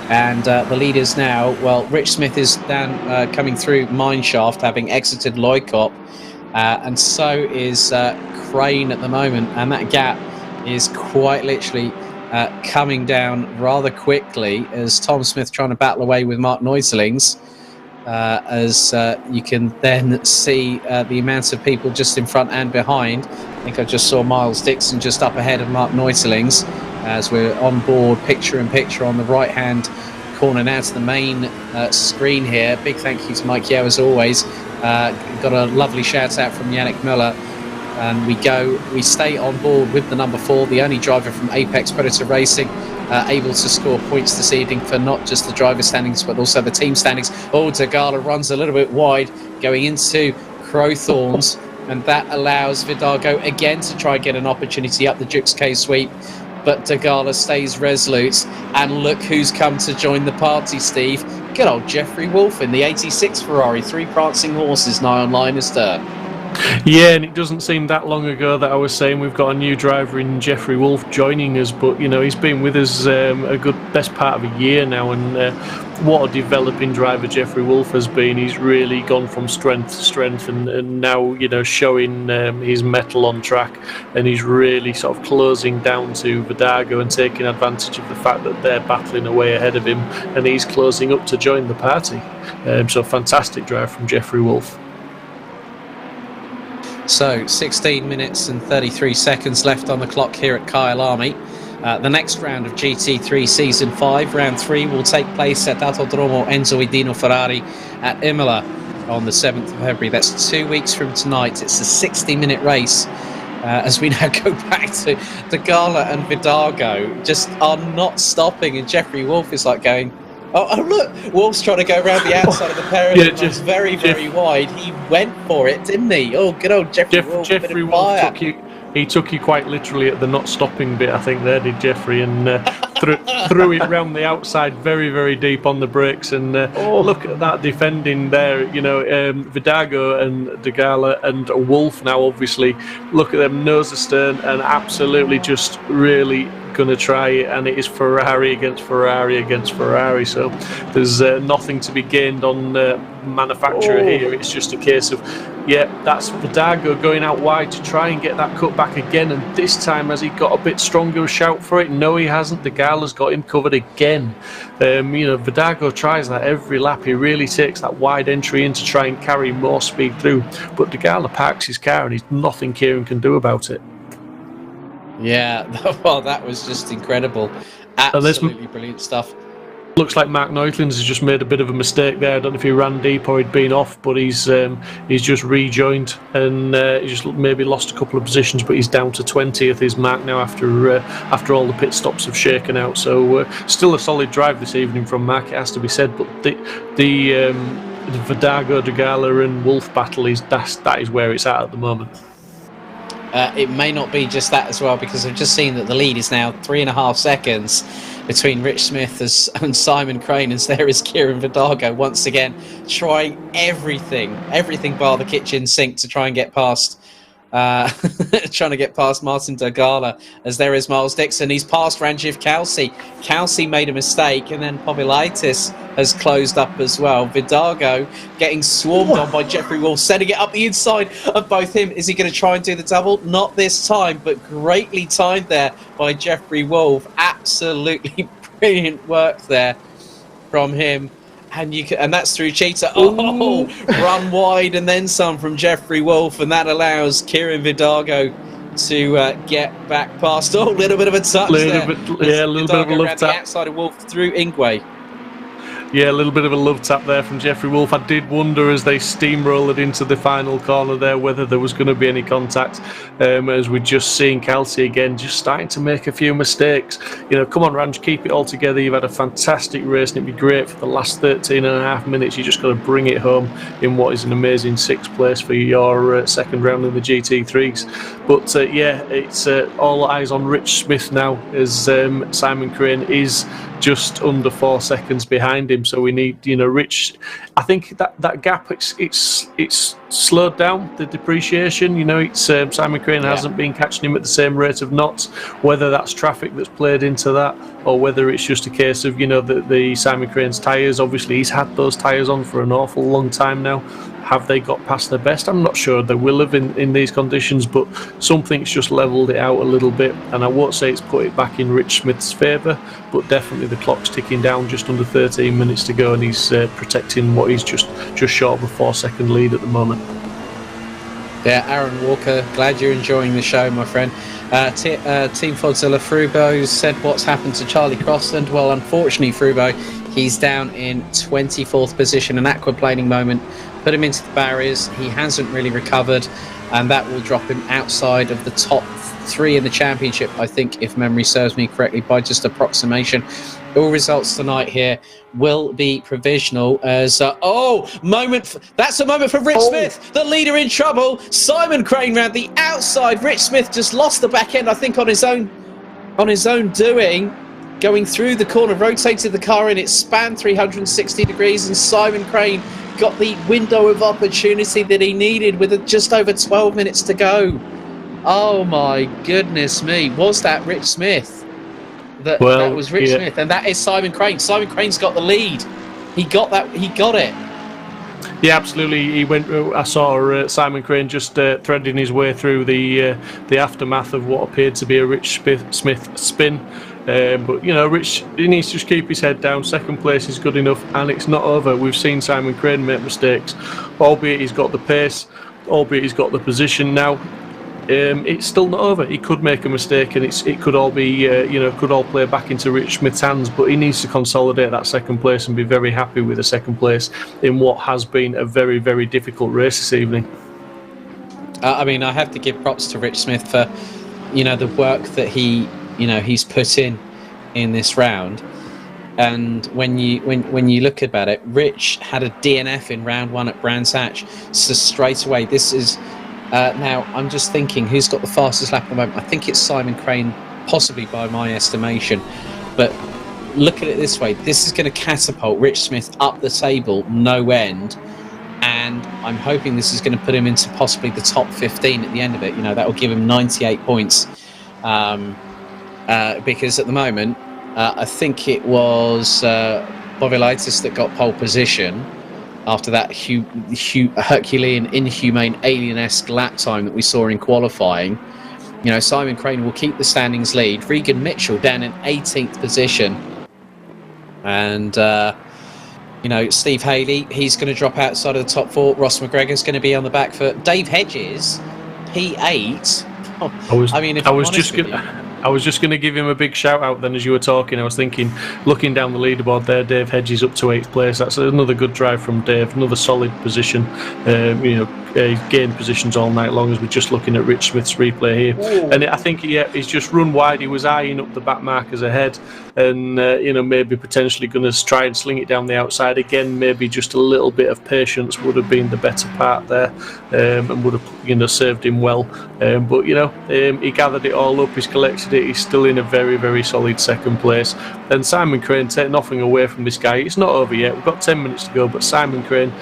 and the leaders now. Well, Rich Smith is down coming through Mineshaft, having exited Loikop, and so is Crane at the moment, and that gap is quite literally coming down rather quickly as Tom Smith trying to battle away with Mark Neuselings, as you can then see the amount of people just in front and behind. I think I just saw Miles Dixon just up ahead of Mark Neuselings as we're on board picture-in-picture on the right-hand corner now to the main screen here. Big thank you to Mike Yeo as always. Got a lovely shout out from Yannick Müller. And we stay on board with the number 4, the only driver from Apex Predator Racing, able to score points this evening for not just the driver standings, but also the team standings. Oh, Dogala runs a little bit wide, going into Crowthorns, and that allows Vidago again to try and get an opportunity up the Jukes K sweep. But Dogala stays resolute, and look who's come to join the party, Steve. Good old Jeffrey Wolf in the 86 Ferrari, 3 prancing horses nigh on line astern. Yeah, and it doesn't seem that long ago that I was saying we've got a new driver in Jeffrey Wolf joining us, but you know, he's been with us a good best part of a year now, and what a developing driver Jeffrey Wolf has been. He's really gone from strength to strength, and now, you know, showing his mettle on track, and he's really sort of closing down to Vidago and taking advantage of the fact that they're battling away ahead of him, and he's closing up to join the party. So fantastic drive from Jeffrey Wolf. So 16 minutes and 33 seconds left on the clock here at Kyalami. The next round of GT3 Season 5, Round 3, will take place at Autodromo Enzo Edino Ferrari at Imola on the 7th of February. That's 2 weeks from tonight. It's a 60-minute race. As we now go back to Dogala and Vidago, just are not stopping. And Jeffrey Wolf is like going, Oh, look! Wolf's trying to go around the outside of the parapet. Yeah, It's very wide. He went for it, didn't he? Oh, good old Jeffrey Wolf. Jeffrey Wolf took you quite literally at the not stopping bit, I think, there, did Jeffrey, and threw it round the outside very deep on the brakes. And look at that defending there, Vidago and De Gala and Wolf now, obviously. Look at them nose to stern and absolutely just really going to try it, and it is Ferrari against Ferrari, so there's nothing to be gained on manufacturer here. It's just a case of that's Vidago going out wide to try and get that cut back again, and this time has he got a bit stronger a shout for it? No, he hasn't. De Gala's got him covered again. Vidago tries that every lap. He really takes that wide entry in to try and carry more speed through, but De Gala parks his car and there's nothing Kieran can do about it. Yeah, well, that was just incredible. Absolutely brilliant stuff. Looks like Mark Neuthlins has just made a bit of a mistake there. I don't know if he ran deep or he'd been off, but he's just rejoined and he just maybe lost a couple of positions, but he's down to 20th his mark now after all the pit stops have shaken out. So still a solid drive this evening from Mark, it has to be said, but the Vidago, De Gala and Wolf battle that is where it's at the moment. It may not be just that as well, because I've just seen that the lead is now 3.5 seconds between Rich Smith and Simon Crane, as there is Kieran Vidago once again trying everything bar the kitchen sink to try and get past Martin De Gala, as there is Miles Dixon. He's passed Ranjiv Kalsi. Kalsi made a mistake, and then Povilaitis has closed up as well. Vidago getting swarmed on by Jeffrey Wolf, setting it up the inside of both him. Is he going to try and do the double? Not this time, but greatly timed there by Jeffrey Wolf. Absolutely brilliant work there from him. And that's through Cheetah. Oh, run wide and then some from Jeffrey Wolf, and that allows Kieran Vidago to get back past. Oh, a little bit of a touch there. A little bit of a love tap. The outside of Wolf through Ingwe. Yeah, a little bit of a love tap there from Jeffrey Wolf. I did wonder as they steamrolled into the final corner there whether there was going to be any contact, as we're just seeing Kelsey again just starting to make a few mistakes. Come on, Ranj, keep it all together. You've had a fantastic race and it'd be great for the last 13 and a half minutes. You just got to bring it home in what is an amazing 6th place for your second round in the GT3s. But it's all eyes on Rich Smith now, as Simon Crane is just under 4 seconds behind him. So we need, Rich. I think that gap it's slowed down the depreciation. It's Simon Crane hasn't been catching him at the same rate of knots. Whether that's traffic that's played into that, or whether it's just a case of the Simon Crane's tyres. Obviously, he's had those tyres on for an awful long time now. Have they got past their best? I'm not sure they will have in these conditions, but something's just levelled it out a little bit, and I won't say it's put it back in Rich Smith's favour, but definitely the clock's ticking down, just under 13 minutes to go, and he's protecting what he's just short of a 4-second lead at the moment. Yeah, Aaron Walker, glad you're enjoying the show, my friend. Team Fodzilla Frubo said, what's happened to Charlie Crossland? Well, unfortunately, Frubo, he's down in 24th position, an aquaplaning moment put him into the barriers. He hasn't really recovered, and that will drop him outside of the top 3 in the championship, I think, if memory serves me correctly, by just approximation. All results tonight here will be provisional as that's a moment for Rich Smith, the leader, in trouble. Simon Crane round the outside. Rich Smith just lost the back end, I think, on his own doing. Going through the corner, rotated the car in, it spanned 360 degrees, and Simon Crane got the window of opportunity that he needed with just over 12 minutes to go. Oh my goodness me, was that Rich Smith? That was Rich Smith, and that is Simon Crane. Simon Crane's got the lead. He got it. Yeah, absolutely. He went. I saw Simon Crane just threading his way through the aftermath of what appeared to be a Rich Smith spin. But Rich, he needs to just keep his head down. Second place is good enough, and it's not over. We've seen Simon Crane make mistakes, albeit he's got the pace, albeit he's got the position now. It's still not over. He could make a mistake, and it could all be, could all play back into Rich Smith's hands. But he needs to consolidate that second place and be very happy with the second place in what has been a very, very difficult race this evening. I have to give props to Rich Smith for, the work that he's put in this round. And when you look about it, Rich had a DNF in round 1 at Brands Hatch, so straight away this is now I'm just thinking who's got the fastest lap at the moment. I think it's Simon Crane, possibly by my estimation, but look at it this way, this is going to catapult Rich Smith up the table no end, and I'm hoping this is going to put him into possibly the top 15 at the end of it. That will give him 98 points, because at the moment I think it was Bovilaitis that got pole position after that Herculean, inhumane, alien-esque lap time that we saw in qualifying. Simon Crane will keep the standings lead. Regan Mitchell down in 18th position. And, Steve Haley, he's going to drop outside of the top 4. Ross McGregor's going to be on the back foot. Dave Hedges, P8. I was just going to give him a big shout out then as you were talking. I was thinking, looking down the leaderboard there, Dave Hedges up to 8th place. That's another good drive from Dave, another solid position. He's gained positions all night long as we're just looking at Rich Smith's replay here. Ooh. And I think he's just run wide. He was eyeing up the back markers ahead and, maybe potentially going to try and sling it down the outside again. Maybe just a little bit of patience would have been the better part there, and would have, served him well. But he gathered it all up. He's collected it. He's still in a very, very solid second place. And Simon Crane, take nothing away from this guy. It's not over yet. We've got 10 minutes to go, but Simon Crane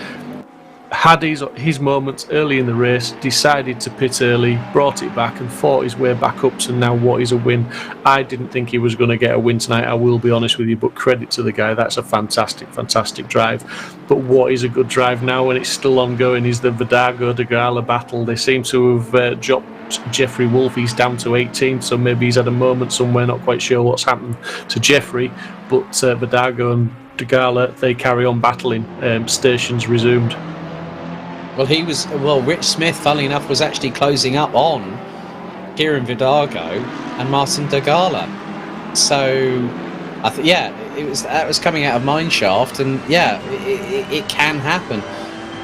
had his moments early in the race, decided to pit early, brought it back and fought his way back up to now what is a win. I didn't think he was going to get a win tonight, I will be honest with you, but credit to the guy. That's a fantastic, fantastic drive. But what is a good drive now, and it's still ongoing, is the Vidago-De Gala battle. They seem to have dropped Jeffrey Wolf. He's down to 18th, so maybe he's had a moment somewhere, not quite sure what's happened to Jeffrey, but Vidago and De Gala, they carry on battling. Stations resumed. Rich Smith, funnily enough, was actually closing up on Kieran Vidago and Martin De Gala. So, that was coming out of mineshaft, and it can happen.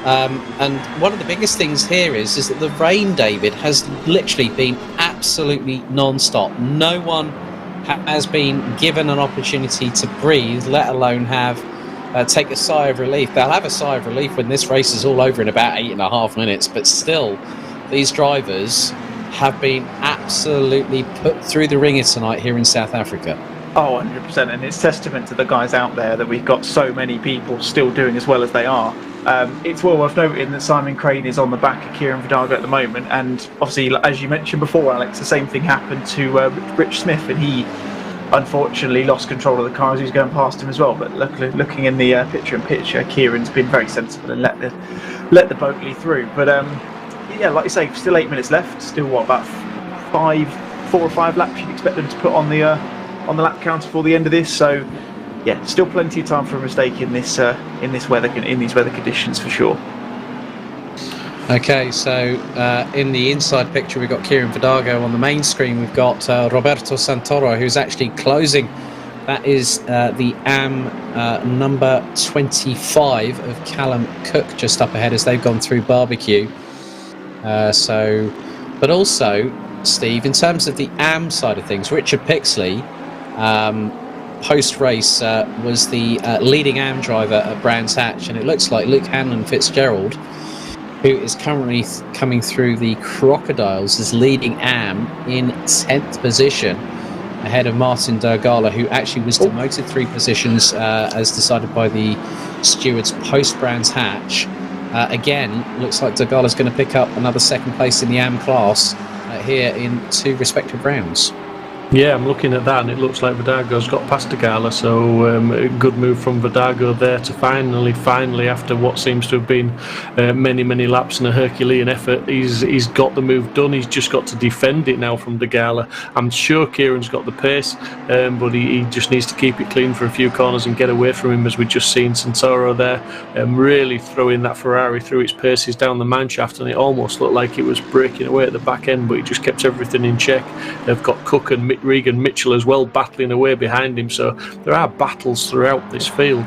And one of the biggest things here is that the rain, David, has literally been absolutely non-stop. No one has been given an opportunity to breathe, let alone have take a sigh of relief. They'll have a sigh of relief when this race is all over in about 8.5 minutes, but still, these drivers have been absolutely put through the ringer tonight here in South Africa. Oh, 100%, and it's testament to the guys out there that we've got so many people still doing as well as they are. It's well worth noting that Simon Crane is on the back of Kieran Vidago at the moment, and obviously, as you mentioned before, Alex, the same thing happened to Rich Smith, and he unfortunately lost control of the car as he was going past him as well. But luckily, looking in the picture-in-picture, Kieran's been very sensible and let the boat lead through. But like you say, still 8 minutes left. Still about 4 or 5 laps you'd expect them to put on the lap counter before the end of this. So still plenty of time for a mistake in these weather conditions for sure. Okay, so in the inside picture we've got Kieran Vidago. On the main screen we've got Roberto Santoro, who's actually closing. That is the AM number 25 of Callum Cook just up ahead as they've gone through barbecue. But also, Steve, in terms of the AM side of things, Richard Pixley, post-race, was the leading AM driver at Brands Hatch, and it looks like Luke Hanlon Fitzgerald, who is currently coming through the Crocodiles, is leading AM in 10th position, ahead of Martin De Gala, who actually was demoted 3 positions as decided by the stewards post-Brands Hatch. Again, looks like De Gala's going to pick up another second place in the AM class here in 2 respective rounds. Yeah, I'm looking at that and it looks like Vidago's got past De Gala, so a good move from Vidago there to finally, after what seems to have been many laps and a Herculean effort, he's got the move done. He's just got to defend it now from De Gala. I'm sure Kieran's got the pace, but he just needs to keep it clean for a few corners and get away from him, as we've just seen Santoro there really throwing that Ferrari through its paces down the mineshaft, and it almost looked like it was breaking away at the back end, but he just kept everything in check. They've got Cook and Regan Mitchell as well battling away behind him, so there are battles throughout this field.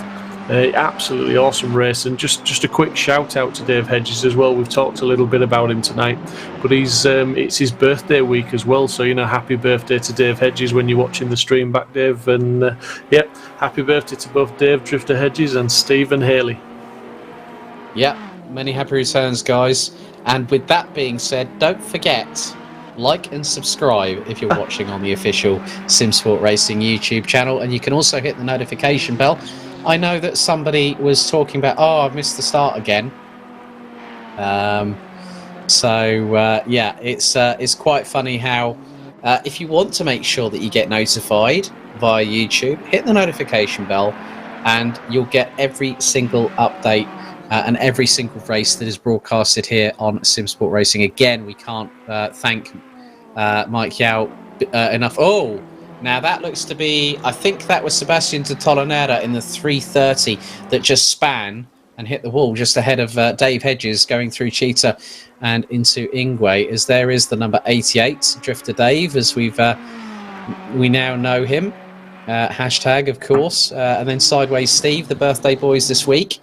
Absolutely awesome race, and just a quick shout out to Dave Hedges as well. We've talked a little bit about him tonight, but it's his birthday week as well, so happy birthday to Dave Hedges when you're watching the stream back, Dave, and happy birthday to both Dave Drifter Hedges and Stephen Haley. Yeah, many happy returns, guys. And with that being said, don't forget, like and subscribe if you're watching on the official Simsport Racing YouTube channel, and you can also hit the notification bell. I know that somebody was talking about, I've missed the start again. It's quite funny how if you want to make sure that you get notified via YouTube, hit the notification bell, and you'll get every single update and every single race that is broadcasted here on Simsport Racing. Again, we can't thank Mike Yao enough. Oh, now that looks to be, I think that was Sebastian de Tolonera in the 330 that just span and hit the wall just ahead of Dave Hedges going through Cheetah and into Ingwe, as there is the number 88, Drifter Dave, as we now know him. Hashtag, of course. And then Sideways Steve, the birthday boys this week.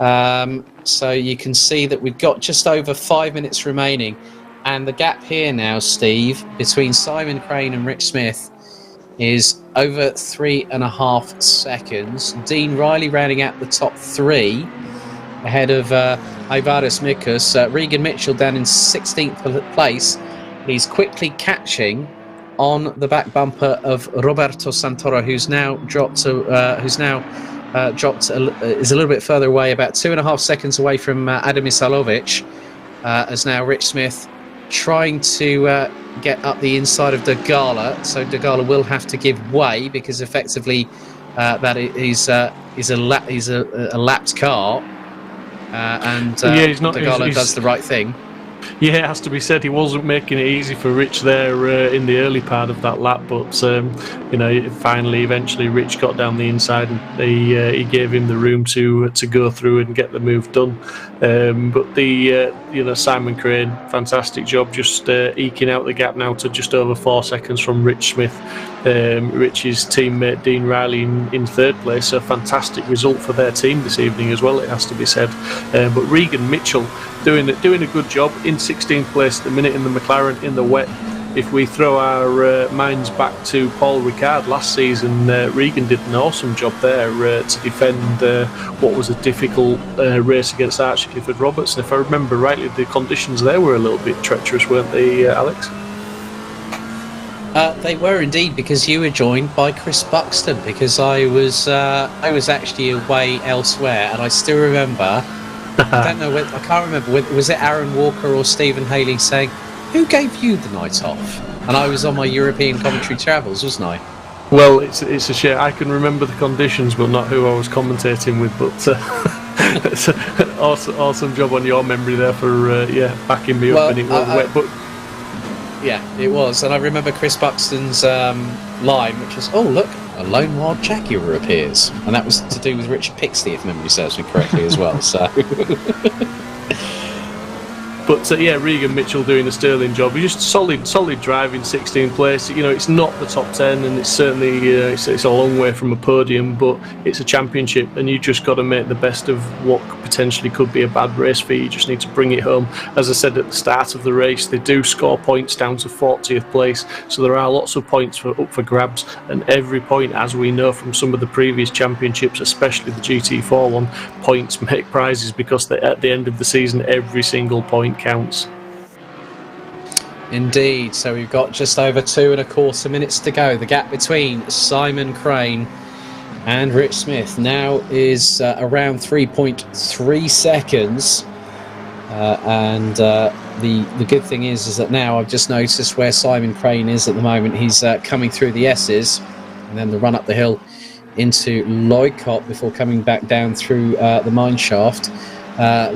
So you can see that we've got just over 5 minutes remaining, and the gap here now, Steve, between Simon Crane and Rich Smith is over 3.5 seconds. Dean Riley rounding out the top 3 ahead of Ivaris Mikus. Regan Mitchell down in 16th place. He's quickly catching on the back bumper of Roberto Santoro, who's now dropped is a little bit further away, about 2.5 seconds away from Adam Isalovic, as now Rich Smith trying to get up the inside of De Gala. So De Gala will have to give way, because effectively that is a lapped car, and De Gala does the right thing. Yeah, it has to be said, he wasn't making it easy for Rich there in the early part of that lap, but eventually Rich got down the inside, and he gave him the room to go through and get the move done. But Simon Crane, fantastic job, just eking out the gap now to just over 4 seconds from Rich Smith. Rich's teammate Dean Riley in third place, a fantastic result for their team this evening as well, it has to be said. But Regan Mitchell doing a good job in 16th place at the minute in the McLaren in the wet. If we throw our minds back to Paul Ricard last season, Regan did an awesome job there to defend what was a difficult race against Archie Clifford Roberts. And if I remember rightly, the conditions there were a little bit treacherous, weren't they, Alex? They were indeed, because you were joined by Chris Buxton, because I was actually away elsewhere, and I still remember. I can't remember. Was it Aaron Walker or Stephen Haley saying, "Who gave you the night off?" And I was on my European commentary travels, wasn't I? Well, it's a shame. I can remember the conditions, but not who I was commentating with. But it's an awesome job on your memory there for backing me up, and it was wet. But yeah, it was. And I remember Chris Buxton's line, which was, "Oh, look, a lone wild jaguar appears." And that was to do with Richard Pixley, if memory serves me correctly, as well. So. But Regan Mitchell doing a sterling job. He's just solid driving, 16th place. It's not the top 10, and it's certainly it's a long way from a podium, but it's a championship, and you just got to make the best of what potentially could be a bad race for you. You just need to bring it home. As I said at the start of the race, they do score points down to 40th place, so there are lots of points up for grabs, and every point, as we know from some of the previous championships, especially the GT4 one, points make prizes, because at the end of the season, every single point counts. Indeed. So we've got just over 2.25 minutes to go. The gap between Simon Crane and Rich Smith now is around 3.3 seconds. The good thing is that now I've just noticed where Simon Crane is at the moment. He's coming through the S's, and then the run up the hill into Loicott before coming back down through the mine shaft.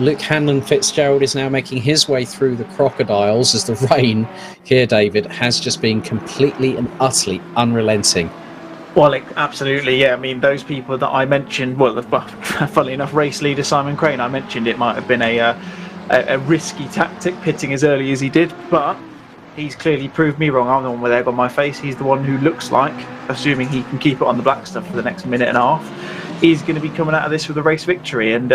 Luke Hanlon Fitzgerald is now making his way through the crocodiles, as the rain here, David, has just been completely and utterly unrelenting. Well, absolutely, yeah. I mean, those people that I mentioned, funnily enough, race leader Simon Crane, I mentioned it might have been a risky tactic, pitting as early as he did, but he's clearly proved me wrong. I'm the one with egg on my face. He's the one who looks like, assuming he can keep it on the black stuff for the next minute and a half, he's going to be coming out of this with a race victory. And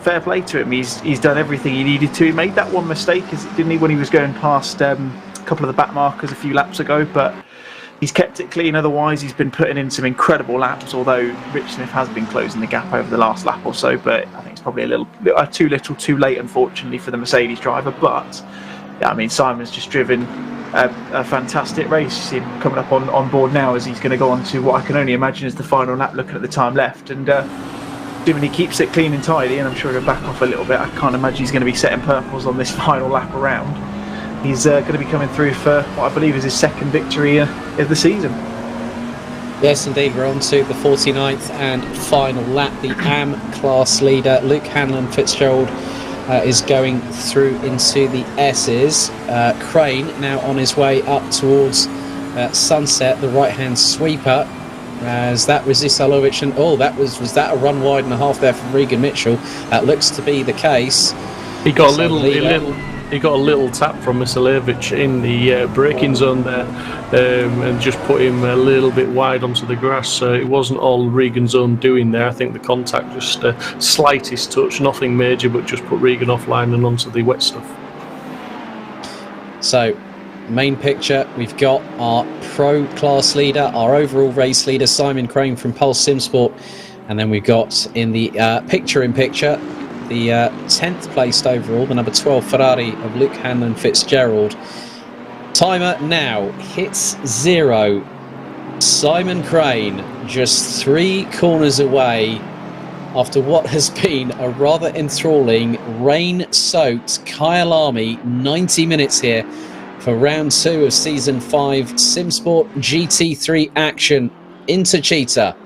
fair play to him. He's done everything he needed to. He made that one mistake, didn't he, when he was going past a couple of the back markers a few laps ago, but he's kept it clean. Otherwise, he's been putting in some incredible laps, although Rich Smith has been closing the gap over the last lap or so, but I think it's probably a little too little too late, unfortunately, for the Mercedes driver. But yeah, I mean, Simon's just driven a fantastic race. You see him coming up on board now as he's going to go on to what I can only imagine is the final lap, looking at the time left. And assuming he keeps it clean and tidy, and I'm sure he'll back off a little bit, I can't imagine he's going to be setting purples on this final lap around. He's going to be coming through for what I believe is his second victory of the season. Yes, indeed. We're on to the 49th and final lap. The AM class leader, Luke Hanlon Fitzgerald, is going through into the S's. Crane now on his way up towards Sunset, the right-hand sweeper. As that was Isalovic, and was that a run wide and a half there from Regan Mitchell? That looks to be the case. He got a little tap from Misalovic in the braking zone there, and just put him a little bit wide onto the grass. So it wasn't all Regan's own doing there. I think the contact just slightest touch, nothing major, but just put Regan offline and onto the wet stuff. So, main picture, we've got our pro class leader, our overall race leader, Simon Crane from Pulse Simsport, and then we've got in the picture-in-picture the 10th placed overall, the number 12 Ferrari of Luke Hanlon Fitzgerald. Timer now hits 0. Simon Crane just 3 corners away after what has been a rather enthralling, rain-soaked Kyalami 90 minutes here for round 2 of season 5 Simsport GT3 action into Cheetah.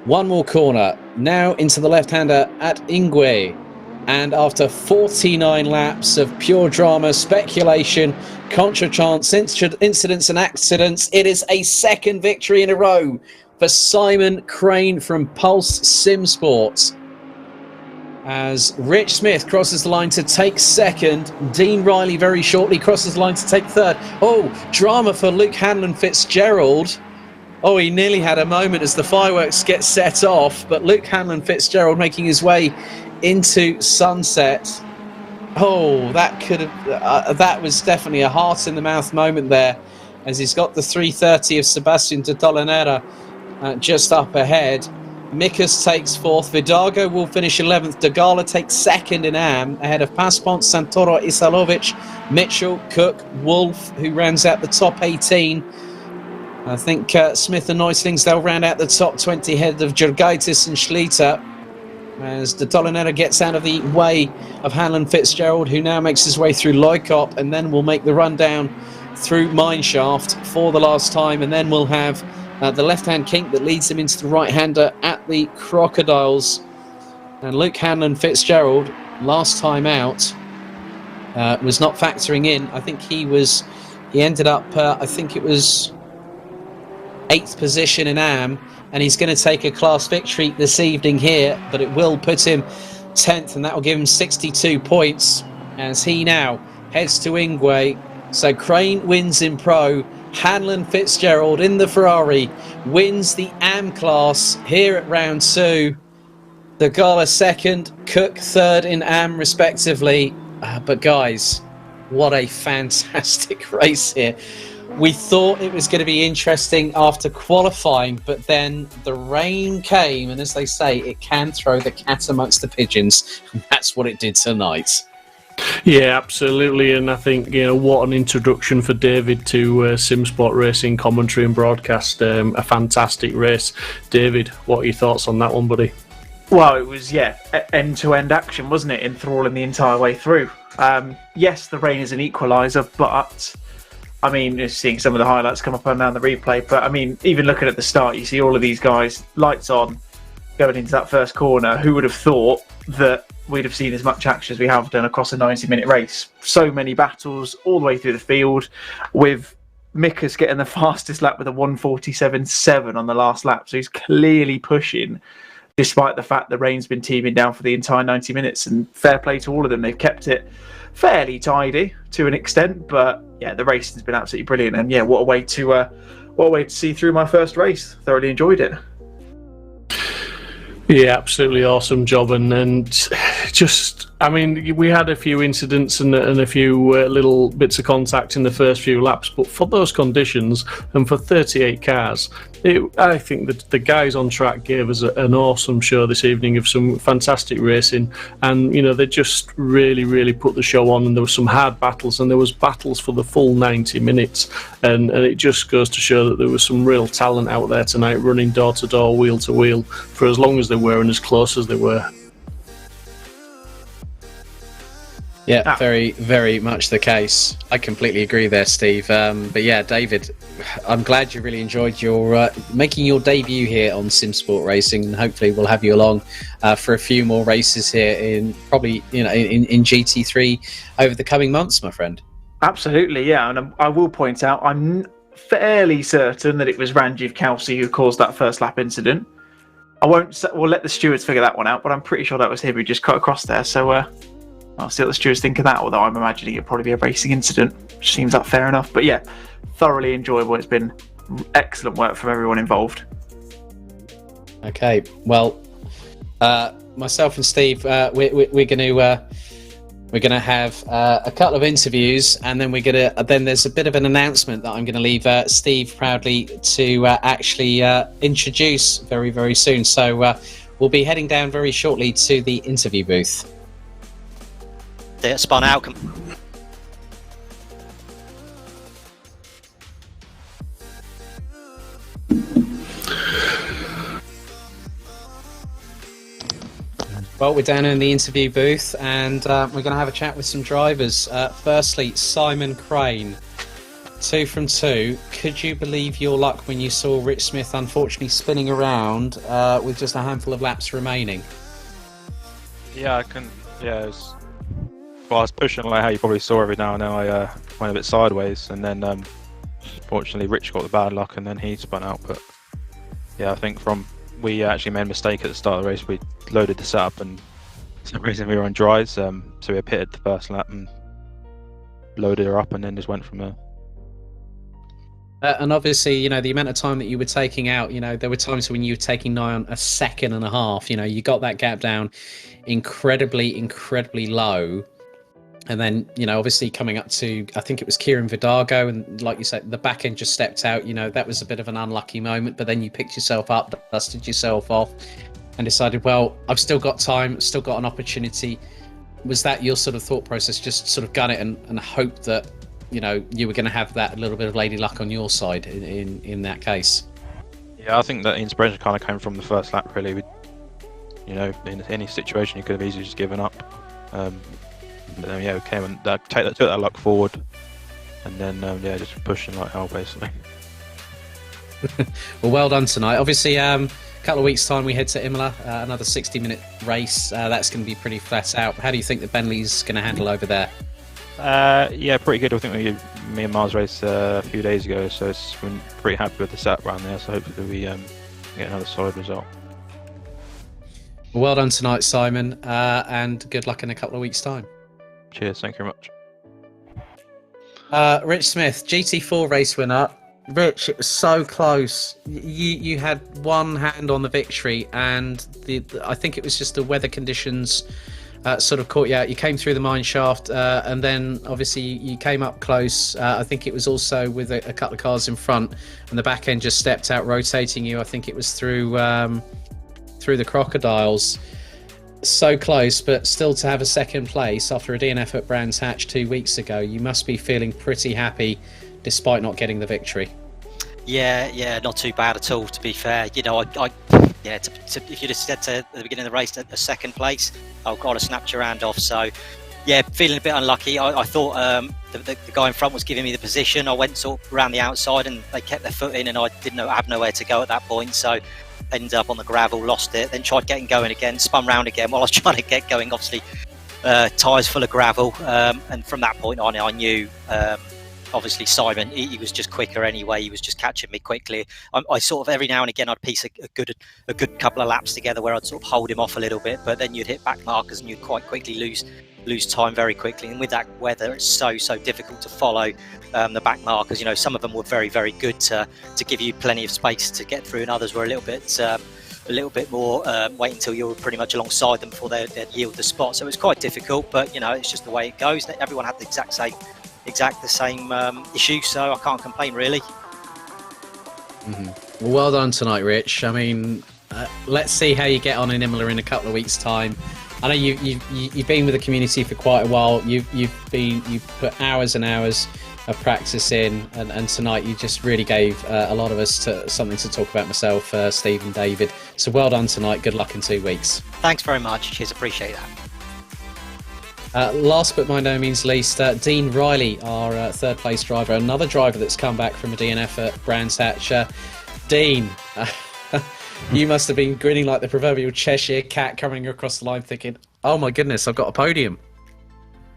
One more corner, now into the left-hander at Ingwe. And after 49 laps of pure drama, speculation, contra-chance, incidents and accidents, it is a second victory in a row for Simon Crane from Pulse Simsport. As Rich Smith crosses the line to take second, Dean Riley very shortly crosses the line to take third. Oh, drama for Luke Hanlon Fitzgerald. Oh, he nearly had a moment as the fireworks get set off, but Luke Hanlon Fitzgerald making his way into Sunset. Oh, that was definitely a heart in the mouth moment there, as he's got the 330 of Sebastian de Dolanera just up ahead. Mikas takes 4th, Vidago will finish 11th, Degala takes 2nd in AM, ahead of Paspont, Santoro, Isalovic, Mitchell, Cook, Wolf, who rounds out the top 18. I think Smith and Noislings, they'll round out the top 20 ahead of Jurgaitis and Schlitter, as de Dolanera gets out of the way of Hanlon Fitzgerald, who now makes his way through Loikop, and then will make the run down through Mineshaft for the last time, and then we'll have the left-hand kink that leads him into the right-hander at the Crocodiles. And Luke Hanlon Fitzgerald, last time out, was not factoring in. I think he ended up, I think it was 8th position in AM, and he's going to take a class victory this evening here, but it will put him 10th, and that will give him 62 points as he now heads to Ingwe. So Crane wins in pro, Hanlon Fitzgerald in the Ferrari wins the AM class here at round 2. The Gala 2nd, Cook 3rd in AM respectively. But guys, what a fantastic race here. We thought it was going to be interesting after qualifying, but then the rain came, and as they say, it can throw the cat amongst the pigeons, and that's what it did tonight. Yeah, absolutely, and I think, what an introduction for David to Simsport Racing commentary and broadcast. A fantastic race. David, what are your thoughts on that one, buddy? Well, it was, end-to-end action, wasn't it? Enthralling the entire way through. Yes, the rain is an equaliser, but I mean, just seeing some of the highlights come up and down the replay, but I mean, even looking at the start, you see all of these guys, lights on, going into that first corner. Who would have thought that we'd have seen as much action as we have done across a 90-minute race? So many battles all the way through the field, with Mikas getting the fastest lap with a 1:47.7 on the last lap. So he's clearly pushing, despite the fact the rain's been teeming down for the entire 90 minutes. And fair play to all of them. They've kept it fairly tidy to an extent, but yeah, the racing's been absolutely brilliant, and yeah, what a way to see through my first race. Thoroughly enjoyed it. Yeah, absolutely awesome job, and just, I mean, we had a few incidents and a few little bits of contact in the first few laps, but for those conditions and for 38 cars, I think that the guys on track gave us an awesome show this evening of some fantastic racing, and they just really put the show on, and there were some hard battles, and there was battles for the full 90 minutes, and it just goes to show that there was some real talent out there tonight, running door to door, wheel to wheel, for as long as they were and as close as they were. Yeah, very, very much the case. I completely agree there, Steve. But yeah, David, I'm glad you really enjoyed your making your debut here on Simsport Racing, and hopefully we'll have you along for a few more races here in probably in GT3 over the coming months, my friend. Absolutely, yeah, and I will point out I'm fairly certain that it was Ranjiv Kelsey who caused that first lap incident. We'll let the stewards figure that one out, but I'm pretty sure that was him who just cut across there. So I'll see what the stewards think of that, although I'm imagining it'll probably be a racing incident, which seems like fair enough. But yeah, thoroughly enjoyable. It's been excellent work from everyone involved. Okay, well, myself and Steve, we're going to have a couple of interviews, and then then there's a bit of an announcement that I'm going to leave Steve proudly to actually introduce very, very soon. So we'll be heading down very shortly to the interview booth. They spun out. Well, we're down in the interview booth, and we're going to have a chat with some drivers. Firstly, Simon Crane, 2 from 2. Could you believe your luck when you saw Rich Smith unfortunately spinning around with just a handful of laps remaining? Yeah, I can. Yeah, I was pushing like how you probably saw every now and then. I went a bit sideways, and then fortunately Rich got the bad luck, and then he spun out. But yeah, I think we actually made a mistake at the start of the race. We loaded the setup, and for some reason we were on dries, so we pitted the first lap and loaded her up, and then just went from there. And obviously, the amount of time that you were taking out, there were times when you were taking nigh on a second and a half. You got that gap down incredibly low. And then, obviously coming up to, I think it was Kieran Vidago, and like you said, the back end just stepped out. That was a bit of an unlucky moment, but then you picked yourself up, dusted yourself off, and decided, well, I've still got time, still got an opportunity. Was that your sort of thought process, just sort of gun it and hope that, you were going to have that little bit of lady luck on your side in that case? Yeah, I think that inspiration kind of came from the first lap, really. In any situation, you could have easily just given up. But then, we came and took that luck forward, and then just pushing like hell, basically. Well, well done tonight. Obviously, a couple of weeks' time we head to Imola, another 60-minute race. That's going to be pretty flat out. How do you think that Bentley's going to handle over there? Yeah, pretty good. I think me and Miles raced a few days ago, so we're pretty happy with the setup around there. So hopefully we get another solid result. Well done tonight, Simon, and good luck in a couple of weeks' time. Cheers, thank you very much. Rich Smith, GT4 race winner. Rich, it was so close. You had one hand on the victory, and I think it was just the weather conditions sort of caught you out. You came through the mine shaft, and then obviously you came up close. I think it was also with a couple of cars in front, and the back end just stepped out, rotating you. I think it was through the crocodiles. So close, but still to have a second place after a DNF at Brands Hatch 2 weeks ago, you must be feeling pretty happy despite not getting the victory. Yeah, not too bad at all, to be fair. If you'd have said at the beginning of the race a second place, I'd have snapped your hand off. So yeah, feeling a bit unlucky. I thought the guy in front was giving me the position. I went sort of around the outside, and they kept their foot in, and I have nowhere to go at that point. So ended up on the gravel, lost it, then tried getting going again, spun round again while I was trying to get going. Obviously, tyres full of gravel, and from that point on, I knew. Obviously, Simon, he was just quicker anyway. He was just catching me quickly. I sort of every now and again I'd piece a good couple of laps together where I'd sort of hold him off a little bit, but then you'd hit back markers and you'd quite quickly lose lose time very quickly. And with that weather, it's so difficult to follow the back markers. You know, some of them were very, very good to give you plenty of space to get through, and others were a little bit more wait until you're pretty much alongside them before they'd yield the spot. So it was quite difficult, but you know, it's just the way it goes. Everyone had the exact same issue, so I can't complain really. Well done tonight, Rich. I mean, let's see how you get on in Imola in a couple of weeks' time. I know you've been with the community for quite a while. You've put hours and hours of practice in, and tonight you just really gave a lot of us something to talk about, myself, Steve and David. So well done tonight. Good luck in 2 weeks. Thanks very much. Cheers, appreciate that. Last but by no means least, Dean Riley, our third place driver, another driver that's come back from a DNF at Brands Hatch. Dean, you must have been grinning like the proverbial Cheshire cat coming across the line thinking, oh my goodness, I've got a podium.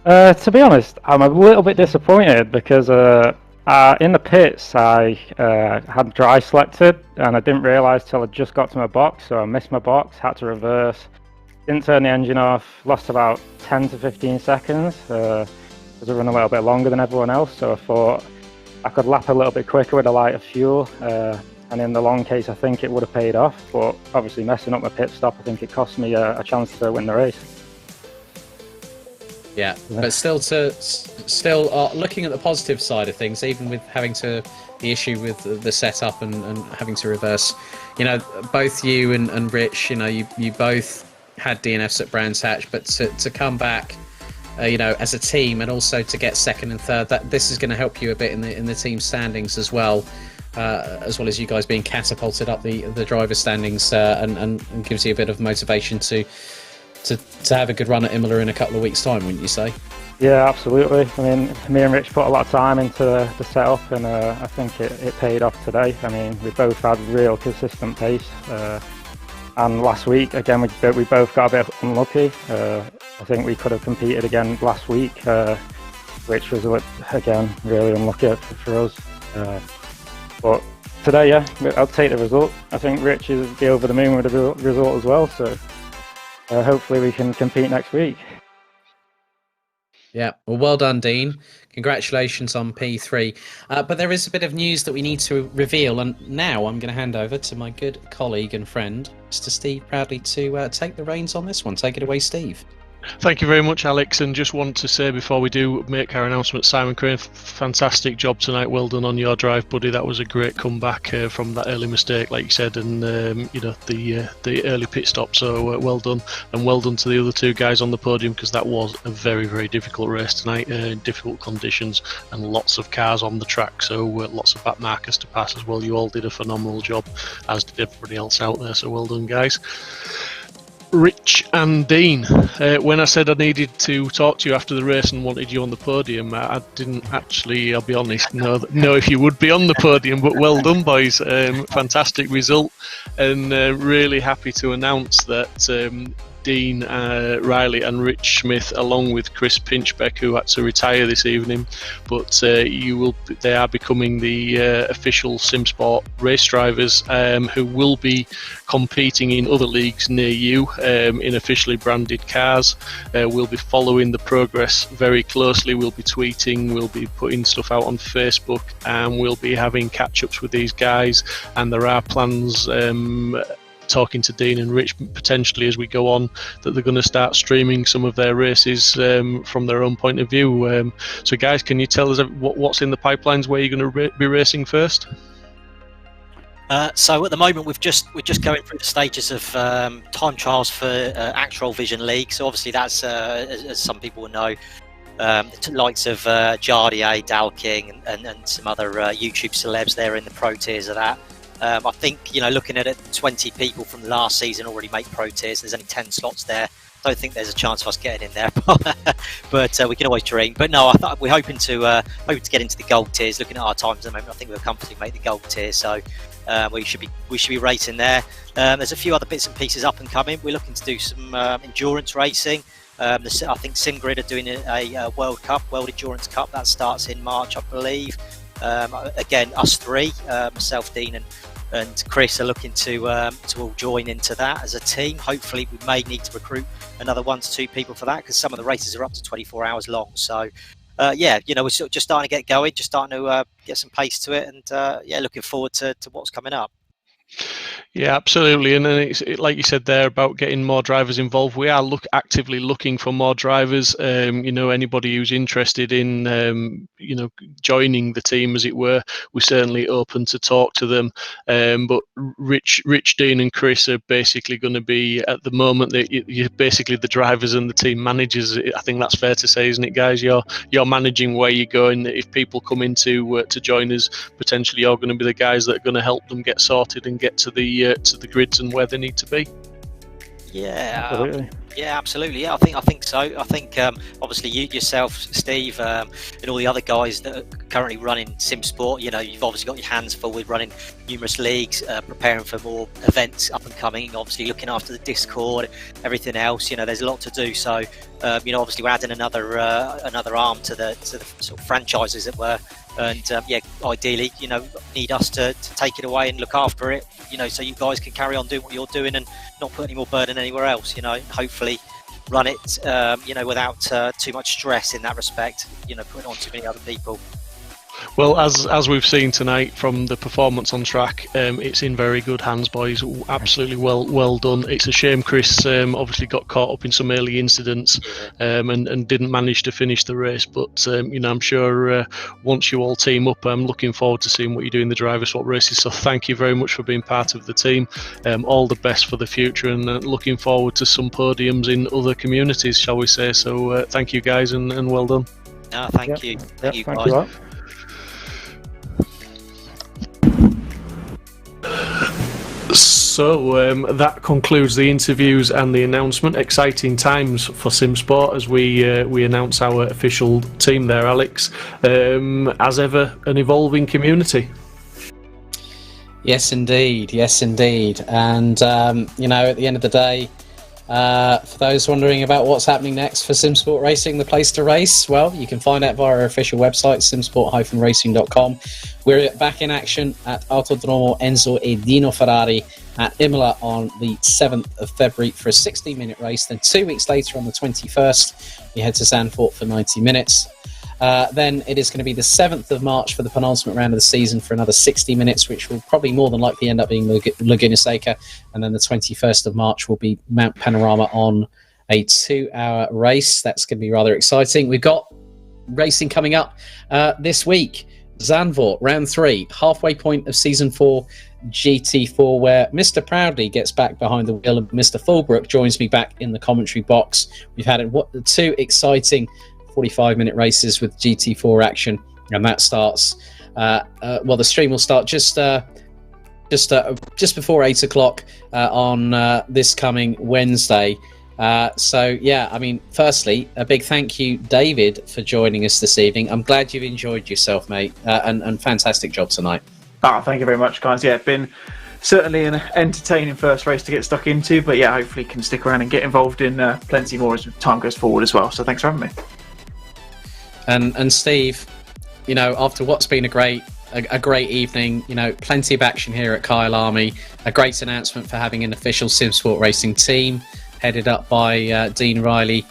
To be honest, I'm a little bit disappointed because in the pits I had dry selected and I didn't realise till I just got to my box, so I missed my box, had to reverse, didn't turn the engine off, lost about 10 to 15 seconds because I run a little bit longer than everyone else, so I thought I could lap a little bit quicker with a lighter fuel, and in the long case I think it would have paid off, but obviously messing up my pit stop, I think it cost me a chance to win the race. Yeah, but still looking at the positive side of things, even with having the issue with the setup and having to reverse, you know, both you and Rich, you know, you both had DNFs at Brands Hatch, but to come back, you know, as a team and also to get second and third, this is going to help you a bit in the team standings as well as you guys being catapulted up the driver standings, and gives you a bit of motivation to have a good run at Imola in a couple of weeks' time, wouldn't you say? Yeah, absolutely. I mean, me and Rich put a lot of time into the setup, and I think it paid off today. I mean, we both had real consistent pace, and last week again we both got a bit unlucky. I think we could have competed again last week, which was again really unlucky for us. But today, yeah, I'll take the result. I think Rich is be over the moon with the result as well. So. Hopefully we can compete next week. Yeah, well done, Dean. Congratulations on P3. But there is a bit of news that we need to reveal, and now I'm going to hand over to my good colleague and friend, Mr. Steve Proudly, to take the reins on this one. Take it away, Steve. Thank you very much, Alex, and just want to say before we do make our announcement, Simon Crane, fantastic job tonight. Well done on your drive, buddy. That was a great comeback from that early mistake, like you said, and you know, the early pit stop. So well done, and well done to the other two guys on the podium, because that was a very, very difficult race tonight, in difficult conditions and lots of cars on the track. So lots of back markers to pass as well. You all did a phenomenal job, as did everybody else out there. So well done, guys. Rich and Dean, when I said I needed to talk to you after the race and wanted you on the podium, I didn't actually, I'll be honest, know if you would be on the podium, but well done, boys. Fantastic result, and really happy to announce that Dean Riley and Rich Smith, along with Chris Pinchbeck, who had to retire this evening, but they are becoming the official Simsport race drivers, who will be competing in other leagues near you in officially branded cars. We'll be following the progress very closely. We'll be tweeting, we'll be putting stuff out on Facebook, and we'll be having catch-ups with these guys, and there are plans, talking to Dean and Rich potentially as we go on, that they're going to start streaming some of their races from their own point of view. So guys, can you tell us what's in the pipelines, where you're going to be racing first? So at the moment we're just going through the stages of time trials for Actual Vision League. So obviously that's as some people will know, the likes of Jardier, Dal King and some other YouTube celebs, they're in the pro tiers of that. I think, you know, looking at it, 20 people from the last season already make pro tiers. There's only 10 slots there. I don't think there's a chance of us getting in there, but we can always dream. But no, we're hoping to get into the gold tiers. Looking at our times at the moment, I think we'll comfortably make the gold tier. So we should be racing there. There's a few other bits and pieces up and coming. We're looking to do some endurance racing. I think SimGrid are doing a World Endurance Cup that starts in March, I believe. Again, us three, myself, Dean, and and Chris are looking to all join into that as a team. Hopefully, we may need to recruit another 1 to 2 people for that, because some of the races are up to 24 hours long. So, we're sort of just starting to get going, just starting to get some pace to it, and looking forward to what's coming up. Yeah, absolutely. And then like you said there about getting more drivers involved. We are actively looking for more drivers. Anybody who's interested in, joining the team, as it were, we're certainly open to talk to them. But Rich, Dean, and Chris are basically going to be, at the moment, you're basically the drivers and the team managers. I think that's fair to say, isn't it, guys? You're managing where you're going. If people come in to join us, potentially you're going to be the guys that are going to help them get sorted and get to the grids and where they need to be. Absolutely. I think so. I think obviously you yourself, Steve, and all the other guys that are currently running Simsport, you've obviously got your hands full with running numerous leagues, preparing for more events up and coming, obviously looking after the Discord, everything else. There's a lot to do. So obviously we're adding another arm to the sort of franchise, as it were. And ideally, need us to take it away and look after it, so you guys can carry on doing what you're doing and not put any more burden anywhere else. Hopefully run it, without too much stress in that respect. Putting on too many other people. Well, as we've seen tonight from the performance on track, it's in very good hands, boys. Absolutely well done. It's a shame Chris obviously got caught up in some early incidents and didn't manage to finish the race. But I'm sure once you all team up, I'm looking forward to seeing what you do in the driver swap races. So thank you very much for being part of the team. All the best for the future, and looking forward to some podiums in other communities, shall we say. So thank you, guys, and well done. No, thank you. Thank you, guys. You. So that concludes the interviews and the announcement. Exciting times for Simsport as we announce our official team there, Alex. As ever, an evolving community. Yes, indeed. And, at the end of the day, for those wondering about what's happening next for Simsport Racing, the place to race, well, you can find out via our official website, simsport-racing.com. We're back in action at Autodromo Enzo e Dino Ferrari at Imola on the 7th of February for a 60-minute race. Then 2 weeks later, on the 21st, we head to Zandvoort for 90 minutes. Then it is going to be the 7th of March for the penultimate round of the season for another 60 minutes, which will probably more than likely end up being Laguna Seca. And then the 21st of March will be Mount Panorama on a 2-hour race. That's going to be rather exciting. We've got racing coming up this week. Zandvoort, round 3, halfway point of season 4, GT4, where Mr. Proudly gets back behind the wheel and Mr. Fulbrook joins me back in the commentary box. We've had 2 exciting 45-minute races with GT4 action, and that starts. The stream will start just before 8 o'clock on this coming Wednesday. Firstly, a big thank you, David, for joining us this evening. I'm glad you've enjoyed yourself, mate, and fantastic job tonight. Thank you very much, guys. Yeah, it's been certainly an entertaining first race to get stuck into, but yeah, hopefully can stick around and get involved in plenty more as time goes forward as well. So thanks for having me. And Steve, after what's been a great evening, plenty of action here at Kyalami, a great announcement for having an official Simsport Racing team headed up by Dean Riley,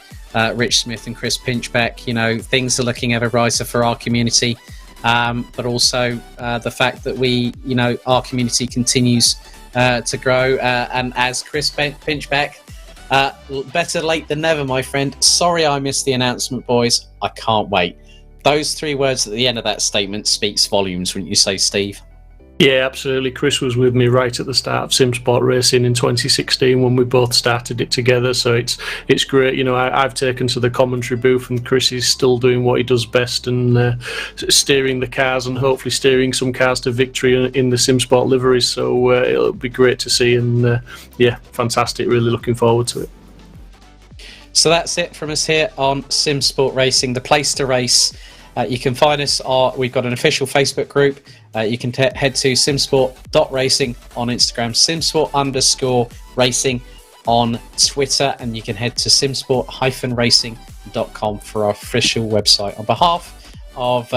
Rich Smith and Chris Pinchbeck. Things are looking ever brighter for our community, but also the fact that our community continues to grow, and as Chris Pinchbeck, better late than never, my friend. Sorry I missed the announcement, boys. I can't wait. Those 3 words at the end of that statement speaks volumes, wouldn't you say, Steve? Yeah, absolutely. Chris was with me right at the start of Simsport Racing in 2016 when we both started it together. So it's great. I've taken to the commentary booth, and Chris is still doing what he does best and steering the cars and hopefully steering some cars to victory in the Simsport liveries. So it'll be great to see, and fantastic. Really looking forward to it. So that's it from us here on Simsport Racing, the place to race. You can find us. We've got an official Facebook group. You can head to simsport.racing on Instagram, simsport_racing on Twitter, and you can head to simsport-racing.com for our official website. On behalf of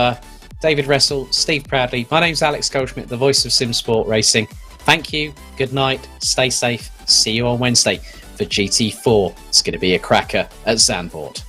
David Wrestle, Steve Proudly, my name's Alex Goldschmidt, the voice of Simsport Racing. Thank you, good night, stay safe, see you on Wednesday for GT4. It's going to be a cracker at Zandvoort.